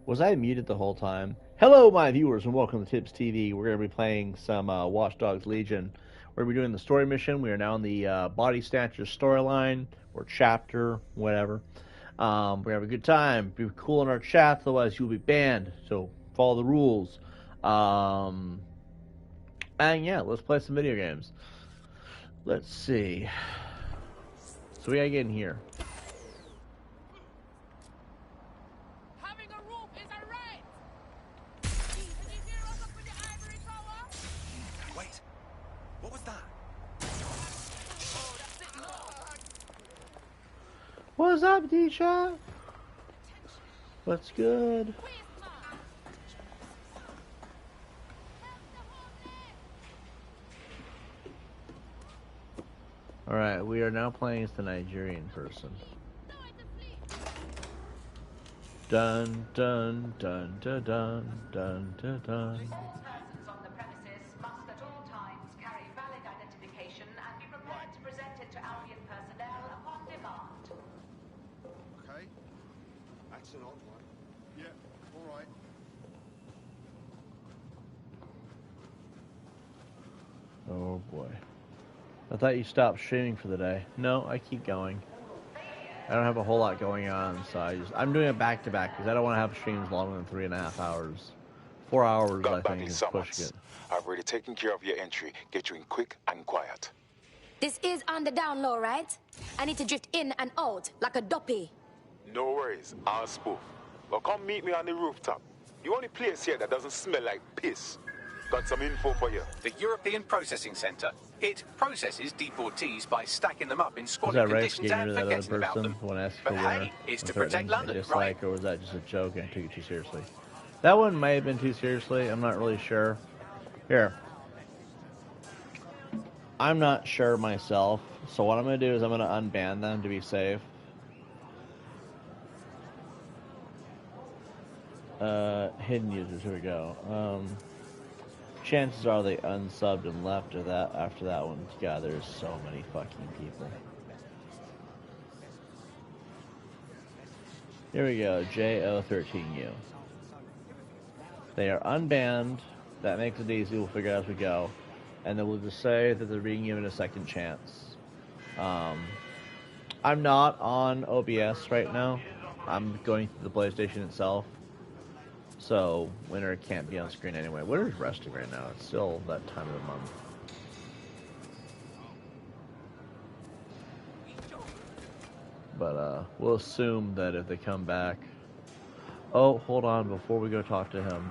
Was I muted the whole time? Hello, my viewers, and welcome to TiBBzTV. We're going to be playing some Watch Dogs Legion. We're going to be doing the story mission. We are now in the Body Snatchers storyline, or chapter, whatever. We're going to have a good time. Be cool in our chat, otherwise you'll be banned. So follow the rules. And yeah, let's play some video games. Let's see. So we got to get in here. What's up, D-Shot? What's good? Alright, we are now playing as the Nigerian person. Dun dun dun dun dun dun dun dun. Persons on the premises must at all times carry valid identification and be prepared to present it to Albion personnel upon demand. Okay. That's an odd one. Yeah, all right. Oh boy. I thought you stopped streaming for the day. No, I keep going. I don't have a whole lot going on, so I'm doing it back to back because I don't want to have streams longer than 3.5 hours. 4 hours, I think, is pushing it. I've already taken care of your entry. Get you in quick and quiet. This is on the down low, right? I need to drift in and out like a duppy. No worries, I'll spoof. Well, come meet me on the rooftop. The only place here that doesn't smell like piss. Got some info for you. The European Processing Centre. It processes deportees by stacking them up in Was squalid that right? conditions Getting and rid of that other forgetting about person them. when asked for But winner? hey, it's to Was protect that London, dislike, right? or was that just a joke and I took it too seriously? That one may have been too seriously. I'm not really sure. Here. I'm not sure myself. So what I'm going to do is I'm going to unban them to be safe. Hidden users. Here we go. Chances are they unsubbed and left after that one. God, there's so many fucking people. Here we go, JO13U. They are unbanned. That makes it easy. We'll figure it out as we go. And then we'll just say that they're being given a second chance. I'm not on OBS right now. I'm going through the PlayStation itself. So, winter can't be on screen anyway. Winter's resting right now. It's still that time of the month. But, we'll assume that if they come back... Oh, hold on, before we go talk to him.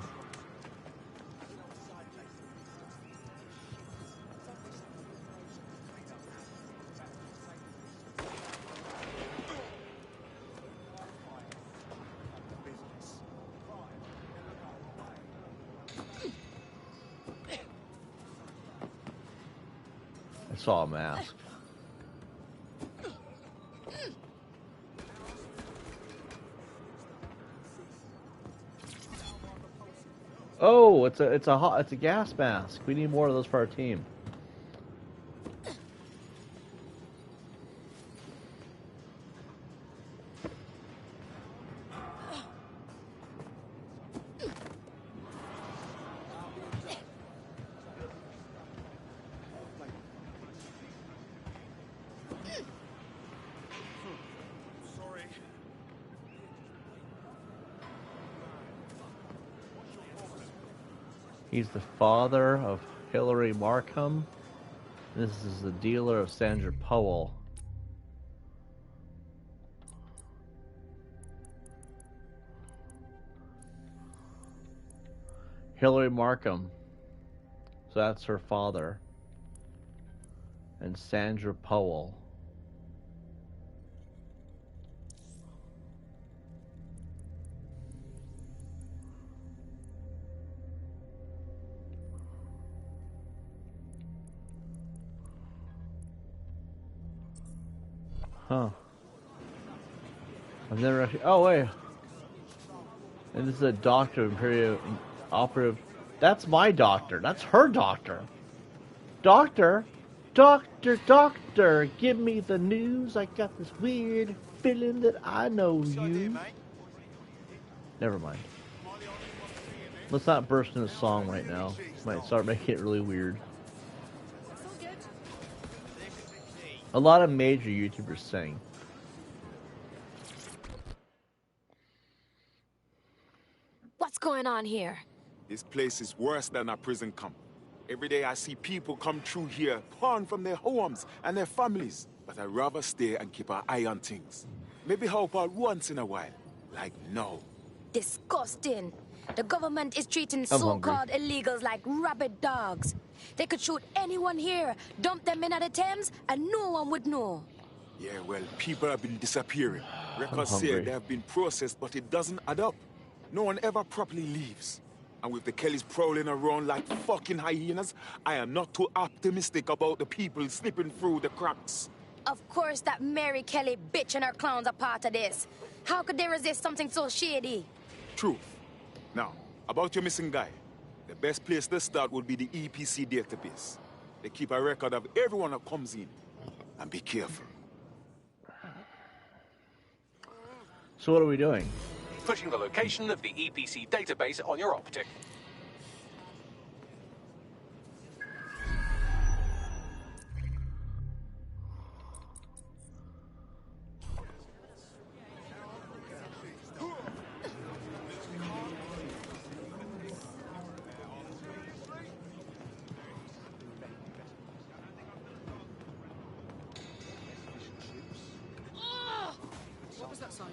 I saw a mask. Oh, it's a gas mask. We need more of those for our team. He's the father of Hillary Markham. This is the dealer of Sandra Powell. Hillary Markham. So that's her father. And Sandra Powell. Huh. I've never actually... Oh, wait. And this is a doctor, Imperial Operative. That's my doctor. That's her doctor. Doctor? Doctor, give me the news. I got this weird feeling that I know you. Never mind. Let's not burst into song right now. Might start making it really weird. A lot of major YouTubers sing. What's going on here? This place is worse than a prison camp. Every day I see people come through here, torn from their homes and their families. But I'd rather stay and keep an eye on things. Maybe help out once in a while. Like now. Disgusting. The government is treating I'm so-called illegals like rabid dogs. They could shoot anyone here, dump them in at the Thames, and no one would know. Yeah, well, people have been disappearing. Records say hungry. they have been processed, but it doesn't add up. No one ever properly leaves. And with the Kellys prowling around like fucking hyenas, I am not too optimistic about the people slipping through the cracks. Of course that Mary Kelly bitch and her clowns are part of this. How could they resist something so shady? Truth. Now, about your missing guy. The best place to start would be the EPC database. They keep a record of everyone that comes in. And be careful. So what are we doing? Putting the location of the EPC database on your optic. What was that sound?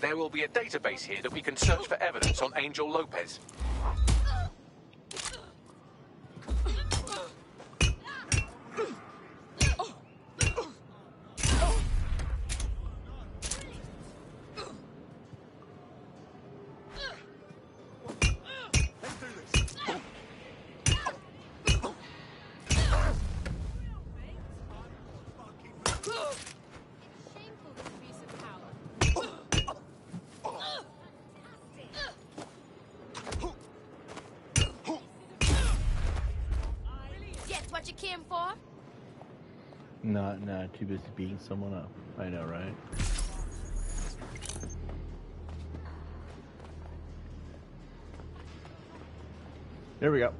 There will be a database here that we can search for evidence on Angel Lopez. What you came for? Not too busy beating someone up. I know, right? There we go.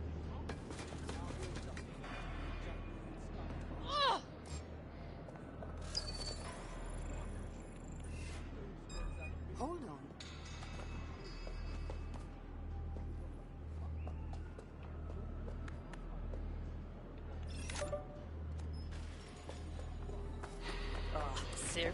Hold on. Sir.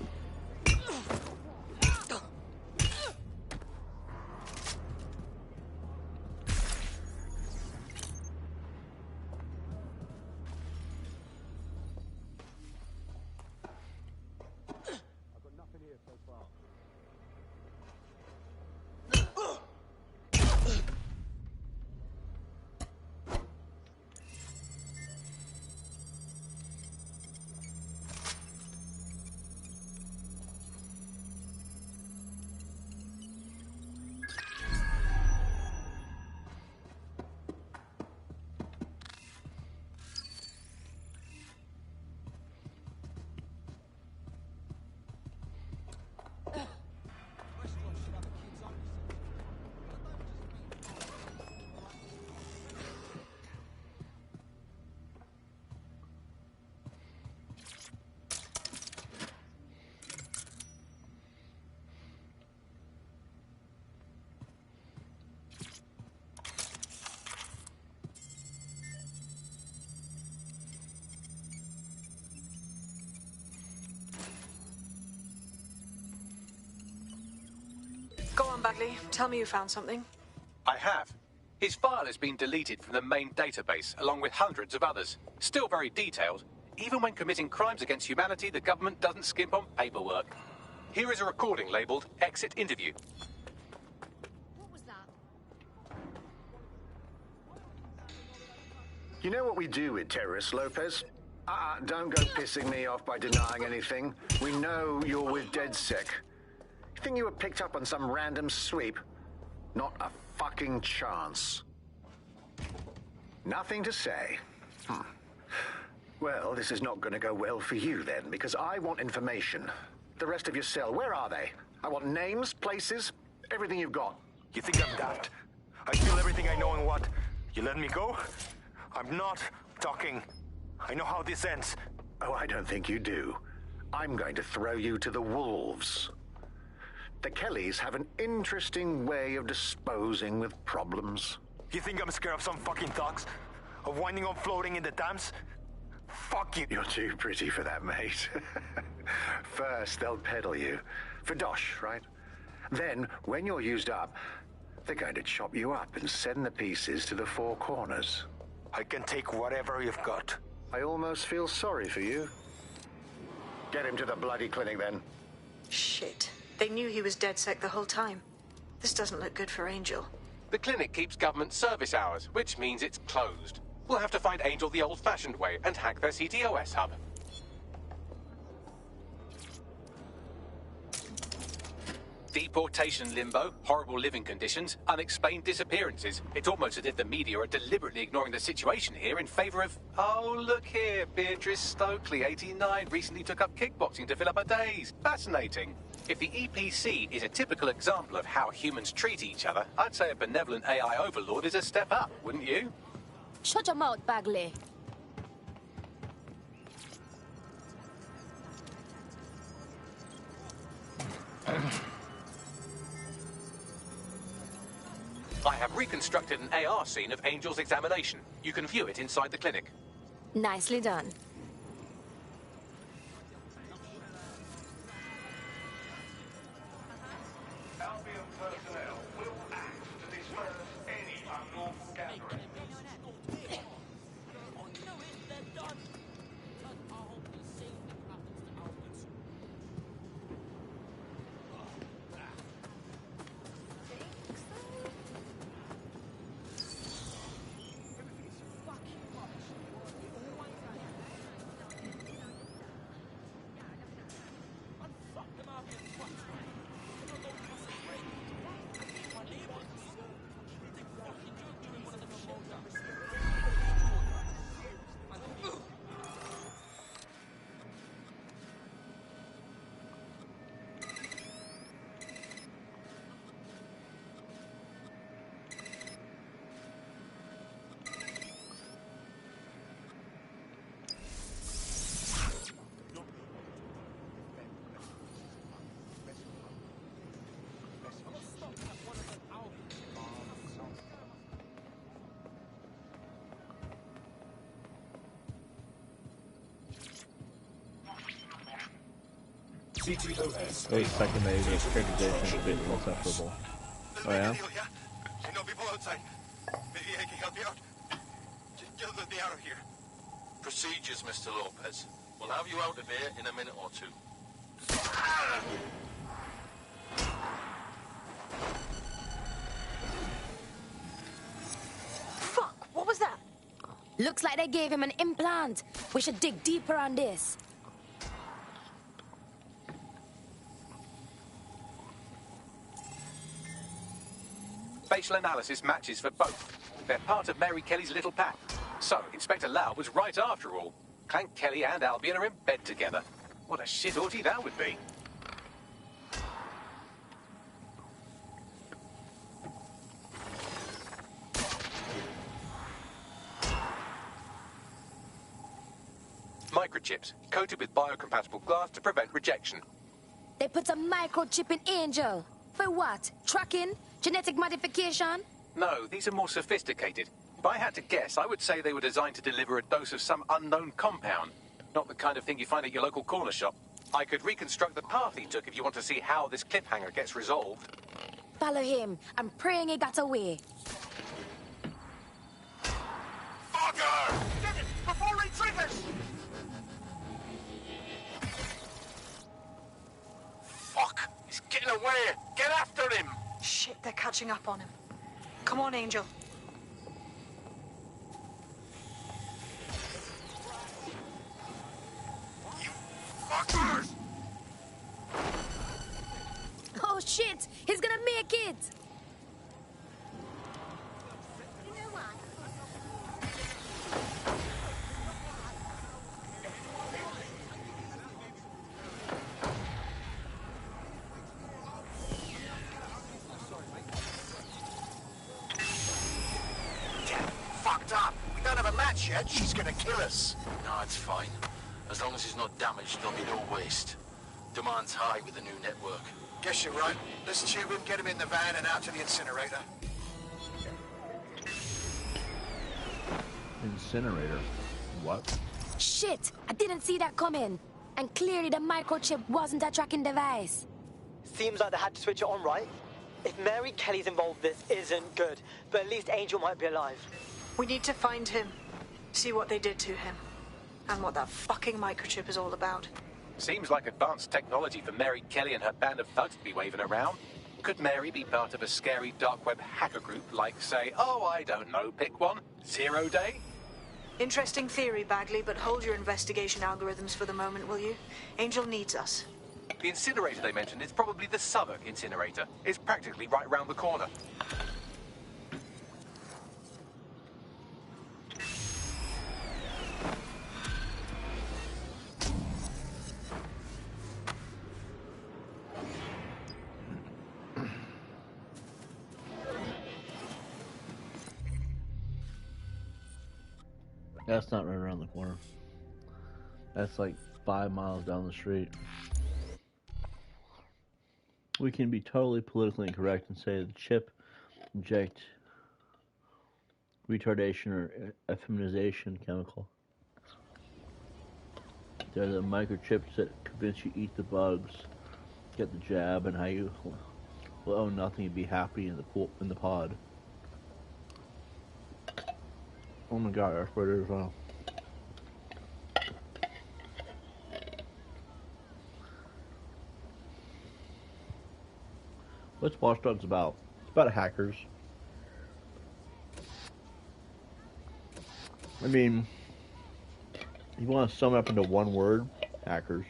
Go on, Bagley. Tell me you found something. I have. His file has been deleted from the main database, along with hundreds of others. Still very detailed. Even when committing crimes against humanity, the government doesn't skimp on paperwork. Here is a recording labelled Exit Interview. What was that? You know what we do with terrorists, Lopez? Don't go pissing me off by denying anything. We know you're with DedSec. You think you were picked up on some random sweep? Not a fucking chance. Nothing to say. Well, this is not going to go well for you then, because I want information. The rest of your cell, where are they? I want names, places, everything you've got. You think I'm daft? I feel everything I know and what? You let me go? I'm not talking. I know how this ends. Oh, I don't think you do. I'm going to throw you to the wolves. The Kellys have an interesting way of disposing with problems. You think I'm scared of some fucking thugs? Of winding up floating in the Thames? Fuck you. You're too pretty for that, mate. First, they'll peddle you. For dosh, right? Then, when you're used up, they're going to chop you up and send the pieces to the four corners. I can take whatever you've got. I almost feel sorry for you. Get him to the bloody clinic, then. Shit. They knew he was DedSec the whole time. This doesn't look good for Angel. The clinic keeps government service hours, which means it's closed. We'll have to find Angel the old-fashioned way and hack their CTOS hub. Deportation limbo, horrible living conditions, unexplained disappearances. It's almost as if the media are deliberately ignoring the situation here in favor of... Oh, look here, Beatrice Stokely, 89, recently took up kickboxing to fill up her days. Fascinating. If the EPC is a typical example of how humans treat each other, I'd say a benevolent AI overlord is a step up, wouldn't you? Shut your mouth, Bagley. I have reconstructed an AR scene of Angel's examination. You can view it inside the clinic. Nicely done. Albion personnel will act to disperse any unlawful gathering. I was expecting maybe the accreditation is a bit more acceptable. Oh yeah? You know people outside. Maybe I can help you out. Just let me out of here. Procedures, Mr. Lopez. We'll have you out of here in a minute or two. Fuck! What was that? Looks like they gave him an implant. We should dig deeper on this. Facial analysis matches for both. They're part of Mary Kelly's little pack. So, Inspector Lau was right after all. Clank Kelly and Albion are in bed together. What a shit orgy that would be. Microchips, coated with biocompatible glass to prevent rejection. They put a microchip in Angel. For what? Tracking? Genetic modification? No, these are more sophisticated. If I had to guess, I would say they were designed to deliver a dose of some unknown compound. Not the kind of thing you find at your local corner shop. I could reconstruct the path he took if you want to see how this cliffhanger gets resolved. Follow him. I'm praying he got away. Fucker! Get it before he triggers! Fuck! He's getting away! Get after him! Shit, they're catching up on him. Come on, Angel. You fuckers! Oh shit! He's gonna make it! Jet. She's gonna kill us. No, it's fine. As long as it's not damaged, there'll be no waste. Demand's high with the new network. Guess you're right. Let's tube him, get him in the van and out to the incinerator. Incinerator? What? Shit! I didn't see that coming. And clearly the microchip wasn't a tracking device. Seems like they had to switch it on, right? If Mary Kelly's involved, this isn't good. But at least Angel might be alive. We need to find him. See what they did to him. And what that fucking microchip is all about. Seems like advanced technology for Mary Kelly and her band of thugs to be waving around. Could Mary be part of a scary dark web hacker group like, say, oh, I don't know, pick one, 0 Day? Interesting theory, Bagley, but hold your investigation algorithms for the moment, will you? Angel needs us. The incinerator they mentioned is probably the Southwark incinerator. It's practically right round the corner. That's not right around the corner. That's like 5 miles down the street. We can be totally politically incorrect and say the chip inject retardation or effeminization chemical. They're the microchips that convince you eat the bugs, get the jab, and how you will own nothing and be happy in the pod. Oh my god, that's what it is. Wow. What's Watch Dogs about? It's about hackers. I mean, you want to sum it up into one word? Hackers.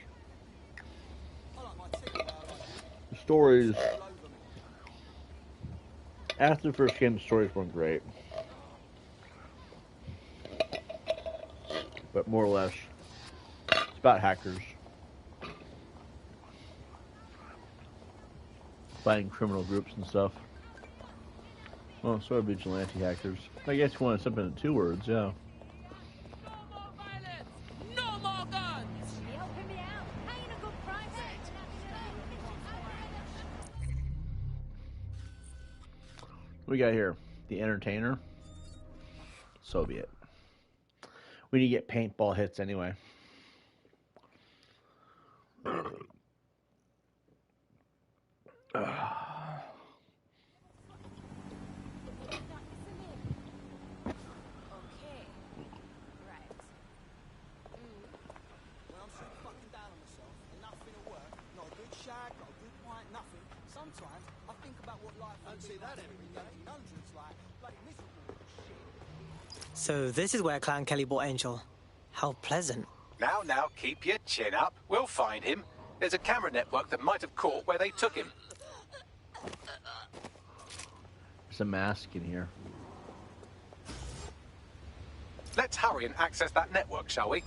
The stories, after the first game, the stories weren't great. But more or less, it's about hackers fighting criminal groups and stuff. Well, sort of vigilante hackers. I guess you want to something in 2 words, yeah. No more violence! No more guns! You helping me out? I ain't a good private. What we got here? The Entertainer. So be it. We need to get paintball hits anyway. So this is where Clan Kelly bought Angel. How pleasant. Now, keep your chin up. We'll find him. There's a camera network that might have caught where they took him. There's a mask in here. Let's hurry and access that network, shall we?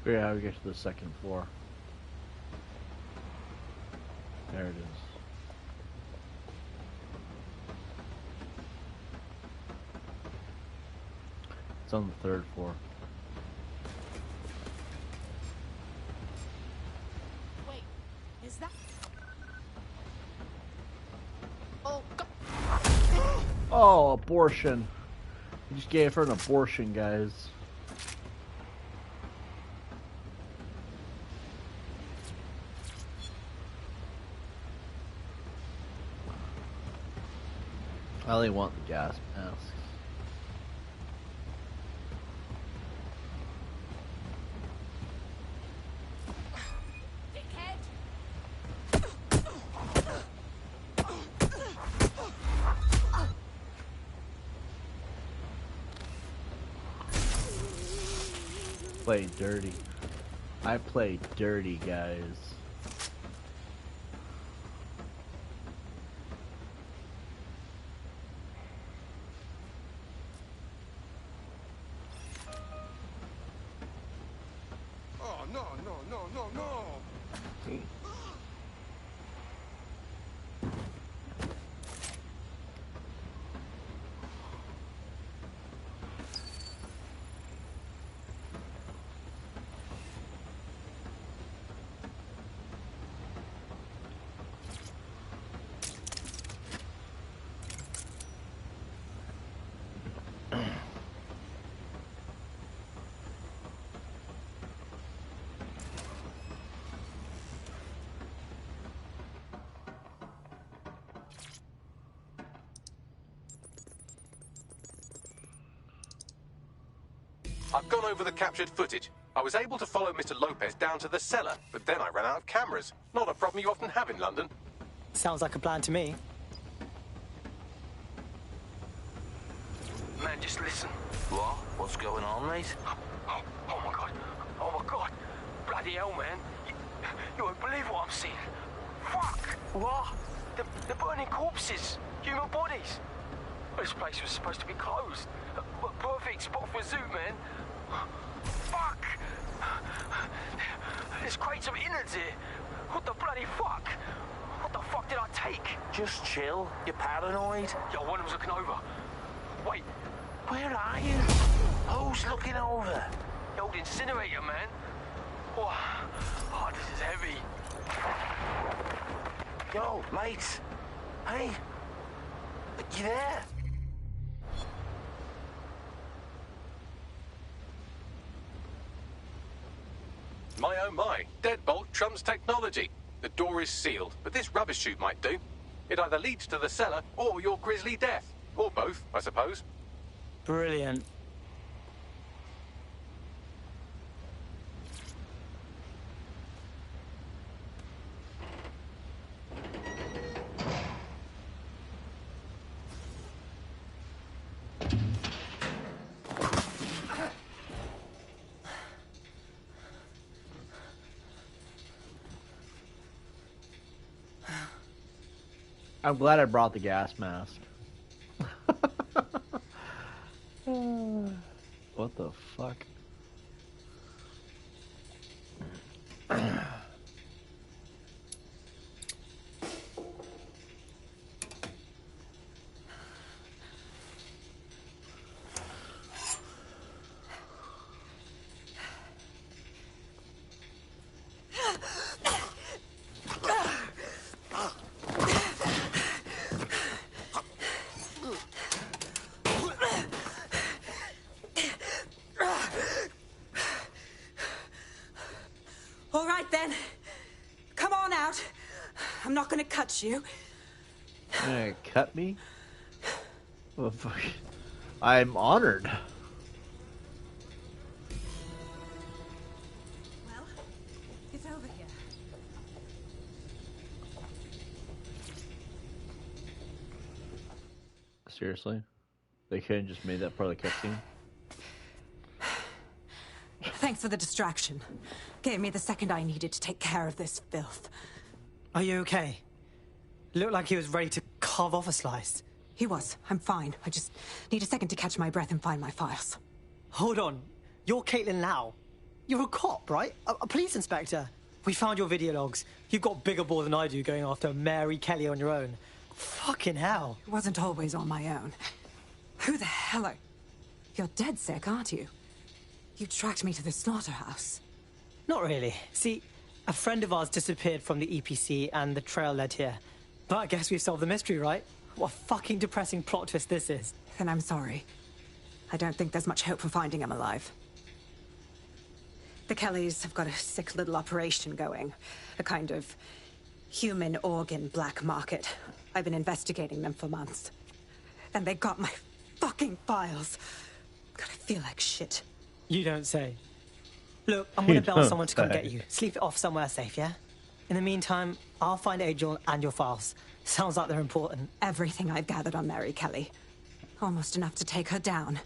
Figure out how to get to the 2nd floor. There it is. It's on the 3rd floor. Wait, is that? Oh, God. Oh, abortion. You just gave her an abortion, guys. I only want the gas masks. Play dirty. I play dirty, guys. Oh, no, no, no, no, no! I've gone over the captured footage. I was able to follow Mr. Lopez down to the cellar, but then I ran out of cameras. Not a problem you often have in London. Sounds like a plan to me. Man, just listen. What? What's going on, mate? Oh my god. Oh my god. Bloody hell, man. You won't believe what I'm seeing. Fuck! What? They're burning corpses. Human bodies. This place was supposed to be closed. A perfect spot for a zoo, man. Fuck! There's crates of innards here. What the bloody fuck? What the fuck did I take? Just chill. You're paranoid. Yo, one of them's looking over. Wait. Where are you? Who's looking over? The old incinerator, man. Oh, this is heavy. Yo, mate. Hey. You there? My oh my, deadbolt trumps technology. The door is sealed, but this rubbish chute might do. It either leads to the cellar or your grisly death. Or both, I suppose. Brilliant. I'm glad I brought the gas mask. What the fuck? All right, then. Come on out. I'm not gonna cut you. You're gonna cut me? Oh, fuck. I'm honored. Well, it's over here. Seriously? They couldn't just made that part of the cutscene? Thanks for the distraction. Gave me the second I needed to take care of this filth. Are you okay? Looked like he was ready to carve off a slice. He was. I'm fine. I just need a second to catch my breath and find my files. Hold on. You're Caitlin Lau. You're a cop, right? A police inspector. We found your video logs. You've got bigger ball than I do going after Mary Kelly on your own. Fucking hell. It wasn't always on my own. Who the hell are... You're dead sick, aren't you? You tracked me to the slaughterhouse. Not really. See, a friend of ours disappeared from the EPC and the trail led here. But I guess we've solved the mystery, right? What a fucking depressing plot twist this is. Then I'm sorry. I don't think there's much hope for finding him alive. The Kellys have got a sick little operation going. A kind of human organ black market. I've been investigating them for months. And they got my fucking files. God, I feel like shit. You don't say. Look, I'm gonna bell someone to come get you. Sleep it off somewhere safe, yeah? In the meantime, I'll find Angel and your files. Sounds like they're important. Everything I've gathered on Mary Kelly. Almost enough to take her down.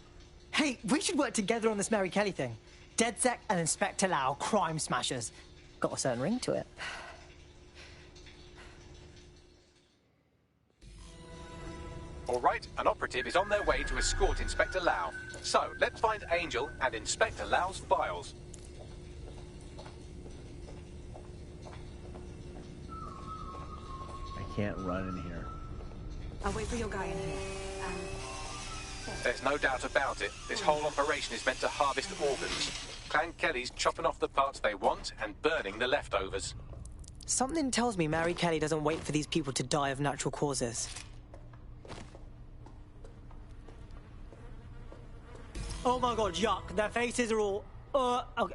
Hey, we should work together on this Mary Kelly thing. DedSec and Inspector Lau, crime smashers. Got a certain ring to it. All right, an operative is on their way to escort Inspector Lau. So, let's find Angel and Inspector Lau's files. I can't run in here. I'll wait for your guy in here. There's no doubt about it. This whole operation is meant to harvest organs. Clan Kelly's chopping off the parts they want and burning the leftovers. Something tells me Mary Kelly doesn't wait for these people to die of natural causes. Oh my god, yuck. Their faces are all... okay.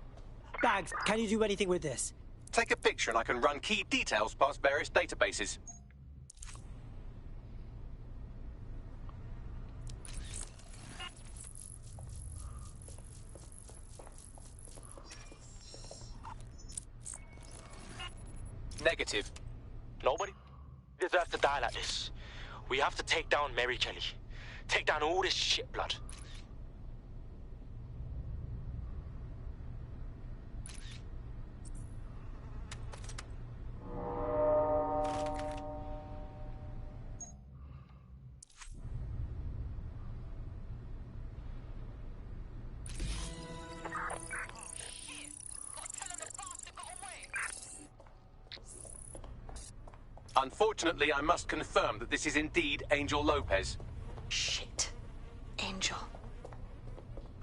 Bags, can you do anything with this? Take a picture and I can run key details past various databases. Negative. Nobody deserves to die like this. We have to take down Mary Kelly. Take down all this shit blood. Unfortunately, I must confirm that this is indeed Angel Lopez. Shit. Angel.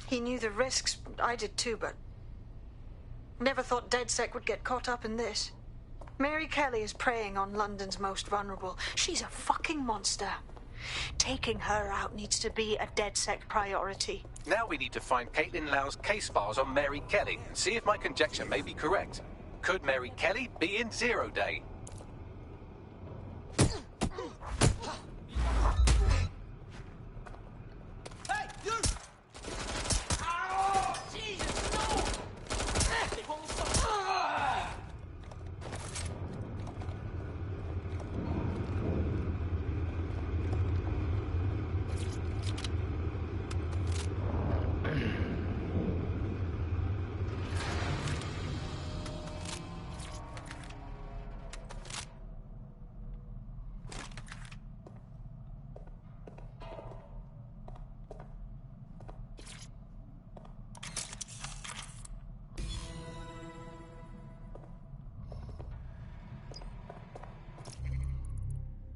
He knew the risks. I did too, but... never thought DedSec would get caught up in this. Mary Kelly is preying on London's most vulnerable. She's a fucking monster. Taking her out needs to be a DedSec priority. Now we need to find Caitlin Lau's case files on Mary Kelly and see if my conjecture may be correct. Could Mary Kelly be in Zero Day?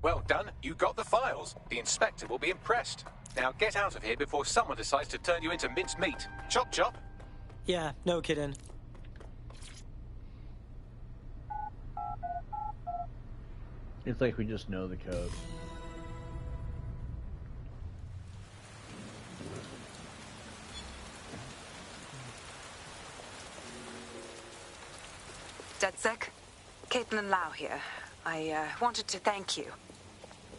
Well done, you got the files. The inspector will be impressed. Now get out of here before someone decides to turn you into minced meat. Chop chop. Yeah, no kidding. It's like we just know the code. DedSec, Caitlin Lau here. I wanted to thank you.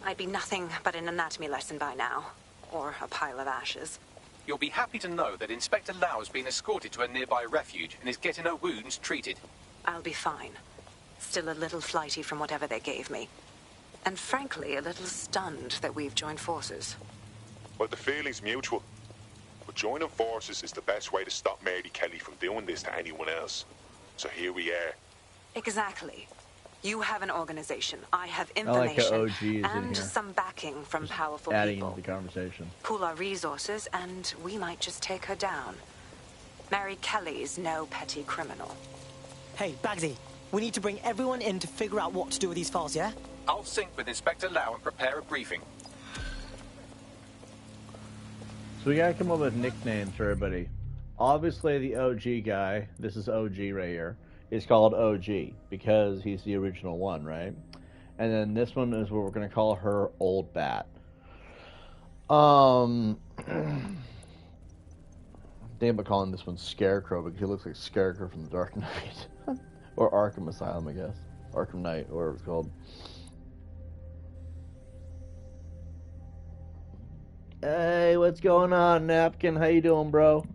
I'd be nothing but an anatomy lesson by now, or a pile of ashes. You'll be happy to know that Inspector Lau has been escorted to a nearby refuge and is getting her wounds treated. I'll be fine. Still a little flighty from whatever they gave me. And frankly, a little stunned that we've joined forces. Well, the feeling's mutual. But joining forces is the best way to stop Mary Kelly from doing this to anyone else. So here we are. Exactly. You have an organization, I have I like how information, OG is in and here. some backing from powerful Adding people. into the conversation. Pool our resources, and we might just take her down. Mary Kelly's no petty criminal. Hey, Bagsy, we need to bring everyone in to figure out what to do with these files, yeah? I'll sync with Inspector Lau and prepare a briefing. So we gotta come up with nicknames for everybody. Obviously the OG guy, this is OG right here, is called OG because he's the original one, right? And then this one is what we're gonna call her Old Bat. Think about calling this one Scarecrow because he looks like Scarecrow from the Dark Knight. Or Arkham Asylum, I guess. Arkham Knight, or whatever it's called. Hey, what's going on, Napkin? How you doing, bro?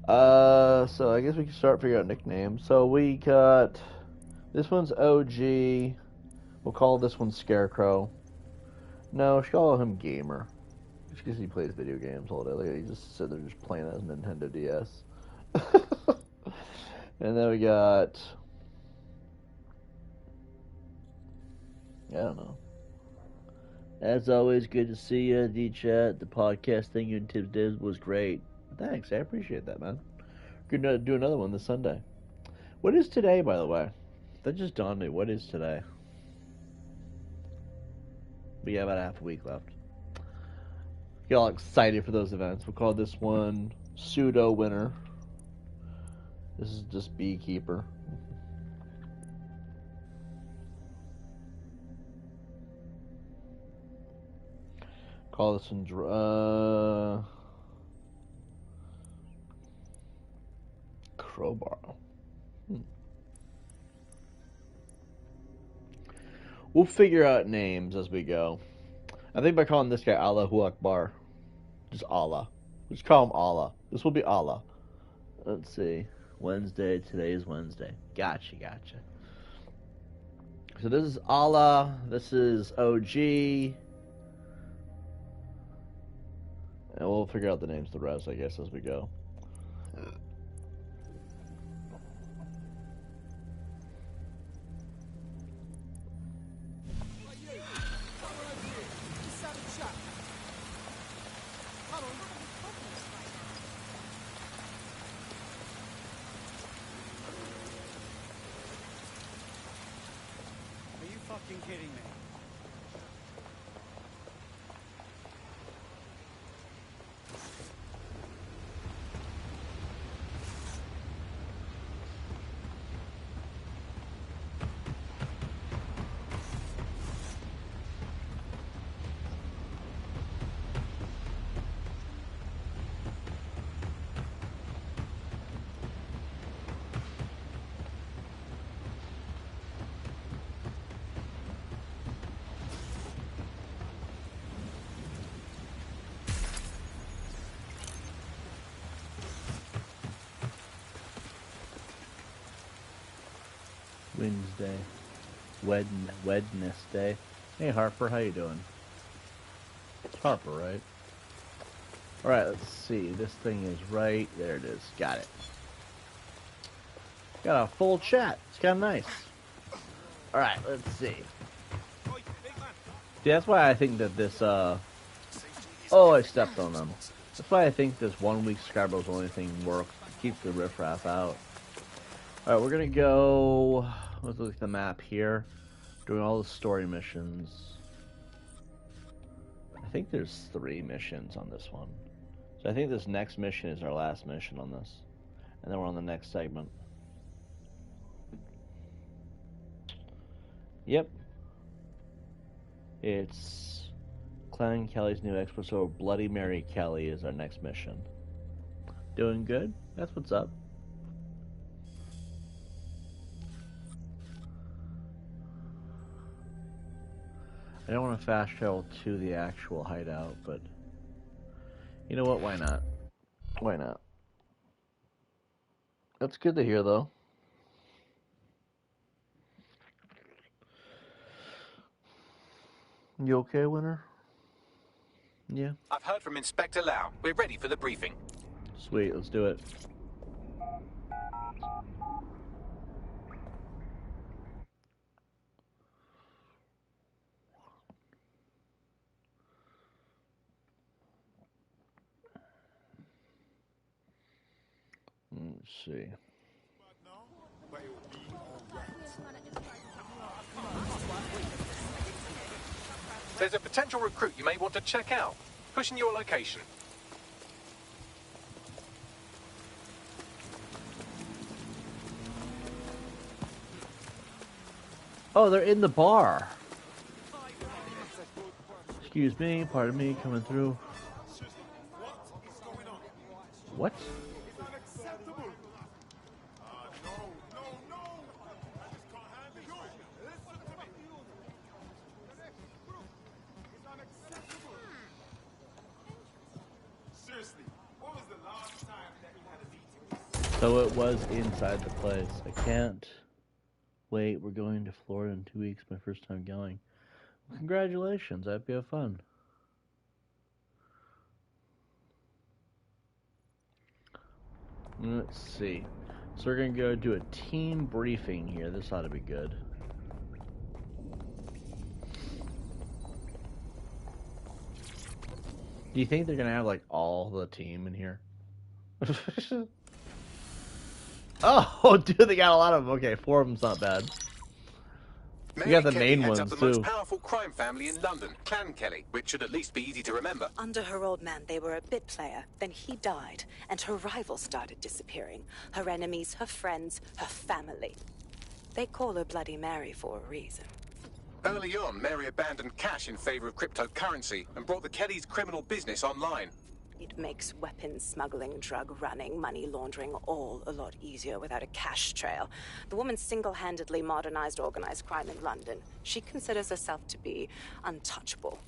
So I guess we can start figuring out nicknames. So we got... This one's OG. We'll call this one Scarecrow. No, should call him Gamer. Just because he plays video games all day. Like, he just sit there just playing that Nintendo DS. And then we got, I don't know. As always, good to see you, D-Chat. The podcast thing you and Tibbs did was great. Thanks, I appreciate that, man. Good to do another one this Sunday. What is today, by the way? That just dawned me. What is today? We have about half a week left. Get all excited for those events. We'll call this one Pseudo Winter. This is just Beekeeper. Call this one Crowbar. We'll figure out names as we go. I think by calling this guy Allahu Akbar. Just Allah. Just call him Allah. This will be Allah. Let's see. Wednesday. Today is Wednesday. Gotcha. So this is Allah. This is OG. And we'll figure out the names of the rest, I guess, as we go. Are you fucking kidding me? Wednesday. Wednesday. Hey Harper, how you doing? It's Harper, right? Alright, let's see. This thing is right. There it is. Got it. Got a full chat. It's kind of nice. Alright, let's see. See, that's why I think that this, Oh, I stepped on them. That's why I think this 1 week Scarborough's only thing works. Keep the riffraff out. Alright, we're gonna go... Let's look at the map here. Doing all the story missions. I think there's 3 missions on this one. So I think this next mission is our last mission on this. And then we're on the next segment. Yep. It's Clan Kelly's new expert, so Bloody Mary Kelly is our next mission. Doing good? That's what's up. I don't want to fast travel to the actual hideout, but you know what? Why not? Why not? That's good to hear, though. You okay, Winter? Yeah. I've heard from Inspector Lau. We're ready for the briefing. Sweet, let's do it. Let's see. There's a potential recruit you may want to check out. Pushing your location. Oh, they're in the bar. Excuse me, pardon me, coming through. What? So it was inside the place. I can't wait. We're going to Florida in 2 weeks. My first time going. Well, congratulations. That'd be fun. Let's see. So we're gonna go do a team briefing here. This ought to be good. Do you think they're gonna have like all the team in here? Oh, dude, they got a lot of them. Okay, 4 of them's not bad. You got the main heads ones up the most too. powerful crime family in London, Clan Kelly, which should at least be easy to remember. Under her old man, they were a bit player. Then he died, and her rivals started disappearing. Her enemies, her friends, her family. They call her Bloody Mary for a reason. Early on, Mary abandoned cash in favor of cryptocurrency and brought the Kellys' criminal business online. It makes weapons smuggling, drug running, money laundering all a lot easier without a cash trail. The woman single-handedly modernized organized crime in London. She considers herself to be untouchable.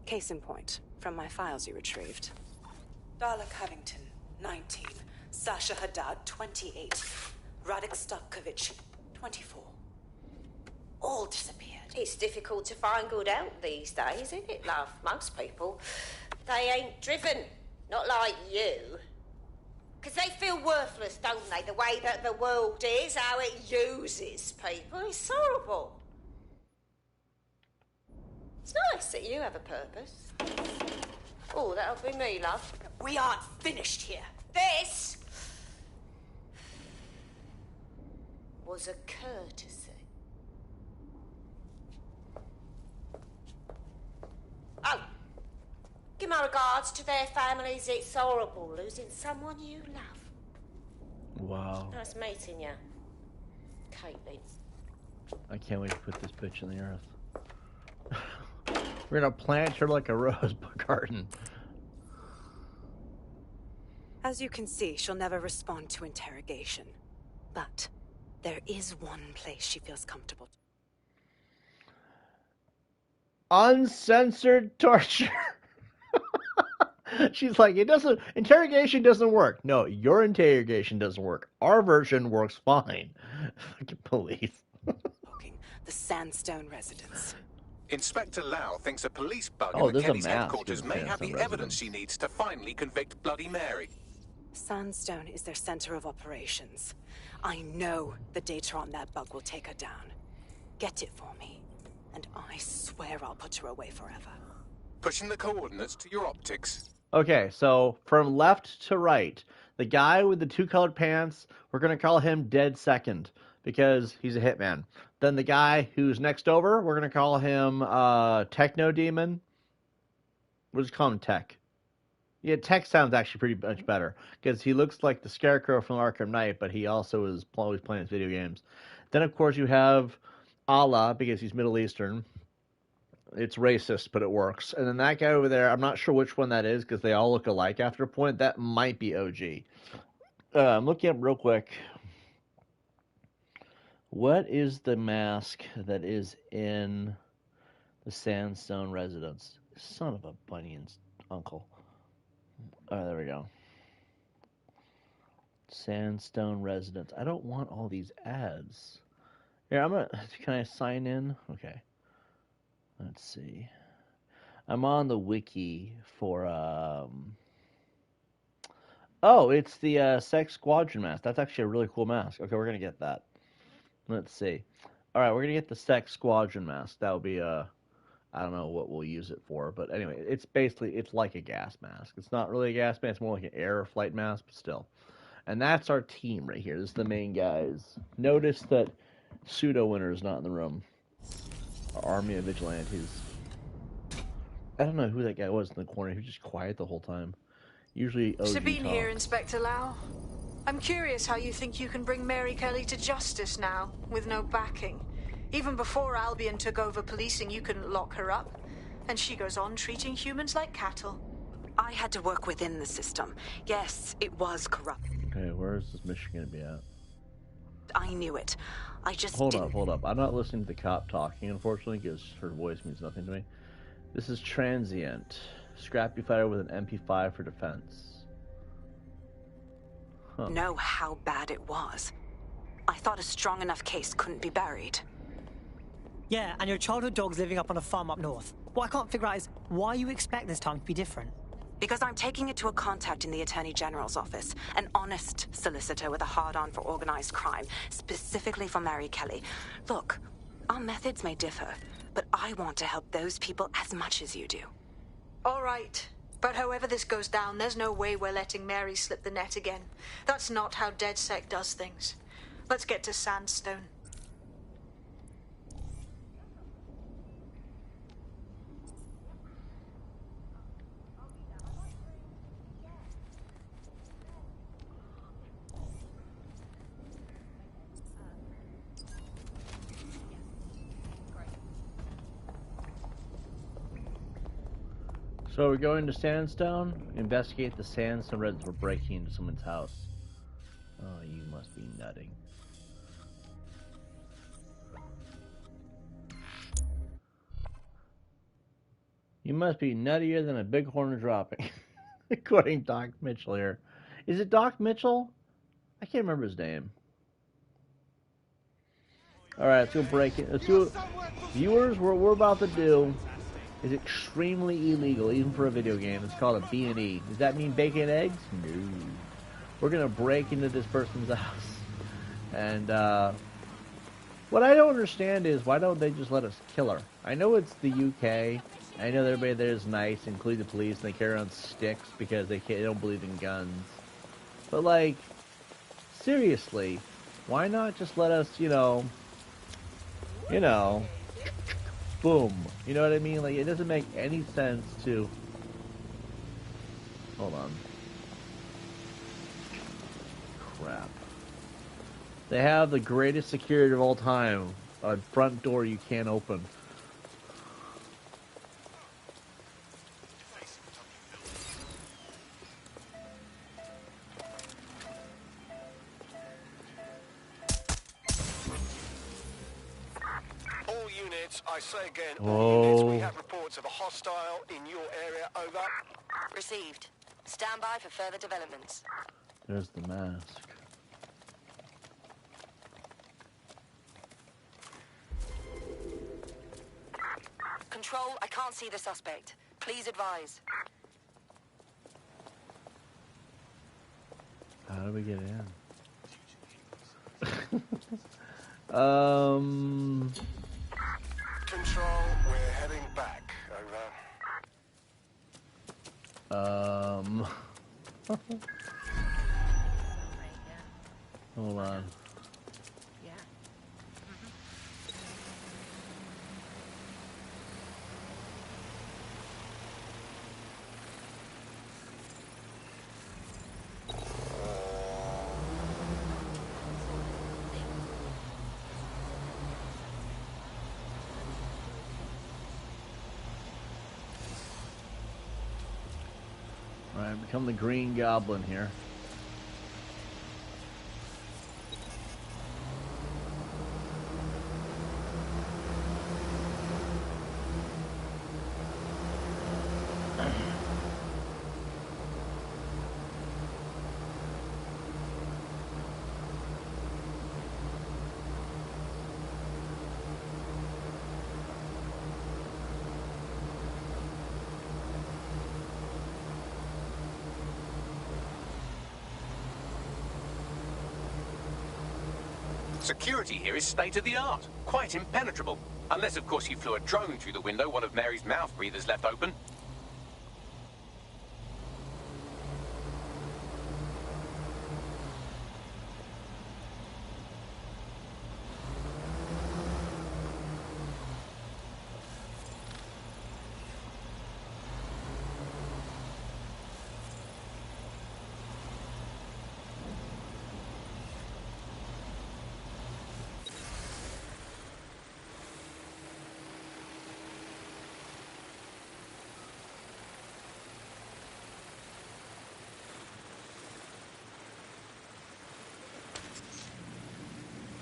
Case in point, from my files you retrieved. Darla Covington, 19. Sasha Haddad, 28. Radek Stokovich, 24. All disappeared. It's difficult to find good help these days, isn't it, love? Most people, they ain't driven. Not like you. Because they feel worthless, don't they? The way that the world is, how it uses people. It's horrible. It's nice that you have a purpose. Oh, that'll be me, love. We aren't finished here. This was a courtesy. Oh. Give my regards to their families. It's horrible losing someone you love. Wow. Nice meeting you, Caitlin. I can't wait to put this bitch in the earth. We're gonna plant her like a rose garden. As you can see, she'll never respond to interrogation. But there is one place she feels comfortable. Uncensored torture. She's like, interrogation doesn't work. No, your interrogation doesn't work. Our version works fine. Fucking police. The Sandstone residence. Inspector Lau thinks a police bug Oh, in the there's a Kellys' mask headquarters in the may have the Sandstone evidence she needs to finally convict Bloody Mary. Sandstone is their center of operations. I know the data on that bug will take her down. Get it for me, and I swear I'll put her away forever. Pushing the coordinates to your optics. Okay, so from left to right, the guy with the 2 colored pants, we're going to call him Dead Second because he's a hitman. Then the guy who's next over, we're going to call him Techno Demon. We'll just call him Tech. Yeah, Tech sounds actually pretty much better because he looks like the Scarecrow from Arkham Knight, but he also is always playing his video games. Then, of course, you have Allah because he's Middle Eastern. It's racist, but it works. And then that guy over there, I'm not sure which one that is because they all look alike after a point. That might be OG. I'm looking up real quick. What is the mask that is in the Sandstone residence? Son of a Bunyan's uncle. Oh, there we go. Sandstone residence. I don't want all these ads. Here, can I sign in? Okay. Let's see. I'm on the wiki for, oh, it's the Sex Squadron mask. That's actually a really cool mask. Okay, we're going to get that. Let's see. All right, we're going to get the Sex Squadron mask. That will be, I don't know what we'll use it for. But anyway, it's like a gas mask. It's not really a gas mask. It's more like an air flight mask, but still. And that's our team right here. This is the main guys. Notice that Pseudo Winner is not in the room. Our army of vigilantes. I don't know who that guy was in the corner. He was just quiet the whole time. Usually OG Sabine here, talks. Inspector Lau. I'm curious how you think you can bring Mary Kelly to justice now, with no backing. Even before Albion took over policing, you couldn't lock her up. And she goes on treating humans like cattle. I had to work within the system. Yes, it was corrupt. Okay, where is this mission going to be at? I knew it. I just Hold up. I'm not listening to the cop talking, unfortunately, because her voice means nothing to me. This is transient. Scrappy fighter with an MP5 for defense. Huh. Know how bad it was. I thought a strong enough case couldn't be buried. Yeah, and your childhood dog's living up on a farm up north. What I can't figure out is why you expect this time to be different. Because I'm taking it to a contact in the Attorney General's office, an honest solicitor with a hard-on for organized crime, specifically for Mary Kelly. Look, our methods may differ, but I want to help those people as much as you do. All right. But however this goes down, there's no way we're letting Mary slip the net again. That's not how DedSec does things. Let's get to Sandstone. So we're going to Sandstone, investigate the Sandstone Reds for breaking into someone's house. Oh, you must be nutting. You must be nuttier than a bighorn dropping. According to Doc Mitchell here. Is it Doc Mitchell? I can't remember his name. Alright, let's go break it. Let's do it. Viewers, what we're about to do is extremely illegal, even for a video game. It's called a B&E. Does that mean bacon and eggs? No. We're going to break into this person's house. And, what I don't understand is, why don't they just let us kill her? I know it's the UK. I know everybody there is nice, including the police, and they carry around sticks because they don't believe in guns. But, like, seriously, why not just let us, you know, boom. You know what I mean? Like, it doesn't make any sense to... Hold on. Crap. They have the greatest security of all time. A front door you can't open. I say again, all units, we have reports of a hostile in your area, over. Received. Stand by for further developments. There's the mask. Control, I can't see the suspect. Please advise. How do we get in? Control, we're heading back, over. Hold on. Alright, become the Green Goblin here. Security here is state-of-the-art, quite impenetrable. Unless, of course, you flew a drone through the window one of Mary's mouth breathers left open.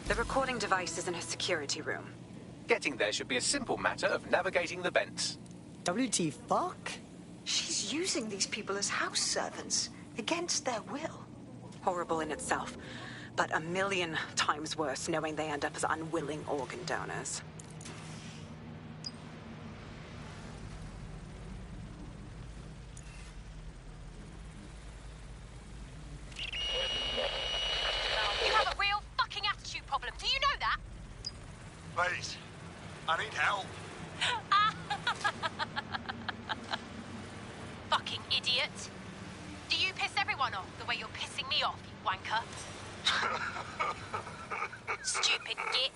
The recording device is in her security room. Getting there should be a simple matter of navigating the vents. WT fuck? She's using these people as house servants, against their will. Horrible in itself, but a million times worse knowing they end up as unwilling organ donors. hell? Fucking idiot. Do you piss everyone off the way you're pissing me off, you wanker? Stupid git.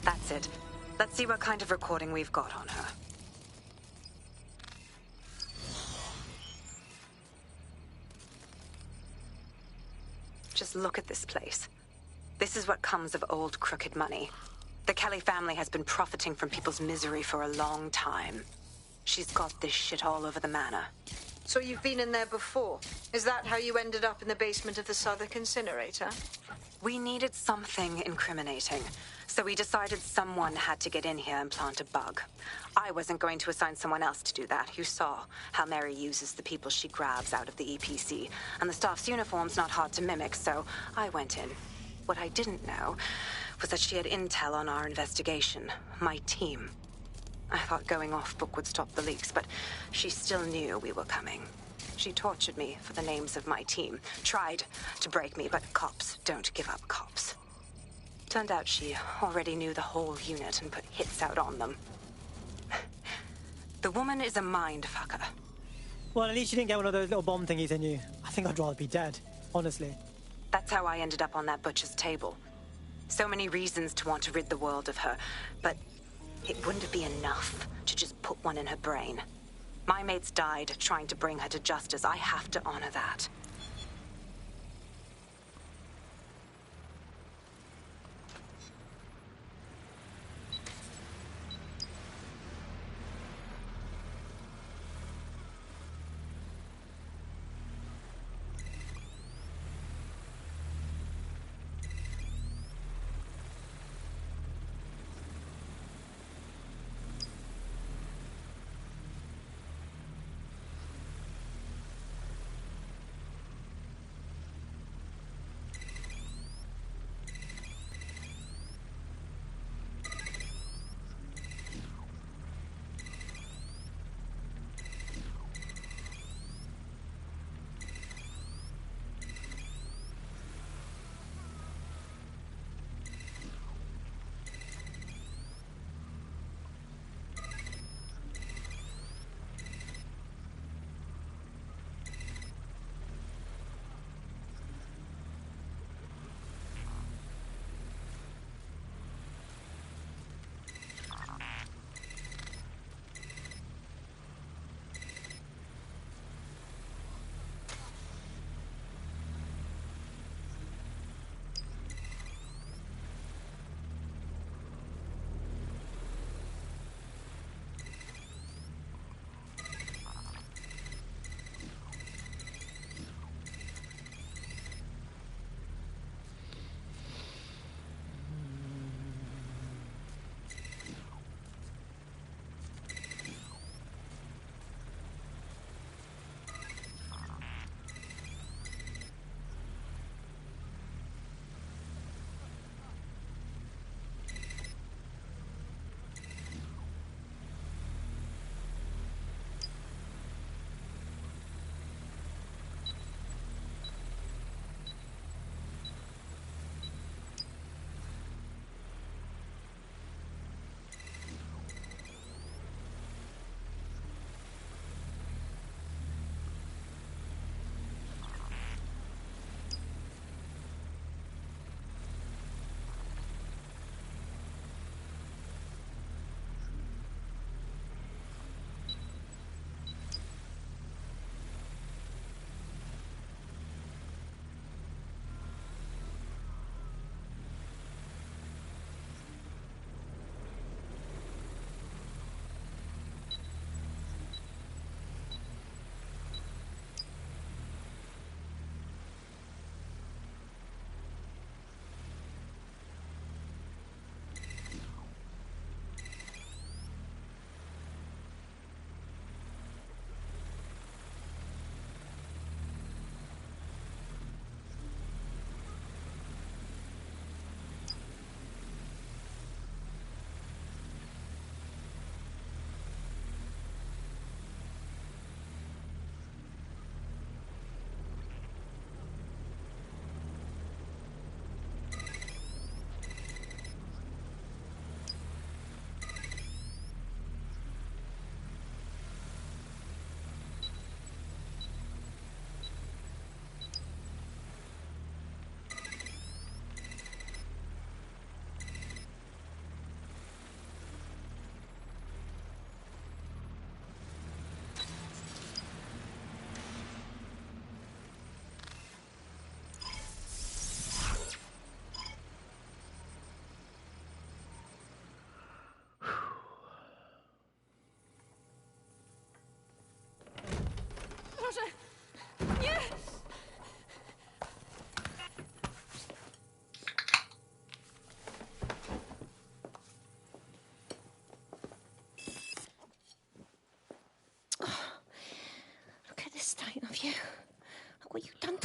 That's it. Let's see what kind of recording we've got on her. Just look at this place. This is what comes of old crooked money. The Kelly family has been profiting from people's misery for a long time. She's got this shit all over the manor. So you've been in there before? Is that how you ended up in the basement of the Southwark incinerator? We needed something incriminating, so we decided someone had to get in here and plant a bug. I wasn't going to assign someone else to do that. You saw how Mary uses the people she grabs out of the EPC, and the staff's uniform's not hard to mimic, so I went in. What I didn't know was that she had intel on our investigation, my team. I thought going off book would stop the leaks, but she still knew we were coming. She tortured me for the names of my team, tried to break me, but cops don't give up cops. Turned out she already knew the whole unit and put hits out on them. The woman is a mind fucker. Well, at least you didn't get one of those little bomb thingies in you. I think I'd rather be dead, honestly. That's how I ended up on that butcher's table. So many reasons to want to rid the world of her, but it wouldn't be enough to just put one in her brain. My mates died trying to bring her to justice. I have to honor that.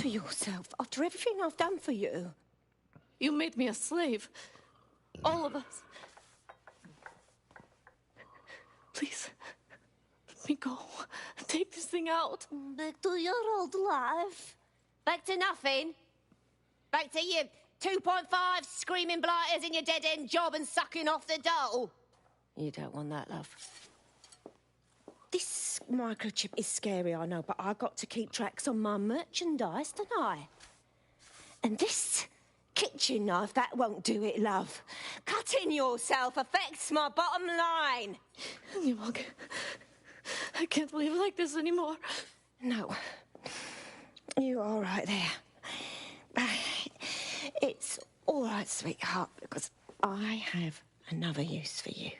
to yourself after everything I've done for you. You made me a slave. All of us. Please, let me go. Take this thing out. Back to your old life. Back to nothing. Back to you 2.5 screaming blighters in your dead-end job and sucking off the dole. You don't want that, love. This microchip is scary, I know, but I got to keep tracks on my merchandise, don't I? And this kitchen knife, that won't do it, love. Cutting yourself affects my bottom line. I can't live like this anymore. No. You're all right there. It's all right, sweetheart, because I have another use for you.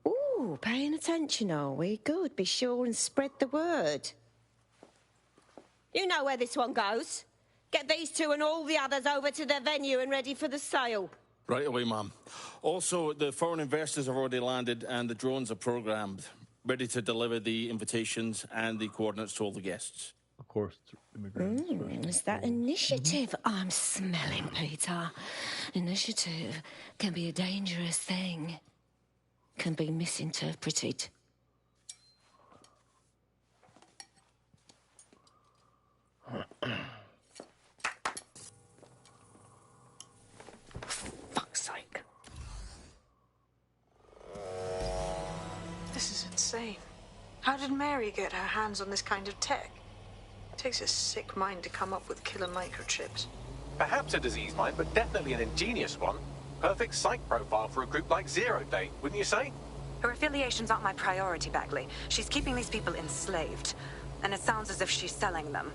Ooh, paying attention, are we? Good. Be sure and spread the word. You know where this one goes. Get these two and all the others over to the venue and ready for the sale. Right away, ma'am. Also, the foreign investors have already landed and the drones are programmed, ready to deliver the invitations and the coordinates to all the guests. Of course, it's immigrants. It's that initiative I'm smelling, Peter. Initiative can be a dangerous thing. Can be misinterpreted. Fuck's sake. This is insane. How did Mary get her hands on this kind of tech? It takes a sick mind to come up with killer microchips. Perhaps a disease mind, but definitely an ingenious one. Perfect psych profile for a group like Zero Day, wouldn't you say? Her affiliations aren't my priority, Bagley. She's keeping these people enslaved. And it sounds as if she's selling them.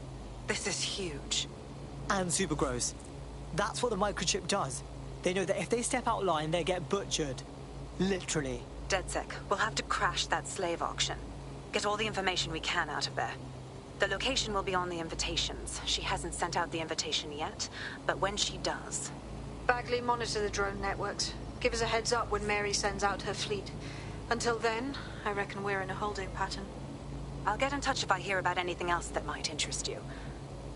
This is huge. And super gross. That's what the microchip does. They know that if they step out of line, they get butchered. Literally. DedSec, we'll have to crash that slave auction. Get all the information we can out of there. The location will be on the invitations. She hasn't sent out the invitation yet, but when she does... Bagley, monitor the drone networks. Give us a heads up when Mary sends out her fleet. Until then, I reckon we're in a holding pattern. I'll get in touch if I hear about anything else that might interest you.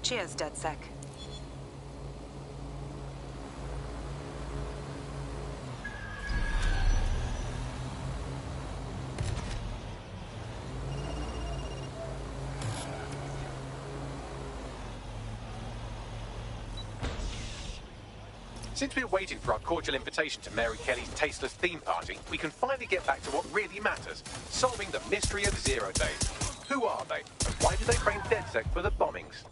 Cheers, DedSec. Since we're waiting for our cordial invitation to Mary Kelly's tasteless theme party, we can finally get back to what really matters, solving the mystery of Zero Days. Who are they, and why did they frame DedSec for the bombings?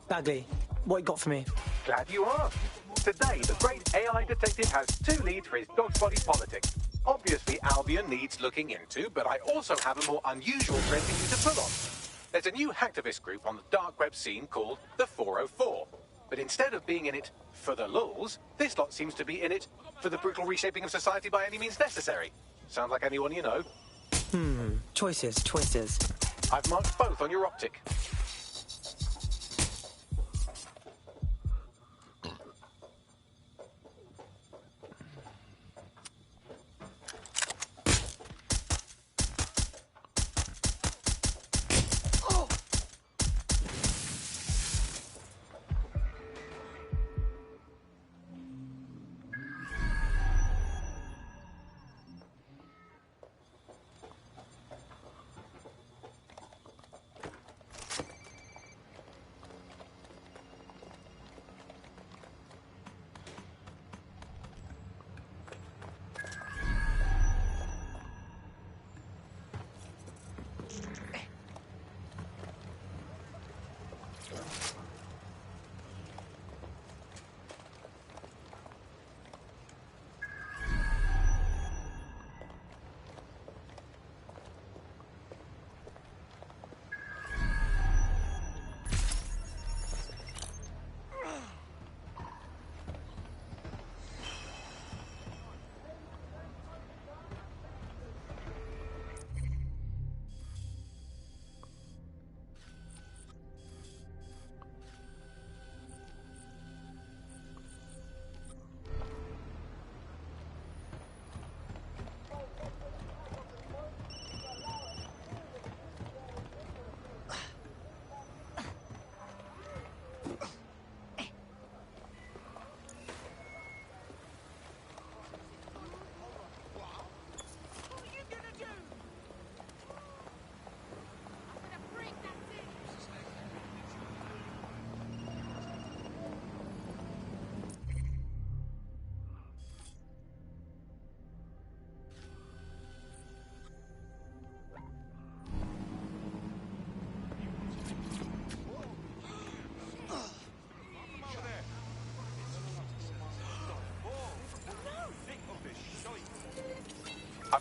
Bagley, what you got for me? Glad you asked. Today, the great AI detective has two leads for his dog's body politics. Obviously, Albion needs looking into, but I also have a more unusual trend for you to pull on. There's a new hacktivist group on the dark web scene called the 404. But instead of being in it for the lulz, this lot seems to be in it for the brutal reshaping of society by any means necessary. Sound like anyone you know? Choices. I've marked both on your optic.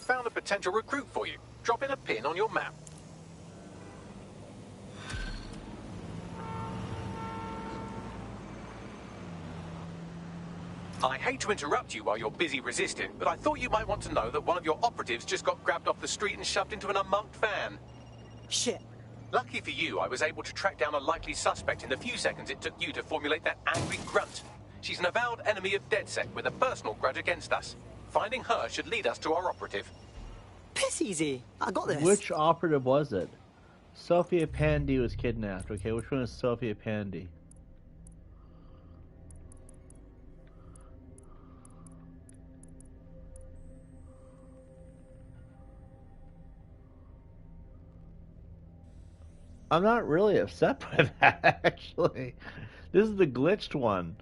found a potential recruit for you. Drop in a pin on your map. I hate to interrupt you while you're busy resisting, but I thought you might want to know that one of your operatives just got grabbed off the street and shoved into an unmarked van. Shit. Lucky for you, I was able to track down a likely suspect in the few seconds it took you to formulate that angry grunt. She's an avowed enemy of DedSec with a personal grudge against us. Finding her should lead us to our operative. Piss easy. I got this. Which operative was it? Sophia Pandy was kidnapped. Okay, which one is Sophia Pandy? I'm not really upset by that, actually. This is the glitched one.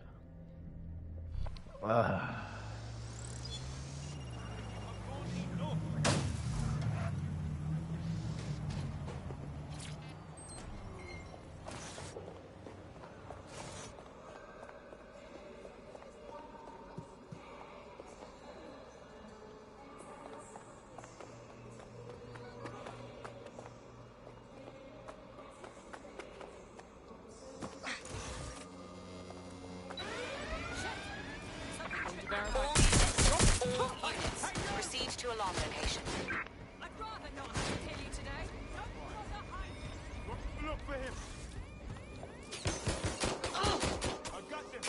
Proceed to alarm location. I'd rather not kill you today. Look for him. I got them.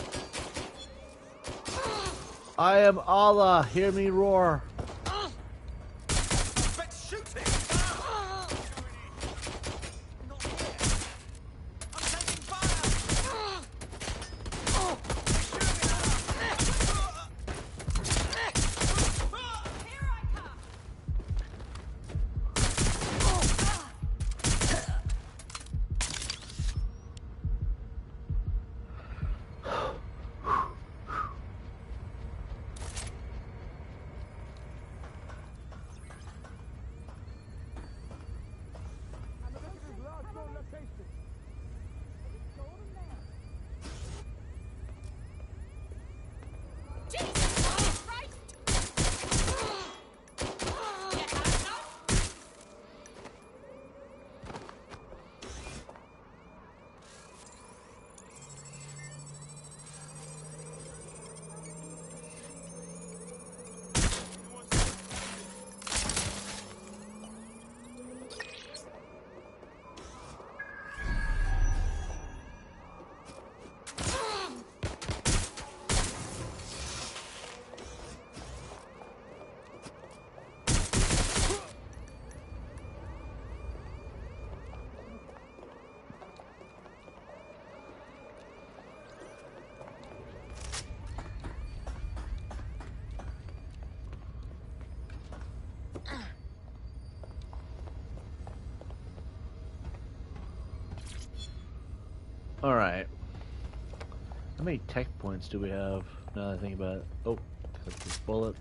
I am Allah. Hear me roar. Alright. How many tech points do we have now that I think about it? Oh, got these bullets.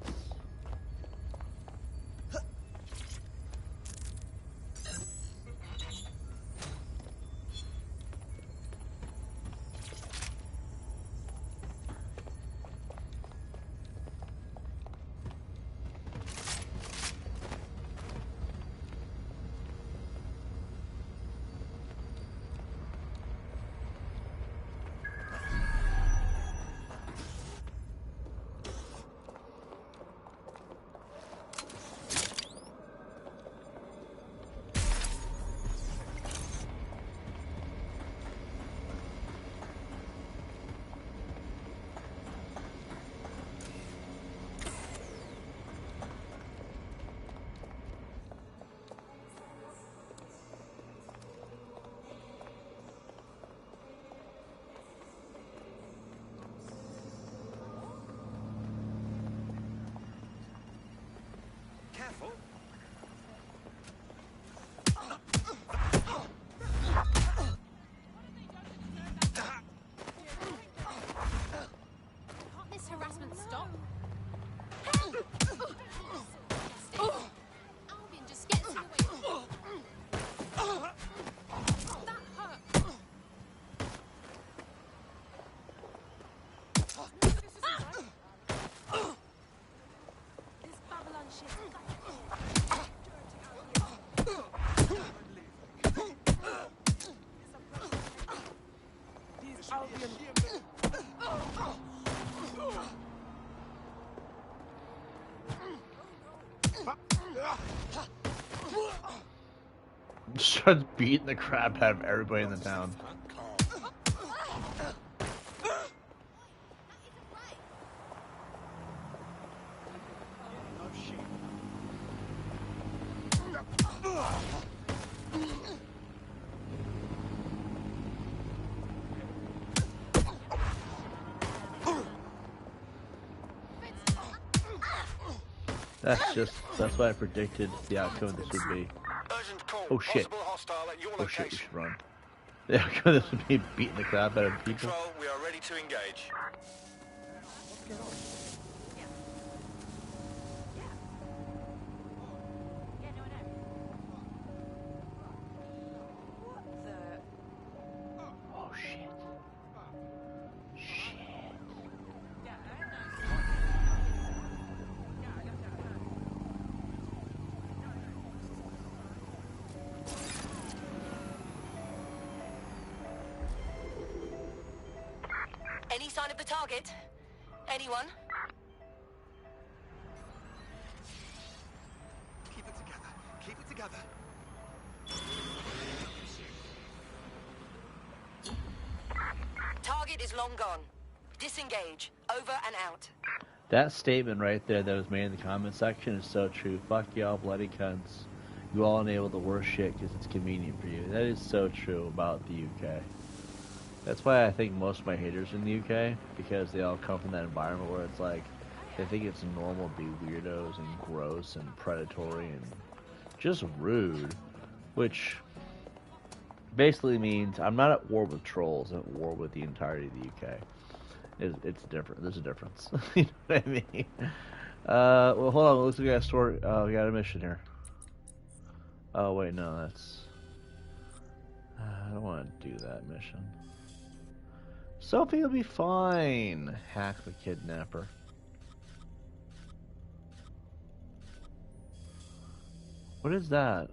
Careful. Can't this harassment stop? Albion just gets in the way. That hurt. This Babylon shit. starts beating the crap out of everybody in the town. That's what I predicted the outcome of this would be. Oh shit. Oh shit, we should run. The outcome of this would be beating the crap out of people. Control, we are ready to engage. Oh shit. Shit. Any sign of the target? Anyone? Keep it together. Keep it together. Target is long gone. Disengage. Over and out. That statement right there that was made in the comment section is so true. Fuck y'all bloody cunts. You all enable the worst shit because it's convenient for you. That is so true about the UK. That's why I think most of my haters are in the UK, because they all come from that environment where it's like, they think it's normal to be weirdos and gross and predatory and just rude, which basically means I'm not at war with trolls, I'm at war with the entirety of the UK. It's different. There's a difference. You know what I mean? Well, hold on. It looks like we got a story. Oh, we got a mission here. Oh, wait, no, that's... I don't want to do that mission. Sophie will be fine. Hack the kidnapper. What is that?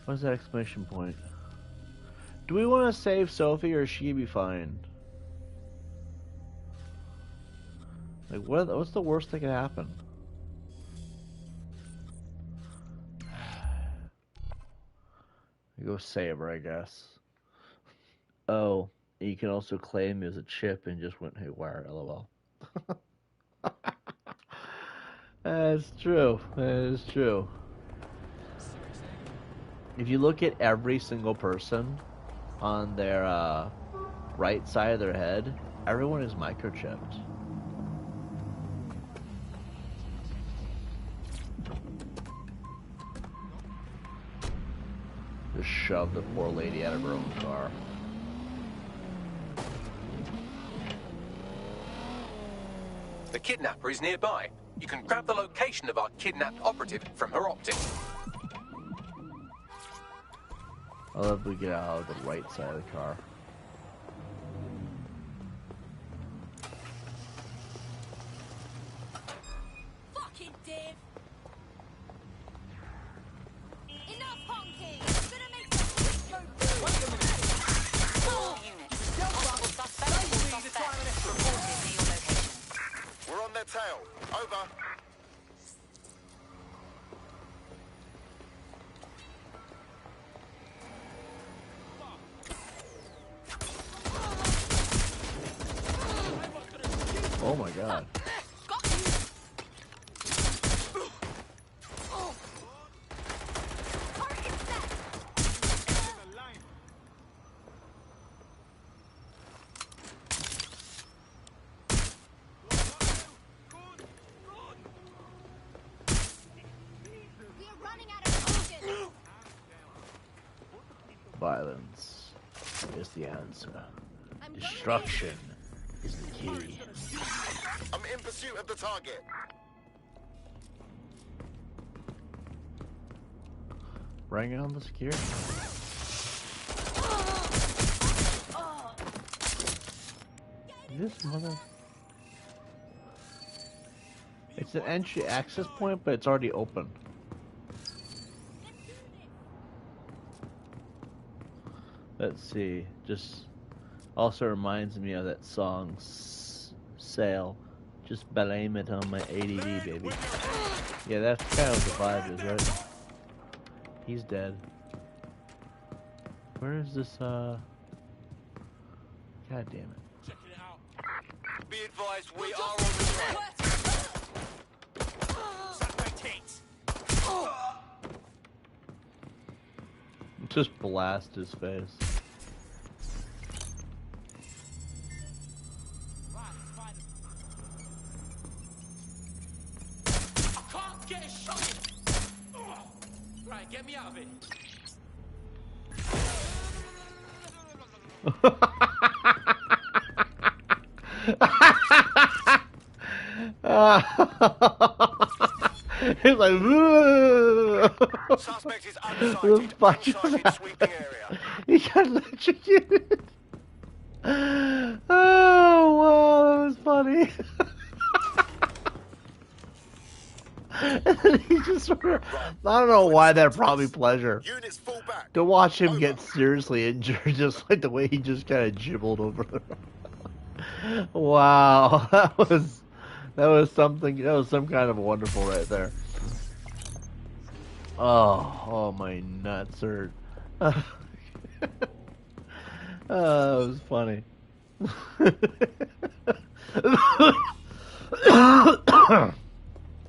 What is that exclamation point? Do we want to save Sophie or is she be fine? Like, what's the worst that could happen? You go save her, I guess. Oh, you can also claim it as a chip and just went haywire, lol. That's true. That is true. If you look at every single person on their right side of their head, everyone is microchipped. Just shove the poor lady out of her own car. The kidnapper is nearby. You can grab the location of our kidnapped operative from her optics. I love we get out of the right side of the car. Fucking div! Enough honking! Gonna make some quick go. All units. Possible suspect or suspect reported to your location. We're on their tail. Over. Oh my god. Violence is the answer. Destruction is the key. I'm in pursuit of the target. Bring on the security. This mother... It's an entry access point, but it's already open. Let's see. Just also reminds me of that song, Sail. Just blame it on my ADD, baby. Yeah, that's kind of what the vibe is, right? He's dead. Where is this, God damn it. Be advised, we are on the track. Suck my tits. Just blast his face. I can't get a shot in. Right, get me out of it. He's like, Suspect is unsighted. Unsighted, sweep the area. He got electrocuted. Oh, wow, that was funny. And then he just sort of, I don't know why that brought me pleasure. To watch him get seriously injured, just like the way he just kind of gibbled over there. Wow, that was something, that was some kind of wonderful right there. Oh, my nuts hurt. That was funny.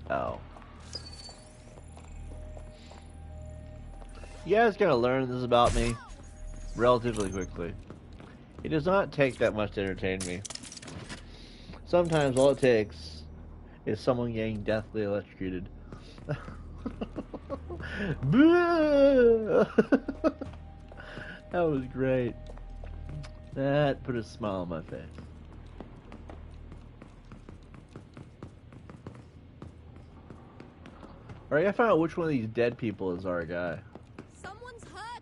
Oh. You guys gotta learn this about me relatively quickly. It does not take that much to entertain me. Sometimes all it takes is someone getting deathly electrocuted. That was great. That put a smile on my face. Alright, I gotta find out which one of these dead people is our guy. Someone's hurt.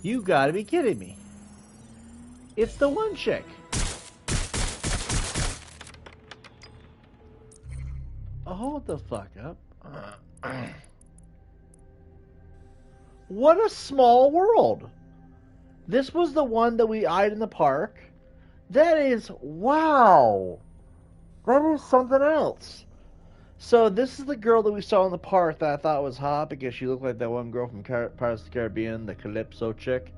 You gotta be kidding me. It's the one chick. Oh, hold the fuck up. What a small world. This was the one that we eyed in the park. That is, wow. That is something else. So this is the girl that we saw in the park that I thought was hot because she looked like that one girl from Pirates of the Caribbean, the Calypso chick.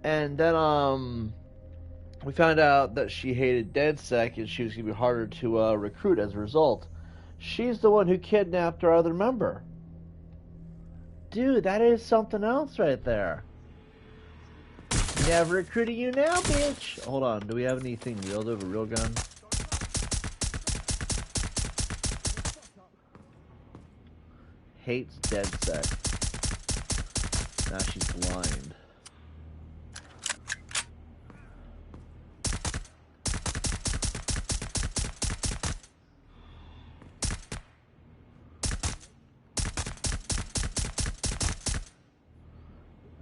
And then, we found out that she hated DedSec and she was going to be harder to recruit as a result. She's the one who kidnapped our other member. Dude, that is something else right there. Never recruiting you now, bitch. Hold on, do we have anything real? Do we have a real gun? Hates DedSec. Now she's blind.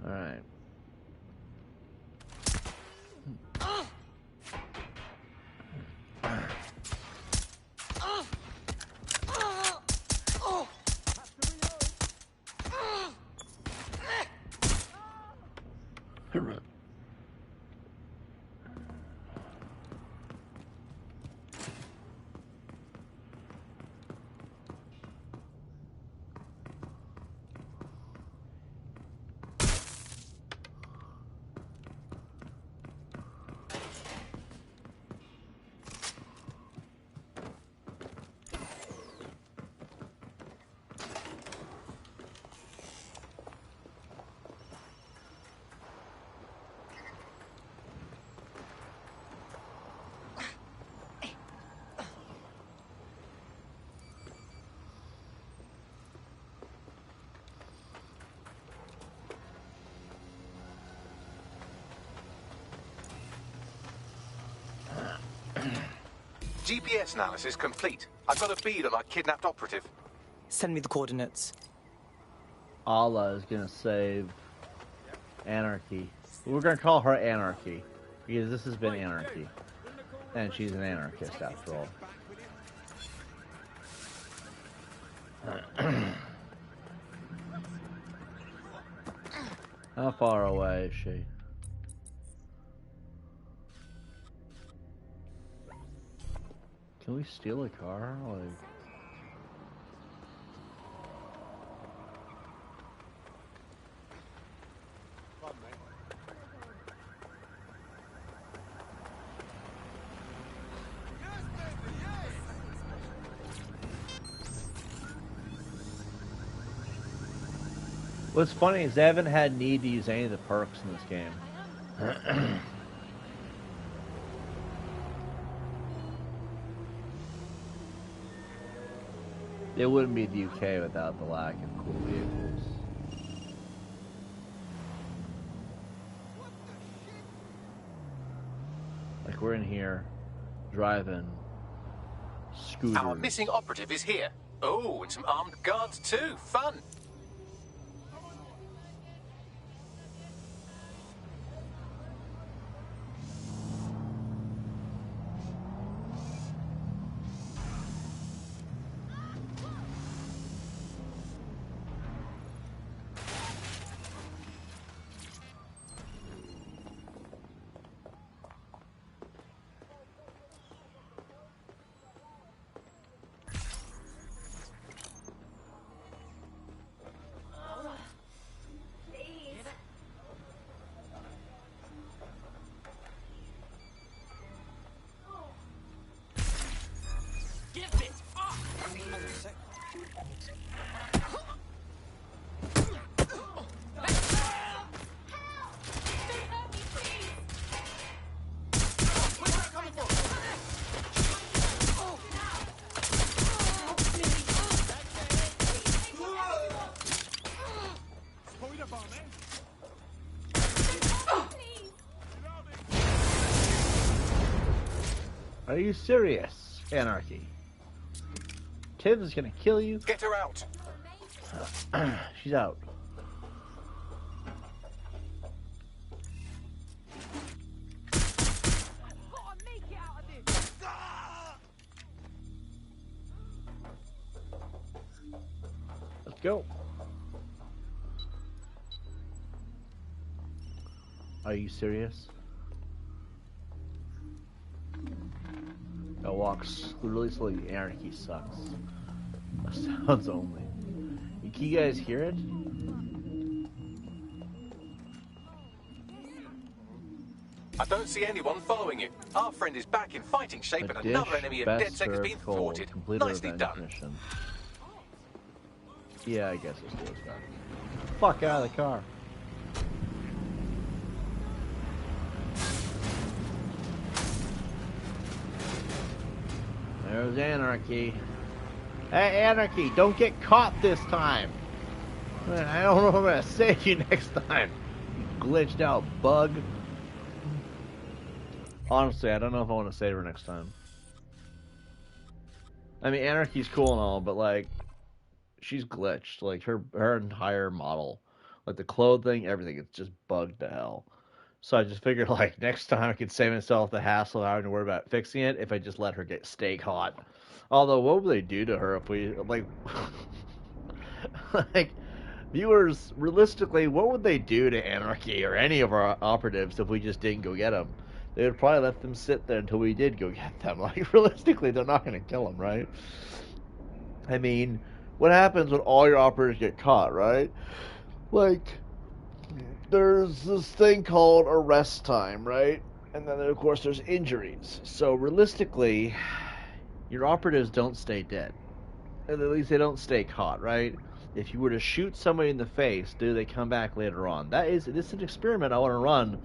Alright. GPS analysis complete. I've got a bead on our kidnapped operative. Send me the coordinates. Allah is gonna save Anarchy. We're gonna call her Anarchy because this has been Anarchy, and she's an anarchist after all. How far away is she? Can we steal a car? Like... What's funny is I haven't had need to use any of the perks in this game. It wouldn't be the UK without the lack of cool vehicles. Like we're in here, driving scooters. Our missing operative is here. Oh, and some armed guards too. Fun. Are you serious, Anarchy? TiBBz is gonna kill you? Get her out. She's out. Let's go. Are you serious? That walks really slowly. Anarchy sucks. Sounds only. Can you guys hear it? I don't see anyone following you. Our friend is back in fighting shape, and another enemy of DedSec has been thwarted. Nicely done. Mission. Yeah, I guess it's this guy. Fuck out of the car. There's Anarchy. Hey, Anarchy, don't get caught this time. I don't know if I'm gonna save you next time. You glitched out bug. Honestly, I don't know if I want to save her next time. I mean, Anarchy's cool and all, but like, she's glitched. Like her entire model, like the clothing, everything, it's just bugged to hell. So I just figured, like, next time I could save myself the hassle of having to worry about fixing it if I just let her get steak hot. Although, what would they do to her if we, like, like, viewers, realistically, what would they do to Anarchy or any of our operatives if we just didn't go get them? They would probably let them sit there until we did go get them. Like, realistically, they're not going to kill them, right? I mean, what happens when all your operatives get caught, right? Like, there's this thing called arrest time, right? And then, of course, there's injuries. So, realistically, your operatives don't stay dead. At least they don't stay caught, right? If you were to shoot somebody in the face, do they come back later on? This is an experiment I want to run,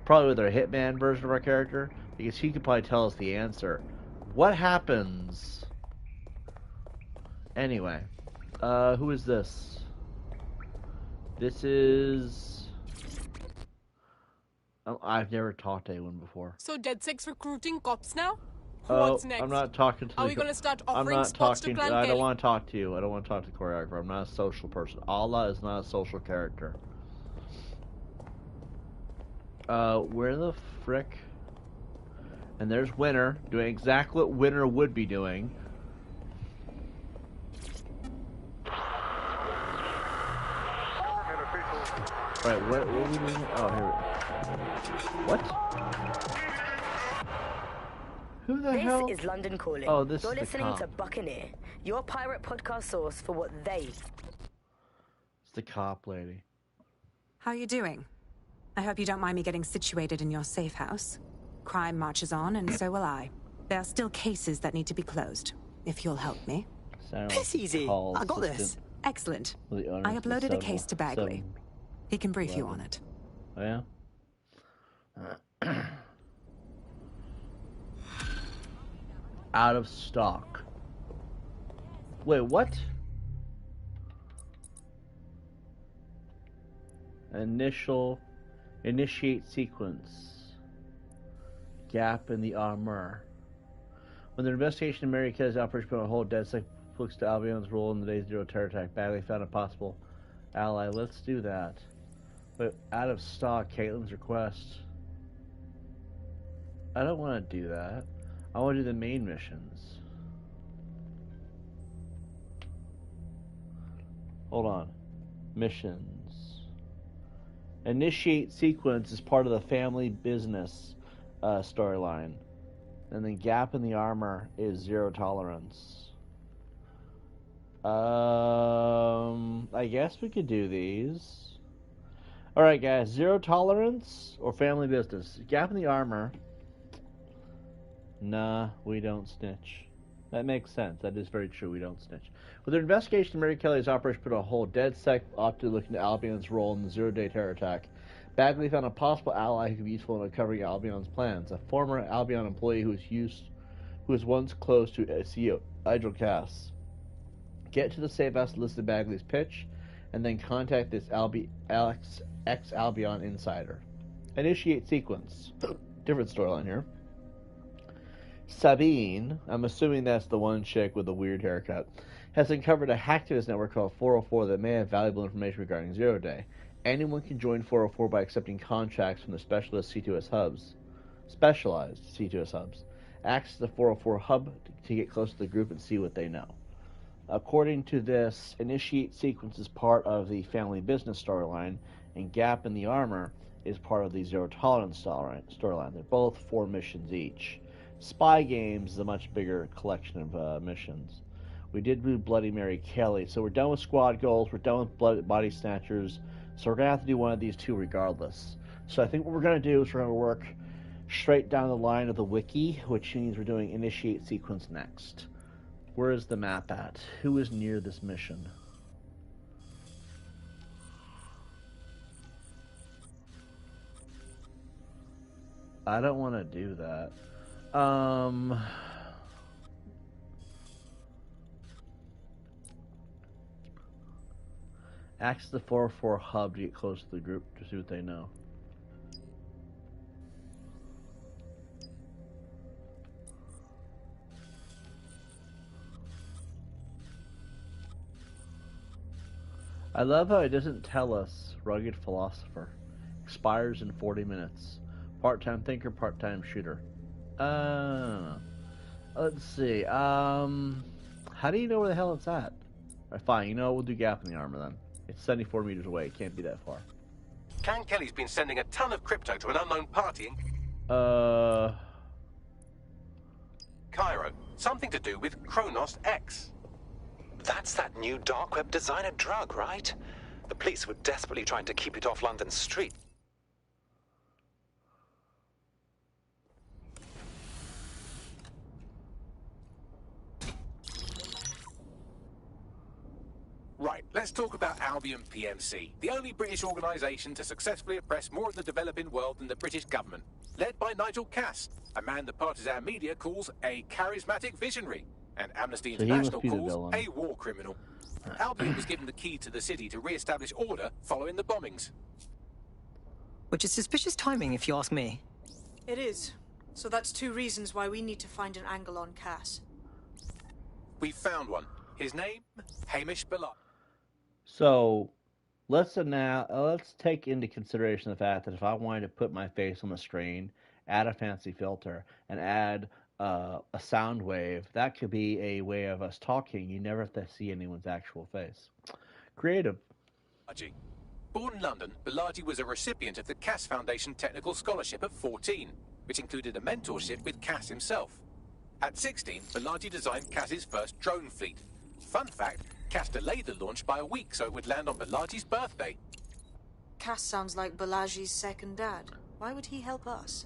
probably with our Hitman version of our character, because he could probably tell us the answer. What happens... Anyway, who is this? This is... Oh, I've never talked to anyone before. So DedSec's recruiting cops now? Oh, What's next? I'm not talking to Are we going to start offering spots to Clan I Kelly? don't want to talk to you. I don't want to talk to the choreographer. I'm not a social person. Allah is not a social character. Where the frick? And there's Winter, doing exactly what Winter would be doing. Right, what are we doing? Oh, here we go. What? Who the hell? This is London Calling. Oh, this You're is the listening cop. to Buccaneer, your pirate podcast source for what they... It's the cop lady. How you doing? I hope you don't mind me getting situated in your safe house. Crime marches on, and so will I. There are still cases that need to be closed, if you'll help me. It's easy. I got this. Excellent. I uploaded a case to Bagley. He can brief you on it. Oh, yeah? Out of stock. Wait, what? Initiate sequence. Gap in the armor. When the investigation of Mary Kelly's operation put on hold, DedSec looks to Albion's role in the Day Zero terror attack. Bagley found a possible ally. Let's do that. But out of stock, Caitlin's request. I don't want to do that. I want to do the main missions. Hold on. Missions. Initiate sequence is part of the family business storyline. And then gap in the armor is zero tolerance. I guess we could do these. Alright guys, zero tolerance or family business. Gap in the armor. Nah, we don't snitch. That makes sense. That is very true. We don't snitch. With their investigation of Mary Kelly's operation put on hold, DedSec opted to look into Albion's role in the zero-day terror attack. Bagley found a possible ally who could be useful in uncovering Albion's plans. A former Albion employee who was once close to CEO Nigel Cass. Get to the safe house to listen to Bagley's pitch, and then contact this ex-Albion insider. Initiate sequence. Different storyline here. Sabine, I'm assuming that's the one chick with the weird haircut, has uncovered a hacktivist network called 404 that may have valuable information regarding Zero Day. Anyone can join 404 by accepting contracts from the specialized C2S hubs. Access the 404 hub to get close to the group and see what they know. According to this, initiate sequence is part of the family business storyline, and gap in the armor is part of the zero tolerance storyline. They're both 4 missions each. Spy Games is a much bigger collection of missions. We did do Bloody Mary Kelly, so we're done with squad goals, we're done with body snatchers, so we're going to have to do one of these two regardless. So I think what we're going to do is we're going to work straight down the line of the wiki, which means we're doing initiate sequence next. Where is the map at? Who is near this mission? I don't want to do that. Access the 404 hub to get close to the group to see what they know. I love how it doesn't tell us rugged philosopher. Expires in 40 minutes. Part-time thinker, part-time shooter. Let's see. How do you know where the hell it's at? Alright, fine. You know what? We'll do gap in the armor then. It's 74 meters away. It can't be that far. Can Kelly's been sending a ton of crypto to an unknown party in Cairo. Something to do with Kronos X. That's that new dark web designer drug, right? The police were desperately trying to keep it off London's street. Right, let's talk about Albion PMC, the only British organisation to successfully oppress more of the developing world than the British government. Led by Nigel Cass, a man the partisan media calls a charismatic visionary, and Amnesty International calls a war criminal. Albion was given the key to the city to re-establish order following the bombings. Which is suspicious timing, if you ask me. It is. So that's 2 reasons why we need to find an angle on Cass. We've found one. His name, Hamish Ballard. So, let's take into consideration the fact that if I wanted to put my face on the screen, add a fancy filter, and add a sound wave, that could be a way of us talking. You never have to see anyone's actual face. Creative. Born in London, Bilardi was a recipient of the Cass Foundation Technical Scholarship at 14, which included a mentorship with Cass himself. At 16, Balaji designed Cass's first drone fleet. Fun fact, Cass delayed the launch by a week so it would land on Balaji's birthday. Cass sounds like Balaji's second dad. Why would he help us?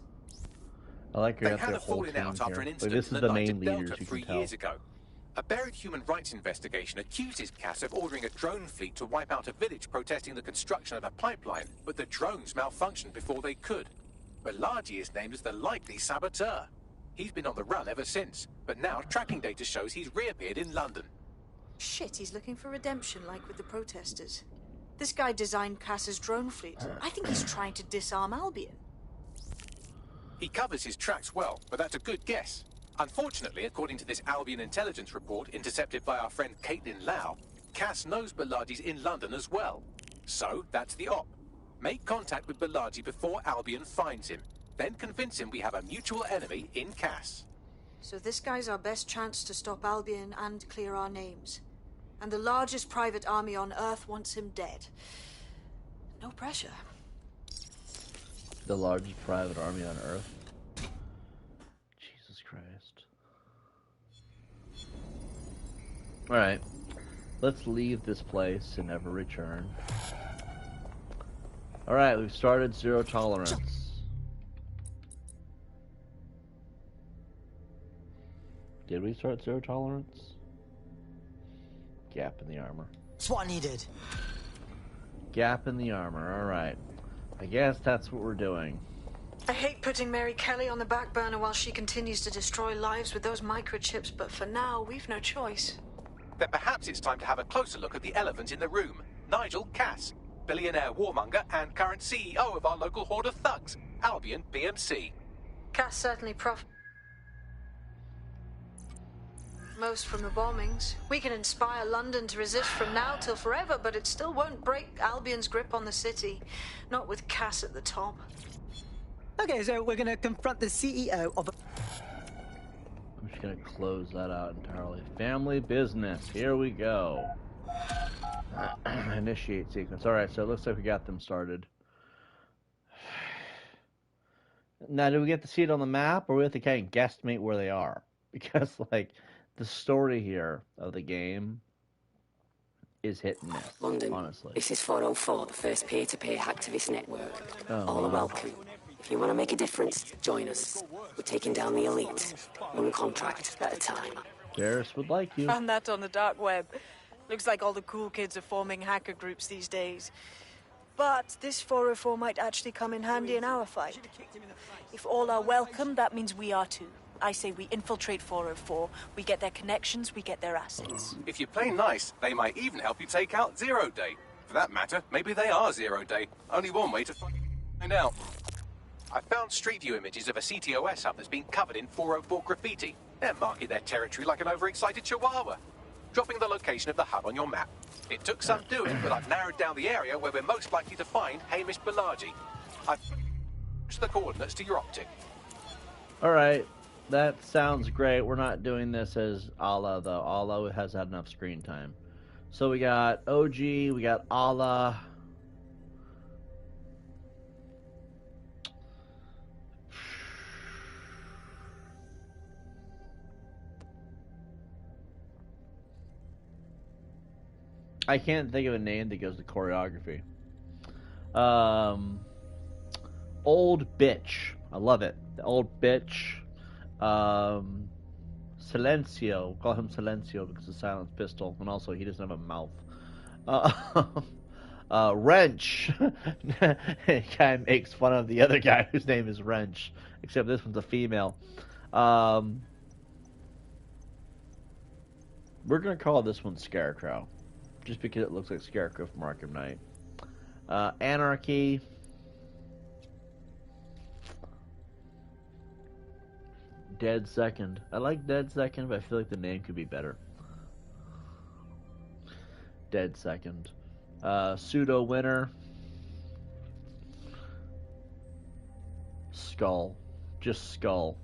I like They your had a whole falling team out after an here. incident This in is the the night main at leaders, Delta you 3 can tell. years ago. A buried human rights investigation accuses Cass of ordering a drone fleet to wipe out a village protesting the construction of a pipeline, but the drones malfunctioned before they could. Balaji is named as the likely saboteur. He's been on the run ever since, but now tracking data shows he's reappeared in London. Shit, he's looking for redemption like with the protesters. This guy designed Cass's drone fleet. I think he's trying to disarm Albion. He covers his tracks well, but that's a good guess. Unfortunately, according to this Albion intelligence report intercepted by our friend Caitlin Lau, Cass knows Balaji's in London as well. So, that's the op. Make contact with Balaji before Albion finds him. Then convince him we have a mutual enemy in Cass. So this guy's our best chance to stop Albion and clear our names. And the largest private army on Earth wants him dead. No pressure. The largest private army on Earth? Jesus Christ. Alright. Let's leave this place and never return. Alright, we've started zero tolerance. Did we start zero tolerance? Gap in the armor. That's what I needed. Gap in the armor, alright. I guess that's what we're doing. I hate putting Mary Kelly on the back burner while she continues to destroy lives with those microchips, but for now, we've no choice. Then perhaps it's time to have a closer look at the elephant in the room. Nigel Cass, billionaire warmonger and current CEO of our local horde of thugs, Albion PMC. Cass certainly most from the bombings. We can inspire London to resist from now till forever, but it still won't break Albion's grip on the city. Not with Cass at the top. Okay, so we're gonna confront the CEO of... I'm just gonna close that out entirely. Family business. Here we go. Initiate sequence. Alright, so it looks like we got them started. Now, do we get to see it on the map, or we have to kind of guesstimate where they are? Because, like, the story here of the game is hit and miss, London, honestly. this is 404, the first peer-to-peer hacktivist network. Oh, All are wow. welcome. If you want to make a difference, join us. We're taking down the elite, one contract at a time. Garrus would like you. Found that on the dark web. Looks like all the cool kids are forming hacker groups these days. But this 404 might actually come in handy in our fight. If all are welcome, that means we are too. I say we infiltrate 404, we get their connections, we get their assets. If you play nice, they might even help you take out Zero Day. For that matter, maybe they are Zero Day. Only one way to find out. I found Street View images of a CTOS hub that's been covered in 404 graffiti. They're marking their territory like an overexcited chihuahua. Dropping the location of the hub on your map. It took some doing, but I've narrowed down the area where we're most likely to find Hamish Balaji. I've pushed the coordinates to your optic. Alright, that sounds great. We're not doing this as Allah, though. Allah has had enough screen time. So we got OG, we got Allah. I can't think of a name that goes to choreography. Old bitch. I love it. The old bitch. Silencio. We'll call him Silencio because it's a silenced pistol, and also he doesn't have a mouth. Wrench. Guy makes fun of the other guy whose name is Wrench, except this one's a female. We're gonna call this one Scarecrow, just because it looks like Scarecrow from Arkham Knight. Anarchy. Dead Second. I like Dead Second, but I feel like the name could be better. Dead Second. Pseudo Winner. Skull. Just Skull.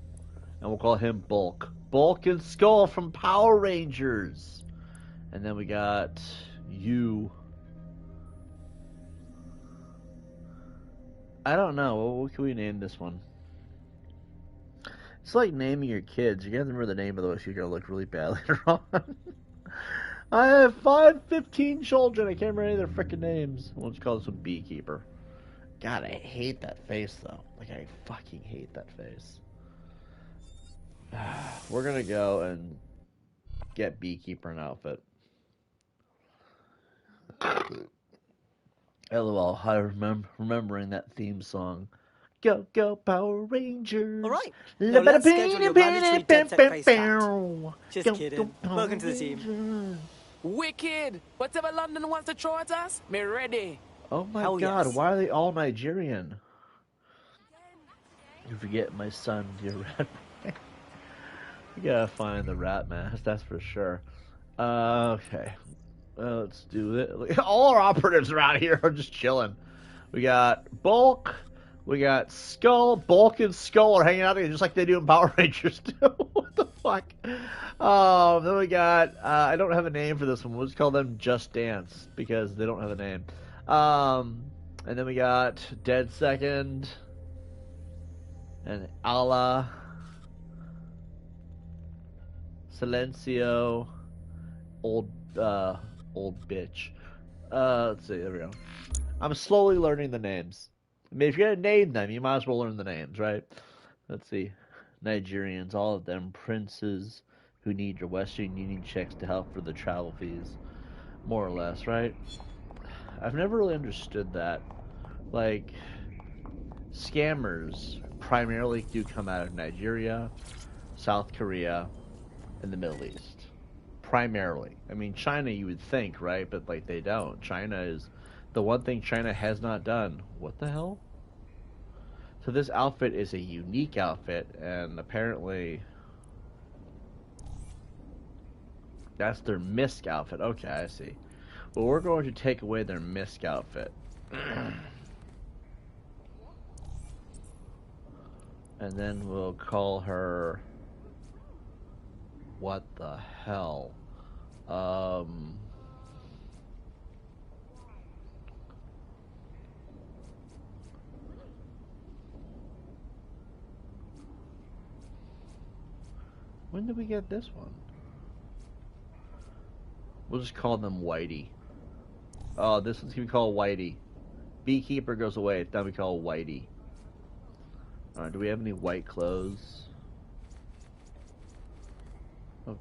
And we'll call him Bulk. Bulk and Skull from Power Rangers. And then we got you. I don't know. What can we name this one? It's like naming your kids. You gotta remember the name, otherwise you're gonna look really bad later on. I have 15 children. I can't remember any of their freaking names. We'll just call this a beekeeper. God, I hate that face, though. Like, I fucking hate that face. We're gonna go and get beekeeper an outfit. LOL, I remembering that theme song. Go, go, Power Rangers. All right. Now let's schedule your mandatory DedSec face fact. Just kidding. Welcome to the team. Wicked! Whatever London wants to throw at us, me ready. Oh my Hell god, yes. why are they all Nigerian? You forget my son, dear rat. You gotta find the rat mask, that's for sure. Okay. Let's do it. All our operatives around here are just chilling. We got Bulk, we got Skull. Bulk and Skull are hanging out together just like they do in Power Rangers too. What the fuck? Then we got, I don't have a name for this one. We'll just call them Just Dance because they don't have a name. And then we got Dead Second and Allah, Silencio, old bitch. Let's see, there we go. I'm slowly learning the names. I mean, if you're gonna name them, you might as well learn the names, right? Let's see. Nigerians, all of them, princes who need your Western Union checks to help for the travel fees. More or less, right? I've never really understood that. Like, scammers primarily do come out of Nigeria, South Korea, and the Middle East. Primarily. I mean, China you would think, right? But, like, they don't. China is... The one thing China has not done. What the hell? So this outfit is a unique outfit, and apparently... That's their MISC outfit. Okay, I see. Well, we're going to take away their MISC outfit. And then we'll call her... What the hell? When did we get this one? We'll just call them Whitey. Oh, this one's gonna be called Whitey. Beekeeper goes away. Now we call Whitey. Alright, do we have any white clothes? Oh.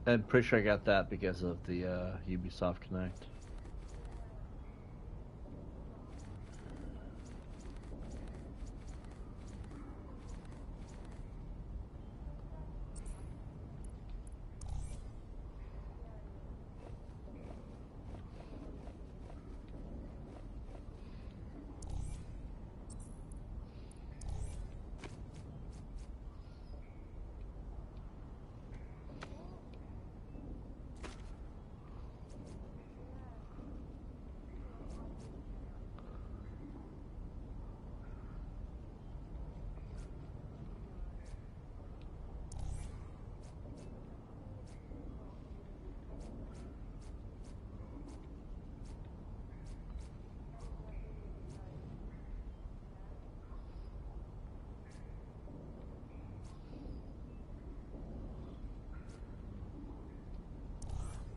I'm pretty sure I got that because of the Ubisoft Connect.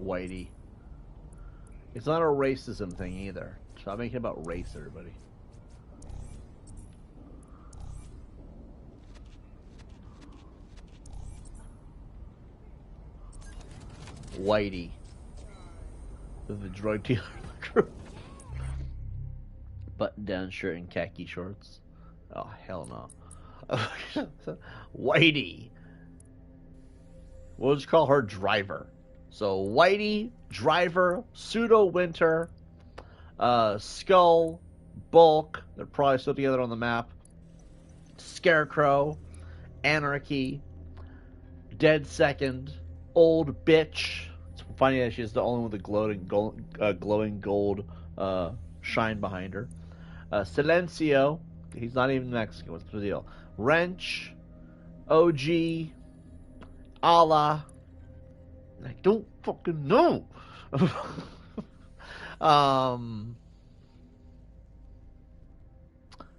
Whitey. It's not a racism thing either. Stop making it about race, everybody. Whitey. The drug dealer in the group. Button down shirt and khaki shorts. Oh, hell no. Whitey. We'll just call her Driver. So, Whitey, Driver, Pseudo Winter, Skull, Bulk, they're probably still together on the map, Scarecrow, Anarchy, Dead Second, Old Bitch. It's funny that she's the only one with the glowing gold shine behind her. Silencio. He's not even Mexican. What's the deal? Wrench. OG. Allah. I don't fucking know.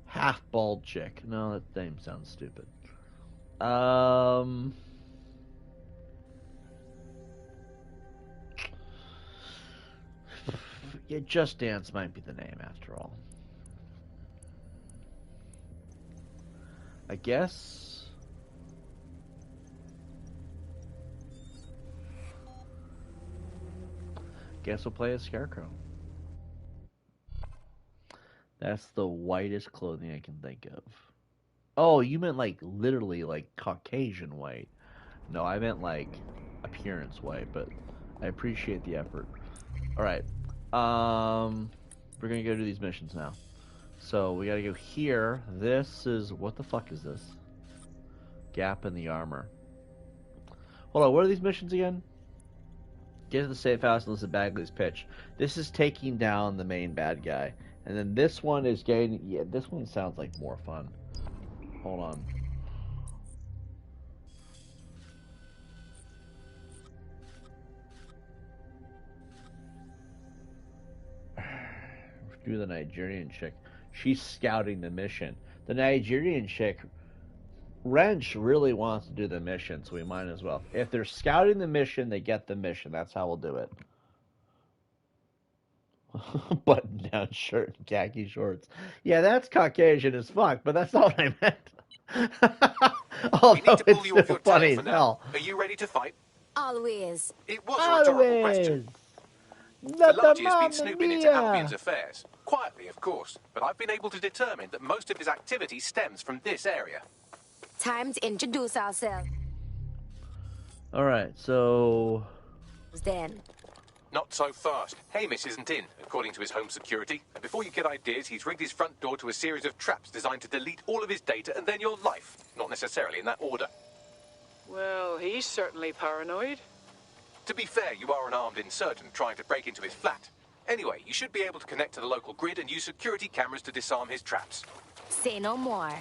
Half bald chick. No, that name sounds stupid. Yeah, Just Dance might be the name after all. I guess. Guess we'll play a Scarecrow. That's the whitest clothing I can think of. Oh, you meant like literally like Caucasian white. No, I meant like appearance white, but I appreciate the effort. Alright. We're gonna go do these missions now. So we gotta go here. This is what the fuck is this? Gap in the armor. Hold on, what are these missions again? Get to the safe house and listen to Bagley's pitch. This is taking down the main bad guy. And then this one is getting... Yeah, this one sounds like more fun. Hold on. Do the Nigerian chick. She's scouting the mission. The Nigerian chick... Wrench really wants to do the mission, so we might as well. If they're scouting the mission, they get the mission. That's how we'll do it. Button down shirt and khaki shorts. Yeah, that's Caucasian as fuck, but that's not what I meant. Although it's still funny as hell. Are you ready to fight? Always. It was a rhetorical question. Velagi has been snooping into Albion's affairs. Quietly, of course, but I've been able to determine that most of his activity stems from this area. Time to introduce ourselves. Alright, so... Then. Not so fast. Hamish isn't in, according to his home security. And before you get ideas, he's rigged his front door to a series of traps designed to delete all of his data and then your life. Not necessarily in that order. Well, he's certainly paranoid. To be fair, you are an armed insurgent trying to break into his flat. Anyway, you should be able to connect to the local grid and use security cameras to disarm his traps. Say no more.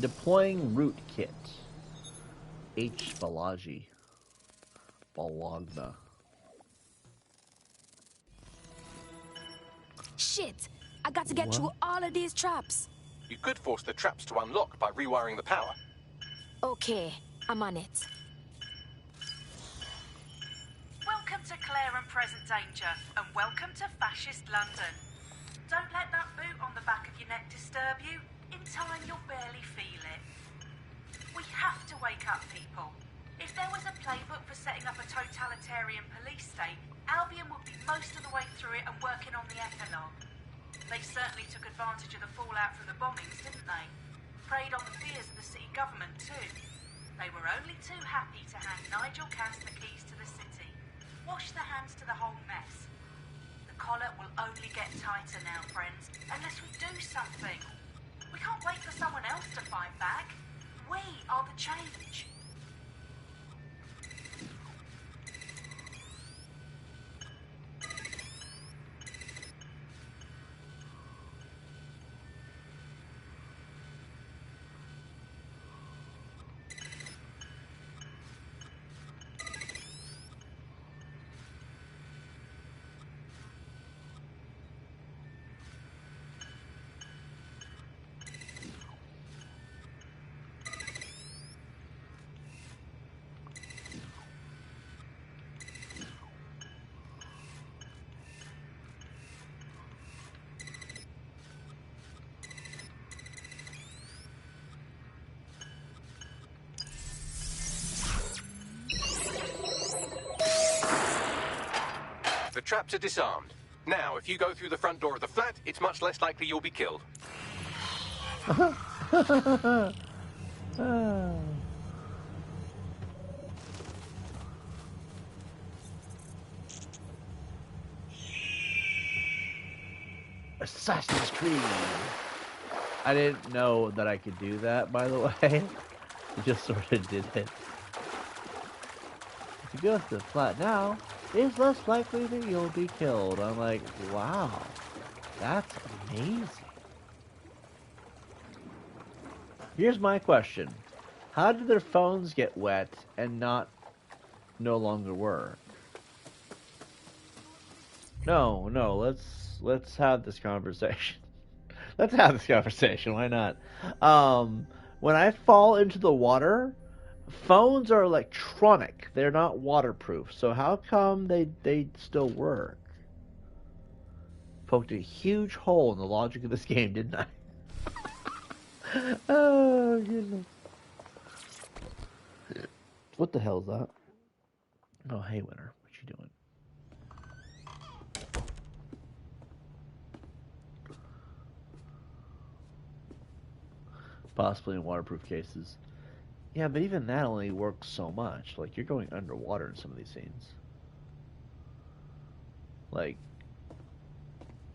Deploying root kit. H. Balagi. Bologna. Shit! I got to get through all of these traps. You could force the traps to unlock by rewiring the power. Okay, I'm on it. Welcome to Claire and Present Danger, and welcome to Fascist London. Don't let that boot on the back of your neck disturb you. In time, you'll barely feel it. We have to wake up, people. If there was a playbook for setting up a totalitarian police state, Albion would be most of the way through it and working on the epilogue. They certainly took advantage of the fallout from the bombings, didn't they? Preyed on the fears of the city government, too. They were only too happy to hand Nigel Cass the keys to the city. Wash their hands to the whole mess. The collar will only get tighter now, friends, unless we do something. We can't wait for someone else to fight back. We are the change. traps are disarmed. Now, if you go through the front door of the flat, it's much less likely you'll be killed. Assassin's Creed. I didn't know that I could do that, by the way. I just sort of did it. If you go to the flat now, it's less likely that you'll be killed. I'm like, wow, that's amazing. Here's my question. How did their phones get wet and no longer work? No, let's have this conversation. Let's have this conversation. Why not? When I fall into the water, phones are electronic. They're not waterproof. So how come they still work? Poked a huge hole in the logic of this game, didn't I? Oh, goodness. What the hell is that? Oh, hey, Winter. What you doing? Possibly in waterproof cases. Yeah, but even that only works so much. Like, you're going underwater in some of these scenes. Like,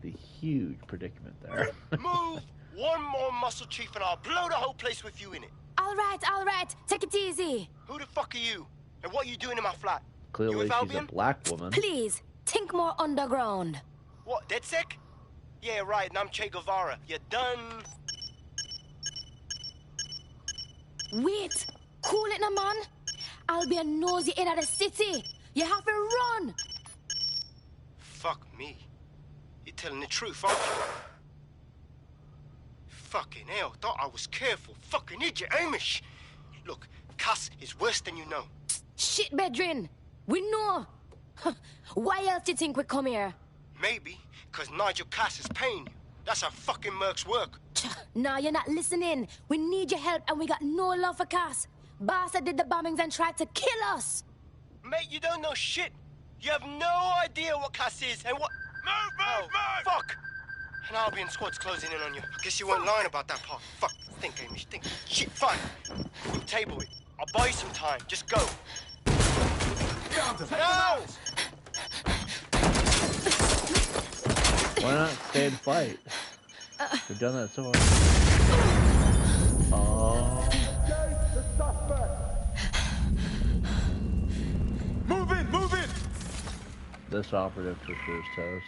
the huge predicament there. Move! One more muscle chief and I'll blow the whole place with you in it. All right. Take it easy. Who the fuck are you? And what are you doing in my flat? Clearly, she's a black woman. Please, think more underground. What, DedSec? Yeah, right, and I'm Che Guevara. You done? Wait, cool it now, man. I'll be a nosy in the city. You have to run. Fuck me. You're telling the truth, aren't you? Fucking hell, thought I was careful. Fucking idiot, Amish. Look, Cass is worse than you know. Shit, Bedrin. We know. Why else do you think we come here? Maybe, because Nigel Cass is paying you. That's how fucking mercs work. Nah, you're not listening. We need your help and we got no love for Cass. Bastard did the bombings and tried to kill us. Mate, you don't know shit. You have no idea what Cass is and what... Move! Fuck! An Albion squad's closing in on you. I guess you weren't lying about that part. Fuck. Think, Amish, think. Shit, fine. We'll table it. I'll buy you some time. Just go. No! Why not stay and fight? We've done that so far. Oh. Move in! This operative for sure is toast.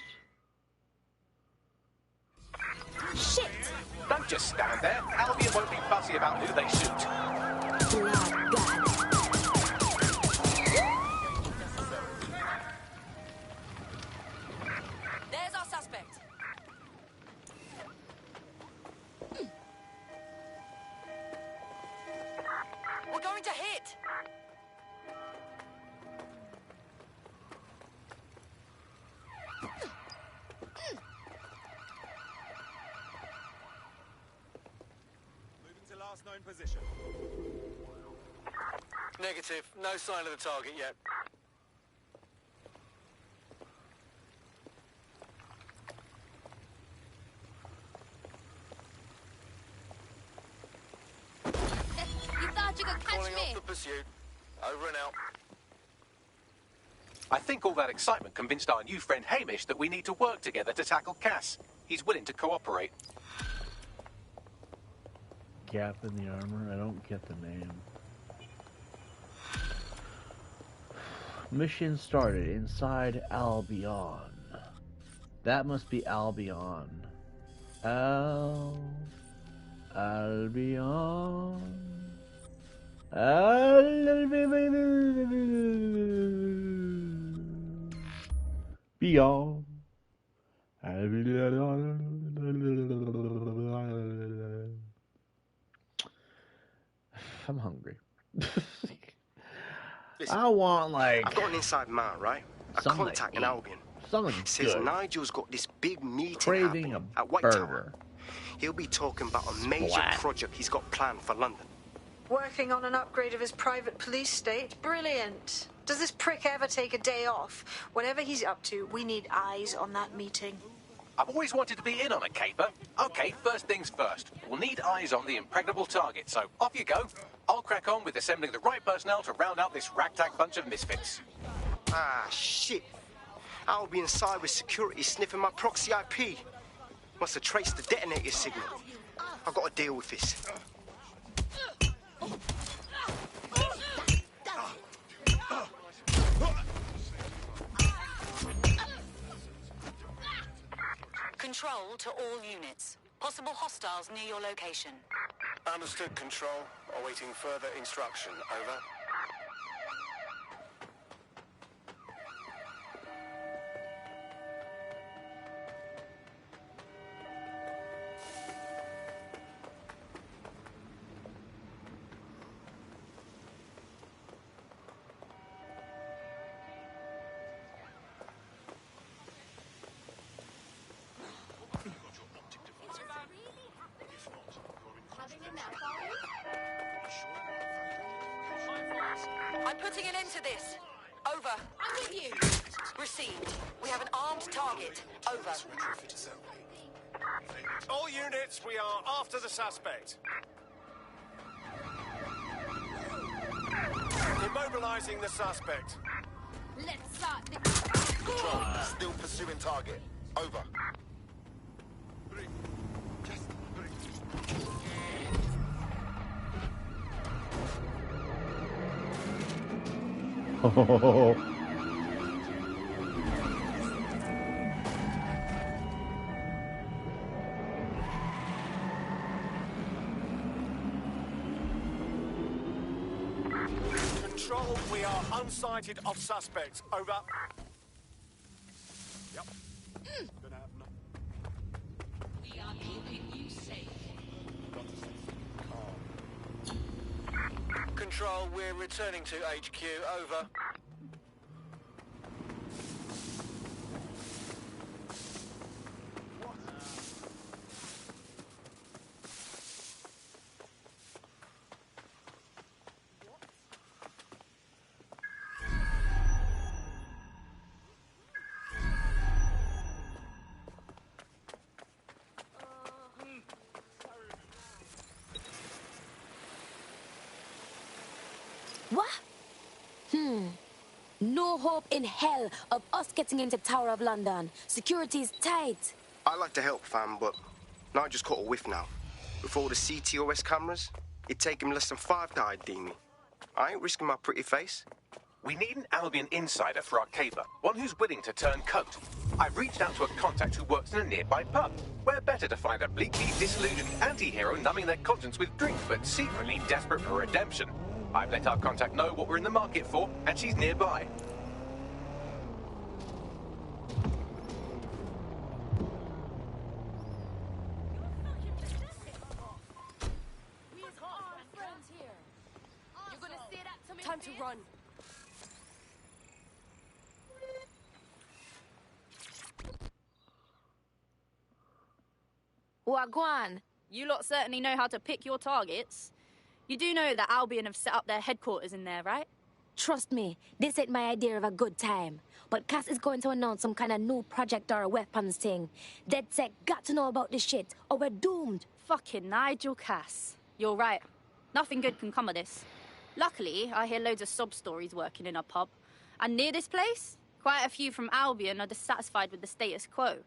Shit! Don't just stand there. Albion won't be fussy about who they shoot. There's our suspect. We're going to hit. Last known position. Negative. No sign of the target yet. You thought you could catch Calling me? off the pursuit. Over and out. I think all that excitement convinced our new friend Hamish that we need to work together to tackle Cass. He's willing to cooperate. Gap in the armor? I don't get the name. Mission started inside Albion. That must be Albion. Albion. Beyond. I'm hungry. Listen, I want I've got an inside man, right? A something contact to in eat. Albion. Something Says good. Nigel's got this big meeting Craving happening a at White burger. Tower. He'll be talking about a major Splat. project he's got planned for London. Working on an upgrade of his private police state. Brilliant. Does this prick ever take a day off? Whatever he's up to, we need eyes on that meeting. I've always wanted to be in on a caper. Okay, first things first. We'll need eyes on the impregnable target, so off you go. I'll crack on with assembling the right personnel to round out this ragtag bunch of misfits. Ah, shit. I'll be inside with security sniffing my proxy IP. Must have traced the detonator signal. I've got to deal with this. Control to all units. Possible hostiles near your location. Understood, Control. Awaiting further instruction. Over. I'm putting an end to this. Over. I'm with you. Received. We have an armed target. Over. All units, we are after the suspect. Immobilizing the suspect. Let's start the... Control, still pursuing target. Over. Control, we are unsighted of suspects. Over. Yep. Gonna have no... We are keeping you safe. Control, we're returning to HQ. Over. What? No hope in hell of us getting into Tower of London. Security's tight. I like to help, fam, but I just caught a whiff now. With all the CTOS cameras, it'd take him less than 5 to ID me. I ain't risking my pretty face. We need an Albion insider for our caper, one who's willing to turn coat. I've reached out to a contact who works in a nearby pub. Where better to find a bleakly disillusioned anti-hero numbing their conscience with drink, but secretly desperate for redemption. I've let our contact know what we're in the market for, and she's nearby. Time to run. Wagwan. You lot certainly know how to pick your targets. You do know that Albion have set up their headquarters in there, right? Trust me, this ain't my idea of a good time. But Cass is going to announce some kind of new project or a weapons thing. DedSec got to know about this shit, or we're doomed. Fucking Nigel Cass. You're right. Nothing good can come of this. Luckily, I hear loads of sob stories working in a pub. And near this place, quite a few from Albion are dissatisfied with the status quo.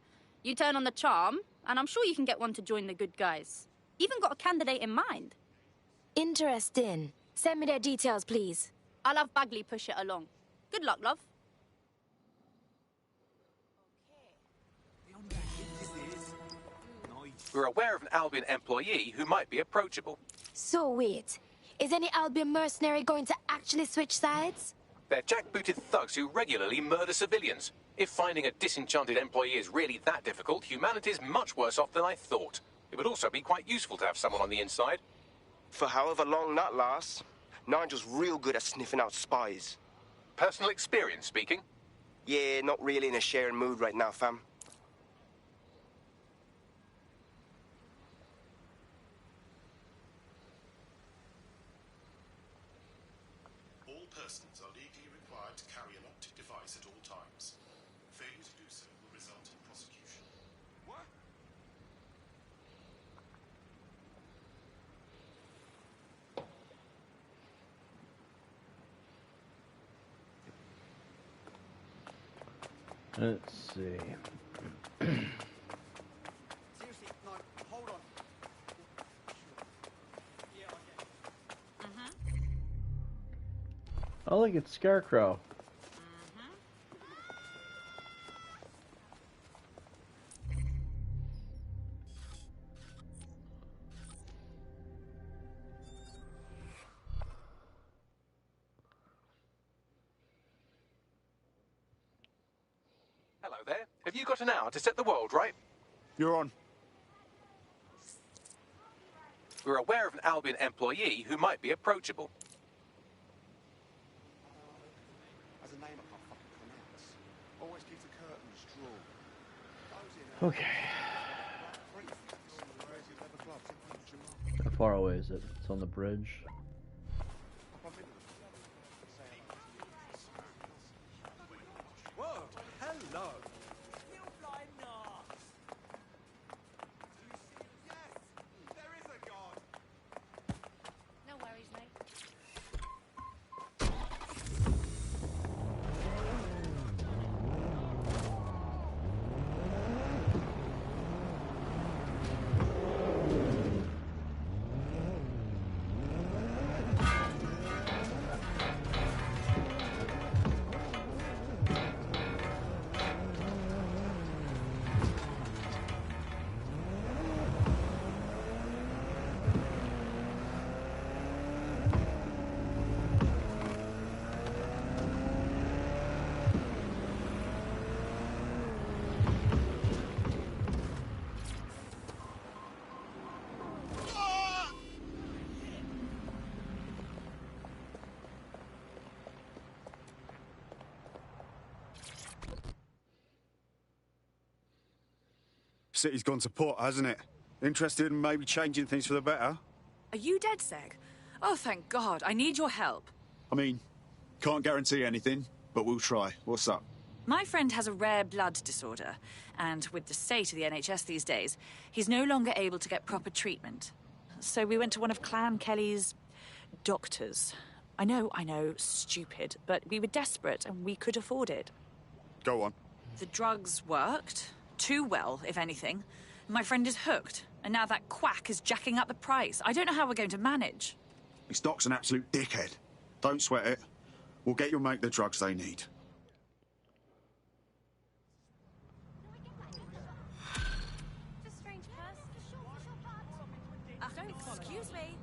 You turn on the charm, and I'm sure you can get one to join the good guys. Even got a candidate in mind. Interesting. Send me their details, please. I'll have Bagley push it along. Good luck, love. We're aware of an Albion employee who might be approachable. So wait, is any Albion mercenary going to actually switch sides? They're jackbooted thugs who regularly murder civilians. If finding a disenchanted employee is really that difficult, humanity's much worse off than I thought. It would also be quite useful to have someone on the inside. For however long that lasts, Nigel's real good at sniffing out spies. Personal experience speaking? Yeah, not really in a sharing mood right now, fam. All persons are legally required to carry a locked device at all times. Failure to do so will result in prosecution. What? Let's see. Seriously, no, hold on. Yeah, okay. Oh, look, it's Scarecrow. Hello there. Have you got an hour to set the world right? You're on. We're aware of an Albion employee who might be approachable. As a name I can't fucking pronounce. Always keeps the curtains drawn. Okay. How far away is it? It's on the bridge. Whoa, hello. No worries, mate. City's gone to pot, hasn't it? Interested in maybe changing things for the better? Are you dead, Seg? Oh, thank God. I need your help. I mean, can't guarantee anything, but we'll try. What's up? My friend has a rare blood disorder, and with the state of the NHS these days, he's no longer able to get proper treatment. So we went to one of Clan Kelly's doctors. I know, stupid, but we were desperate and we could afford it. Go on. The drugs worked. Too well, if anything. My friend is hooked, and now that quack is jacking up the price. I don't know how we're going to manage. This doc's an absolute dickhead. Don't sweat it. We'll get your mate the drugs they need. Excuse me.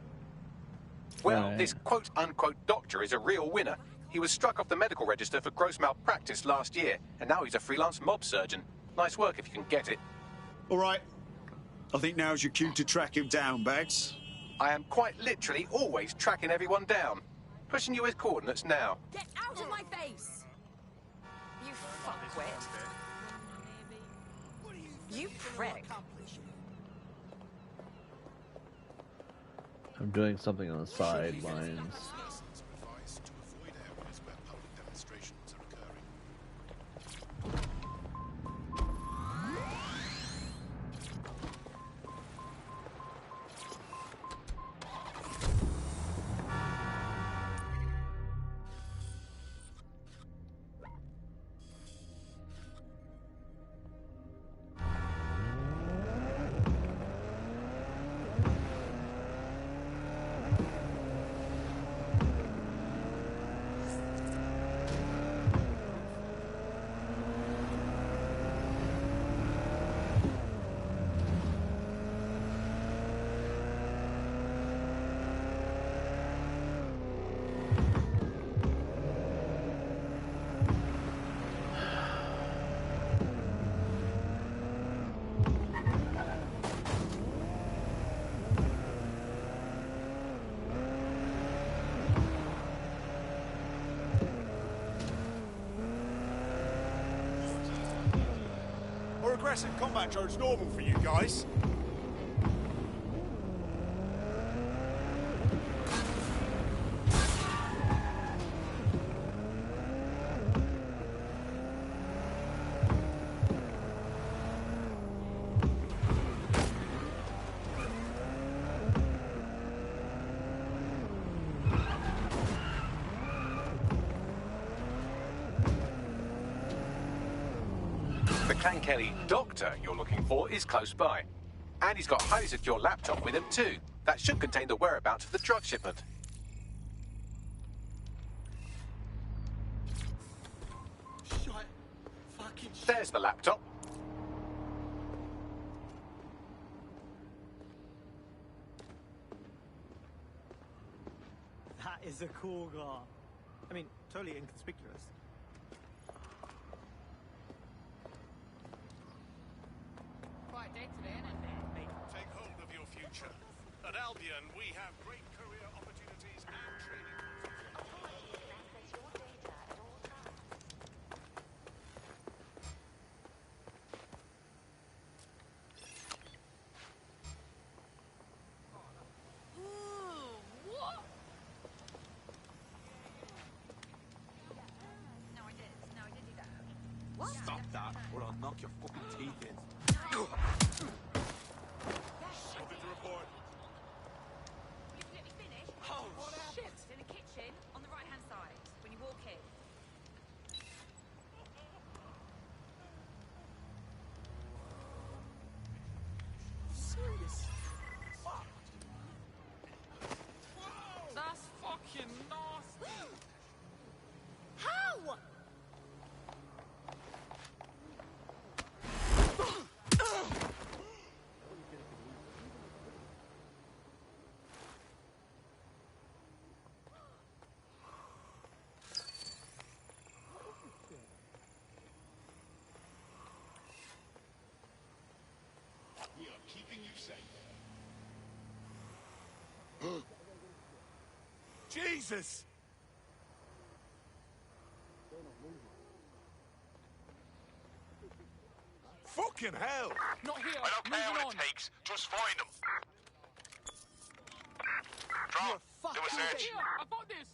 Well, this quote-unquote doctor is a real winner. He was struck off the medical register for gross malpractice last year, and now he's a freelance mob surgeon. Nice work if you can get it. All right. I think now's your cue to track him down, Bags. I am quite literally always tracking everyone down. Pushing you his coordinates now. Get out of my face! You fuckwit. You prick. I'm doing something on the sidelines. Or aggressive combat drone's normal for you guys. Clan Kelly doctor you're looking for is close by. And he's got a highly secure laptop with him too. That should contain the whereabouts of the drug shipment. There's the laptop. That is a cool car. I mean, totally inconspicuous. Quite day today, isn't it? Take hold of your future. At Albion, we have great career opportunities and training. What? No, I did do that. What? Stop that, or I'll knock your fucking teeth in. Something to report. Will you let me finish? Oh, shit! In the kitchen, on the right-hand side, when you walk in. Serious? That's fucking nasty. How? We are keeping you safe. Jesus! Fucking hell! Not here. I don't care Moving what on. it takes. Just find them. Drop. Do a search. Here, I got this.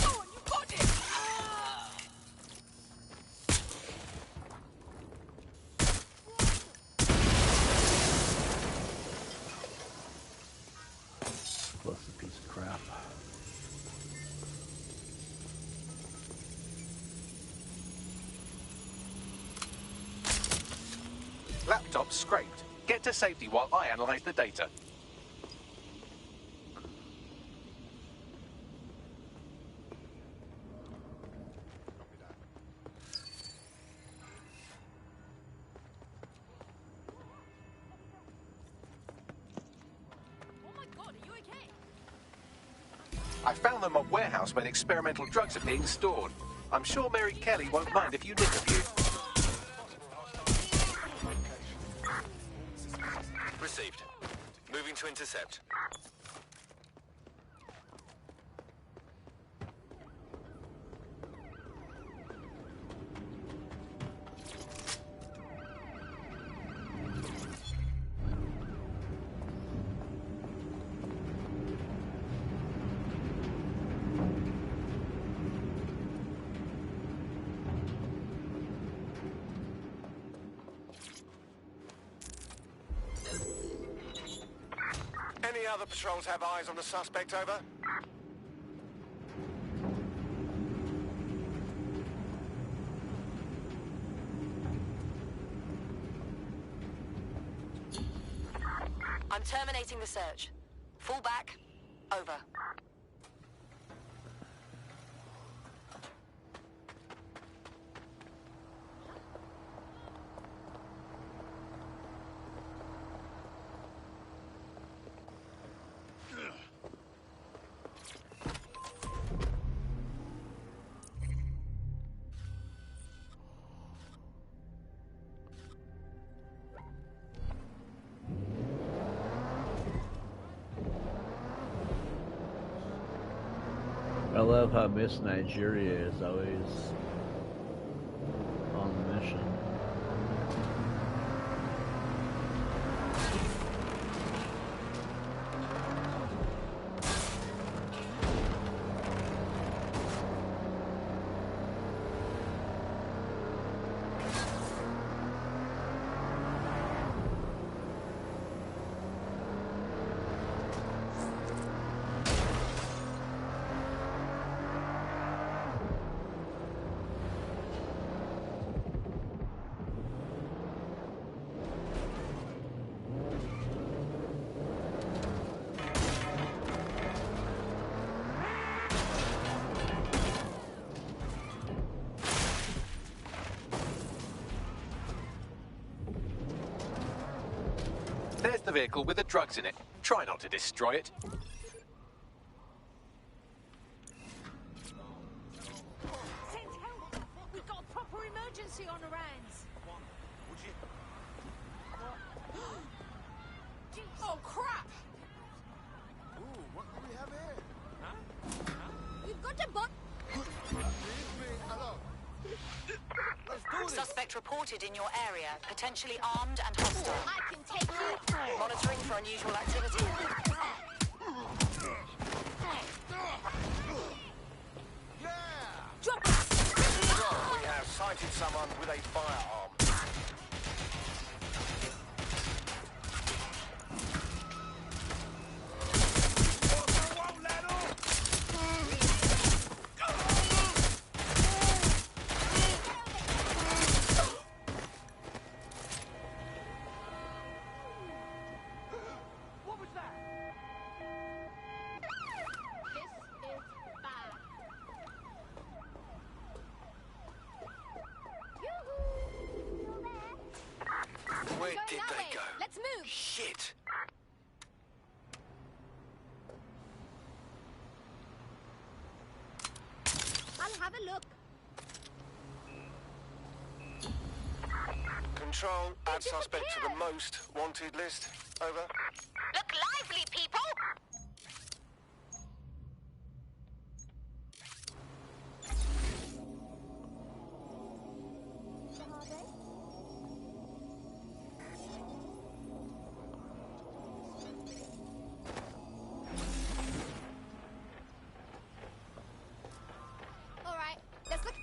Oh, you got it. Blessed piece of crap. Laptop scraped. Get to safety while I analyze the data. Oh my god, are you okay? I found them at warehouse where the experimental drugs are being stored. I'm sure Mary Kelly won't mind if you nick a few. Received. Moving to intercept. Any other patrols have eyes on the suspect, over? I'm terminating the search. Fall back. Over. love how Miss Nigeria is always on the mission. There's the vehicle with the drugs in it. Try not to destroy it. Send help! We've got a proper emergency on our hands. Would you? Oh, crap! Ooh, what do we have here? We've got a bot. Suspect reported in your area, potentially armed and hostile. I can take you. Monitoring for unusual activity. Drop it! We have sighted someone with a firearm. Where did they go? Let's move. Shit. I'll have a look. Control, add suspect to the most wanted list. Over. Look lively, people! All right, let's look.